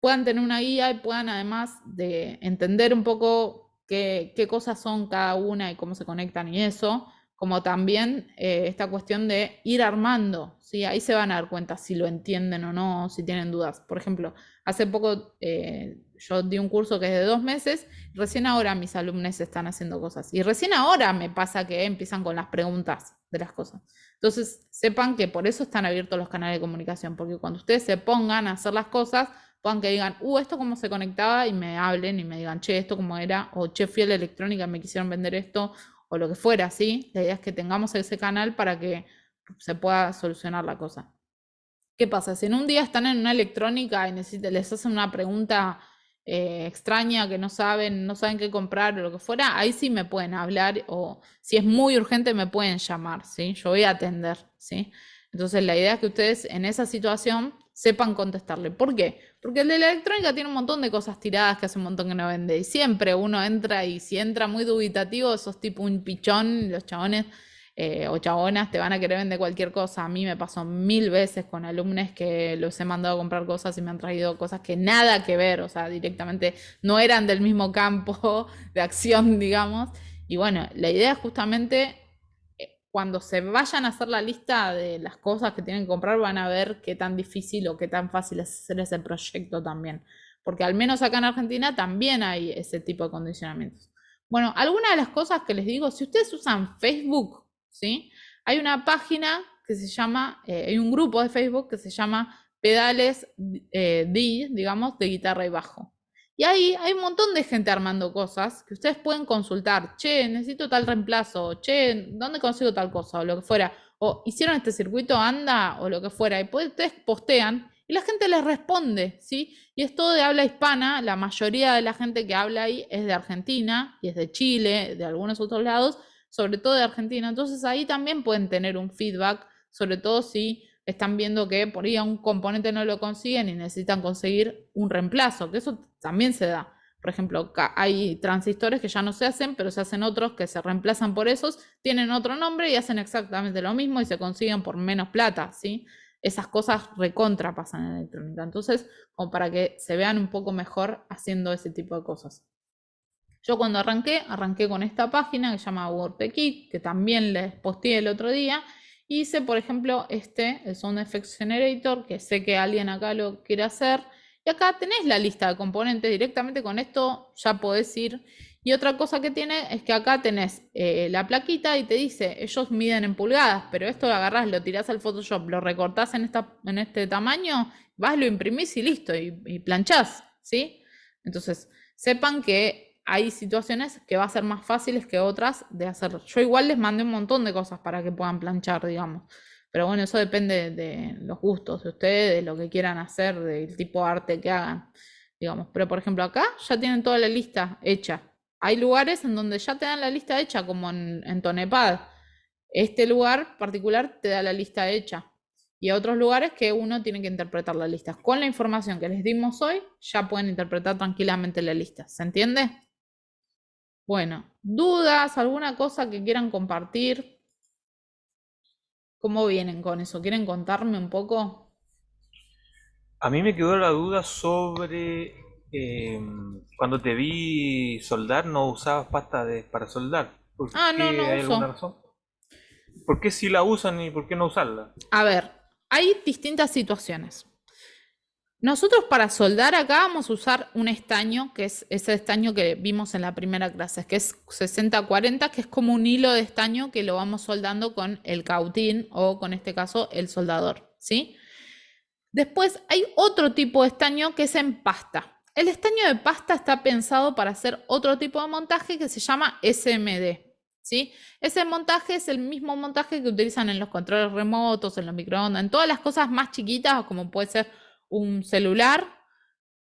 puedan tener una guía y puedan además de entender un poco qué cosas son cada una y cómo se conectan y eso, como también esta cuestión de ir armando, ¿sí? Ahí se van a dar cuenta si lo entienden o no, si tienen dudas. Por ejemplo, hace poco yo di un curso que es de 2 meses, recién ahora mis alumnos están haciendo cosas y recién ahora me pasa que empiezan con las preguntas de las cosas. Entonces, sepan que por eso están abiertos los canales de comunicación, porque cuando ustedes se pongan a hacer las cosas, puedan que digan, esto cómo se conectaba, y me hablen y me digan, che, esto cómo era, o che, fui a la electrónica y me quisieron vender esto, o lo que fuera, ¿sí? La idea es que tengamos ese canal para que se pueda solucionar la cosa. ¿Qué pasa? Si en un día están en una electrónica y les hacen una pregunta extraña que no saben qué comprar o lo que fuera, ahí sí me pueden hablar, o si es muy urgente me pueden llamar, ¿sí? Yo voy a atender, ¿sí? Entonces la idea es que ustedes en esa situación sepan contestarle. ¿Por qué? Porque el de la electrónica tiene un montón de cosas tiradas que hace un montón que no vende. Y siempre uno entra y si entra muy dubitativo, sos tipo un pichón, los chabones o chabonas te van a querer vender cualquier cosa. A mí me pasó 1000 veces con alumnos que los he mandado a comprar cosas y me han traído cosas que nada que ver, o sea, directamente no eran del mismo campo de acción, digamos. Y bueno, la idea es justamente cuando se vayan a hacer la lista de las cosas que tienen que comprar, van a ver qué tan difícil o qué tan fácil es hacer ese proyecto también. Porque al menos acá en Argentina también hay ese tipo de condicionamientos. Bueno, algunas de las cosas que les digo, si ustedes usan Facebook, ¿sí? Hay una página que se llama, hay un grupo de Facebook que se llama Pedales digamos, de guitarra y bajo. Y ahí hay un montón de gente armando cosas que ustedes pueden consultar. Che, necesito tal reemplazo. Che, ¿dónde consigo tal cosa? O lo que fuera. O hicieron este circuito, anda, o lo que fuera. Y ustedes postean y la gente les responde, ¿sí? Y es todo de habla hispana. La mayoría de la gente que habla ahí es de Argentina y es de Chile, de algunos otros lados, sobre todo de Argentina. Entonces ahí también pueden tener un feedback, sobre todo si están viendo que por ahí a un componente no lo consiguen y necesitan conseguir un reemplazo, que eso también se da. Por ejemplo, hay transistores que ya no se hacen, pero se hacen otros que se reemplazan por esos, tienen otro nombre y hacen exactamente lo mismo y se consiguen por menos plata, ¿sí? Esas cosas recontra pasan en electrónica. Entonces, como para que se vean un poco mejor haciendo ese tipo de cosas. Yo cuando arranqué con esta página que se llama WordPkit, que también les posteé el otro día. Hice, por ejemplo, el Sound Effects Generator, que sé que alguien acá lo quiere hacer. Y acá tenés la lista de componentes. Directamente con esto ya podés ir. Y otra cosa que tiene es que acá tenés la plaquita y te dice, ellos miden en pulgadas, pero esto lo agarrás, lo tirás al Photoshop, lo recortás en este tamaño, vas, lo imprimís y listo, y planchás, ¿sí? Entonces, sepan que hay situaciones que va a ser más fáciles que otras de hacer. Yo igual les mandé un montón de cosas para que puedan planchar, digamos. Pero bueno, eso depende de los gustos de ustedes, de lo que quieran hacer, del tipo de arte que hagan, digamos. Pero por ejemplo, acá ya tienen toda la lista hecha. Hay lugares en donde ya te dan la lista hecha, como en Tonepad. Este lugar particular te da la lista hecha. Y a otros lugares que uno tiene que interpretar la lista. Con la información que les dimos hoy, ya pueden interpretar tranquilamente la lista. ¿Se entiende? Bueno, ¿dudas? ¿Alguna cosa que quieran compartir? ¿Cómo vienen con eso? ¿Quieren contarme un poco?
A mí me quedó la duda sobre cuando te vi soldar, no usabas para soldar. ¿Por
Ah, no,
qué?
no
¿Hay alguna
uso.
razón? ¿Por qué sí la usan y por qué no usarla?
A ver, hay distintas situaciones. Nosotros para soldar acá vamos a usar un estaño, que es ese estaño que vimos en la primera clase, que es 60-40, que es como un hilo de estaño que lo vamos soldando con el cautín o con este caso el soldador, ¿sí? Después hay otro tipo de estaño que es en pasta. El estaño de pasta está pensado para hacer otro tipo de montaje que se llama SMD, ¿sí? Ese montaje es el mismo montaje que utilizan en los controles remotos, en los microondas, en todas las cosas más chiquitas, como puede ser un celular,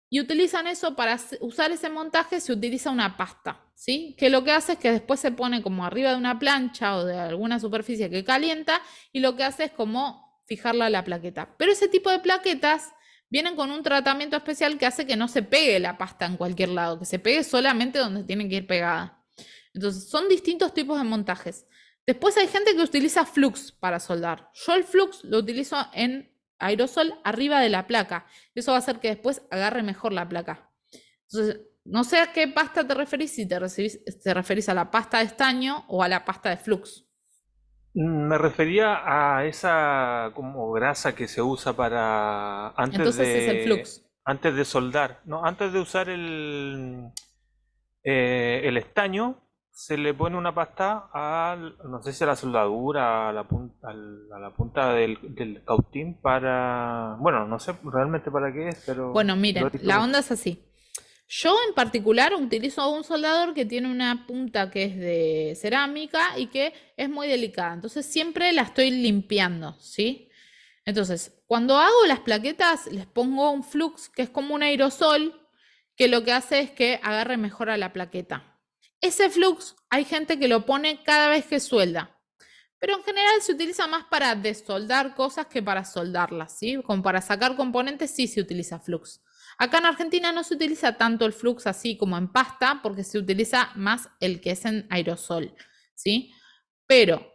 y utilizan eso para usar ese montaje. Se utiliza una pasta, ¿sí? Que lo que hace es que después se pone como arriba de una plancha o de alguna superficie que calienta, y lo que hace es como fijarla a la plaqueta. Pero ese tipo de plaquetas vienen con un tratamiento especial que hace que no se pegue la pasta en cualquier lado, que se pegue solamente donde tiene que ir pegada. Entonces, son distintos tipos de montajes. Después hay gente que utiliza flux para soldar. Yo el flux lo utilizo en aerosol arriba de la placa. Eso va a hacer que después agarre mejor la placa. Entonces, no sé a qué pasta te referís, si te referís a la pasta de estaño o a la pasta de flux.
Me refería a esa como grasa que se usa para
Entonces es el flux.
antes de soldar, ¿no? Antes de usar el estaño, se le pone una pasta no sé si a la soldadura, a la punta del cautín para, bueno, no sé realmente para qué es, pero
Bueno,
lo he
miren,
visto
la
mucho.
onda es así. Yo en particular utilizo un soldador que tiene una punta que es de cerámica y que es muy delicada. Entonces siempre la estoy limpiando, ¿sí? Entonces, cuando hago las plaquetas, les pongo un flux que es como un aerosol, que lo que hace es que agarre mejor a la plaqueta. Ese flux hay gente que lo pone cada vez que suelda, pero en general se utiliza más para desoldar cosas que para soldarlas, ¿sí? Como para sacar componentes sí se utiliza flux. Acá en Argentina no se utiliza tanto el flux así como en pasta, porque se utiliza más el que es en aerosol, ¿sí? Pero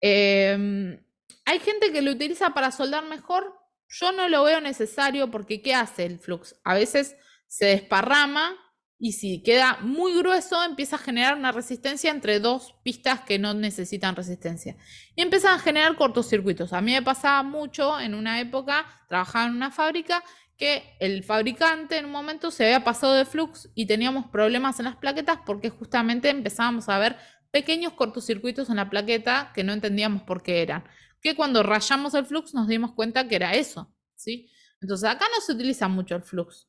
hay gente que lo utiliza para soldar mejor. Yo no lo veo necesario porque ¿qué hace el flux? A veces se desparrama y si queda muy grueso empieza a generar una resistencia entre dos pistas que no necesitan resistencia. Y empiezan a generar cortocircuitos. A mí me pasaba mucho en una época, trabajaba en una fábrica, que el fabricante en un momento se había pasado de flux y teníamos problemas en las plaquetas porque justamente empezábamos a ver pequeños cortocircuitos en la plaqueta que no entendíamos por qué eran. Que cuando rayamos el flux nos dimos cuenta que era eso, ¿sí? Entonces acá no se utiliza mucho el flux.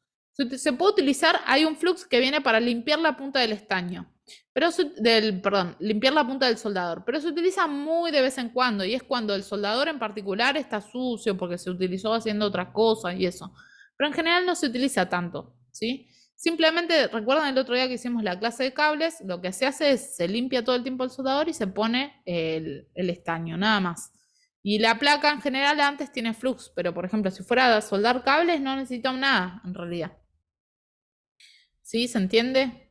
Se puede utilizar, hay un flux que viene para limpiar la punta del estaño, perdón, limpiar la punta del soldador, pero se utiliza muy de vez en cuando y es cuando el soldador en particular está sucio porque se utilizó haciendo otras cosas y eso. Pero en general no se utiliza tanto, ¿sí? Simplemente, recuerdan el otro día que hicimos la clase de cables, lo que se hace es, se limpia todo el tiempo el soldador y se pone el estaño, nada más. Y la placa en general antes tiene flux, pero por ejemplo, si fuera a soldar cables no necesita nada, en realidad. ¿Sí? ¿Se entiende?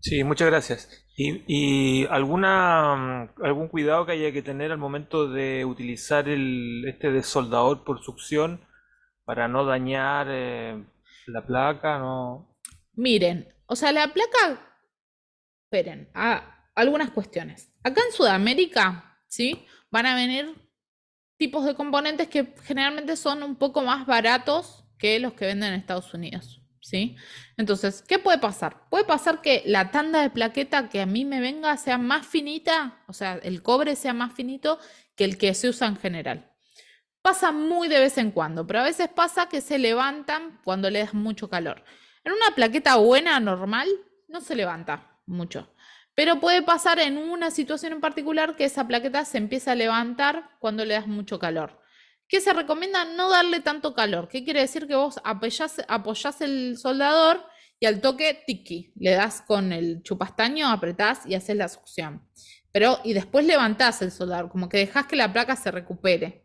Sí, muchas gracias. ¿Y algún cuidado que haya que tener al momento de utilizar este desoldador por succión para no dañar la placa? No.
Miren, o sea, la placa, esperen, algunas cuestiones. Acá en Sudamérica, ¿sí? Van a venir tipos de componentes que generalmente son un poco más baratos que los que venden en Estados Unidos, ¿sí? Entonces, ¿qué puede pasar? Puede pasar que la tanda de plaqueta que a mí me venga sea más finita, o sea, el cobre sea más finito que el que se usa en general. Pasa muy de vez en cuando, pero a veces pasa que se levantan cuando le das mucho calor. En una plaqueta buena, normal, no se levanta mucho. Pero puede pasar en una situación en particular que esa plaqueta se empieza a levantar cuando le das mucho calor. ¿Qué se recomienda? No darle tanto calor. ¿Qué quiere decir? Que vos apoyás el soldador y al toque, tiki, le das con el chupastaño, apretás y haces la succión. Y después levantás el soldador, como que dejás que la placa se recupere.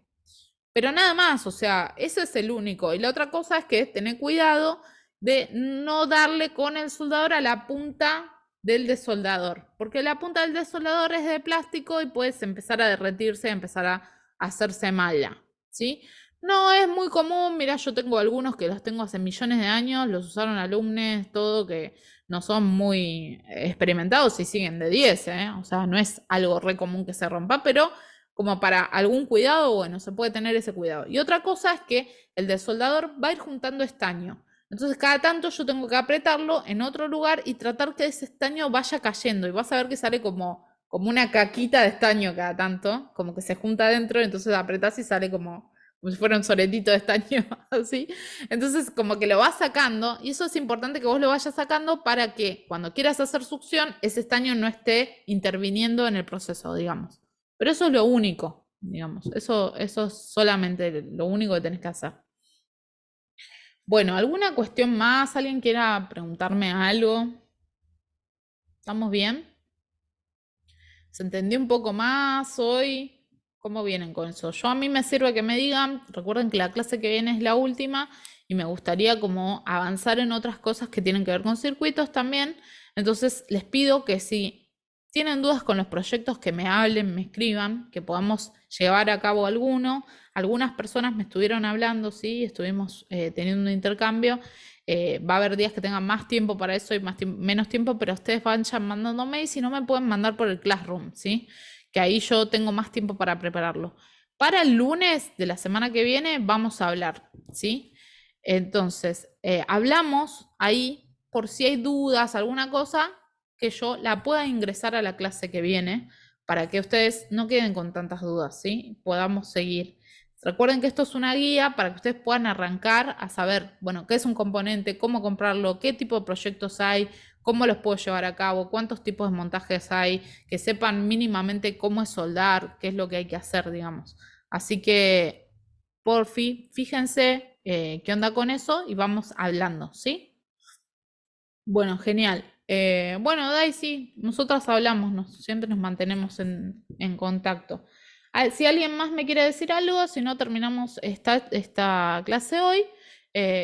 Pero nada más, o sea, eso es el único. Y la otra cosa es que tener cuidado de no darle con el soldador a la punta del desoldador, porque la punta del desoldador es de plástico y puedes empezar a derretirse, empezar a hacerse malla, ¿sí? No es muy común, mira, yo tengo algunos que los tengo hace millones de años, los usaron alumnos, todo, que no son muy experimentados y siguen de 10, ¿eh? O sea, no es algo re común que se rompa, pero como para algún cuidado, bueno, se puede tener ese cuidado. Y otra cosa es que el desoldador va a ir juntando estaño. Entonces, cada tanto yo tengo que apretarlo en otro lugar y tratar que ese estaño vaya cayendo. Y vas a ver que sale como una caquita de estaño cada tanto, como que se junta adentro, entonces apretás y sale como si fuera un soletito de estaño, así. Entonces, como que lo vas sacando, y eso es importante que vos lo vayas sacando para que cuando quieras hacer succión, ese estaño no esté interviniendo en el proceso, digamos. Pero eso es lo único, digamos. Eso es solamente lo único que tenés que hacer. Bueno, ¿alguna cuestión más? ¿Alguien quiera preguntarme algo? ¿Estamos bien? ¿Se entendió un poco más hoy? ¿Cómo vienen con eso? A mí me sirve que me digan, recuerden que la clase que viene es la última y me gustaría como avanzar en otras cosas que tienen que ver con circuitos también. Entonces les pido que si tienen dudas con los proyectos, que me hablen, me escriban, que podamos llevar a cabo alguno. Algunas personas me estuvieron hablando, sí, estuvimos teniendo un intercambio. Va a haber días que tengan más tiempo para eso y menos tiempo, pero ustedes vayan mandándome y si no me pueden mandar por el Classroom, ¿sí? Que ahí yo tengo más tiempo para prepararlo. Para el lunes de la semana que viene vamos a hablar, ¿sí? Entonces, hablamos ahí por si hay dudas, alguna cosa, que yo la pueda ingresar a la clase que viene para que ustedes no queden con tantas dudas, ¿sí? Podamos seguir. Recuerden que esto es una guía para que ustedes puedan arrancar a saber, bueno, qué es un componente, cómo comprarlo, qué tipo de proyectos hay, cómo los puedo llevar a cabo, cuántos tipos de montajes hay, que sepan mínimamente cómo es soldar, qué es lo que hay que hacer, digamos. Así que, por fin, fíjense qué onda con eso y vamos hablando, ¿sí? Bueno, genial. Bueno, Daisy, nosotras hablamos, siempre nos mantenemos en contacto. Si alguien más me quiere decir algo, si no terminamos esta clase hoy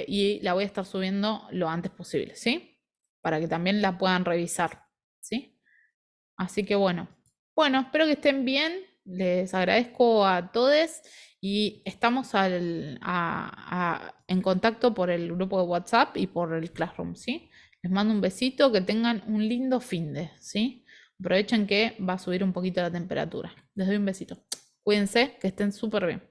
y la voy a estar subiendo lo antes posible, ¿sí? Para que también la puedan revisar, ¿sí? Así que bueno, espero que estén bien, les agradezco a todos y estamos en contacto por el grupo de WhatsApp y por el Classroom, ¿sí? Les mando un besito, que tengan un lindo finde, ¿sí? Aprovechen que va a subir un poquito la temperatura. Les doy un besito. Cuídense, que estén súper bien.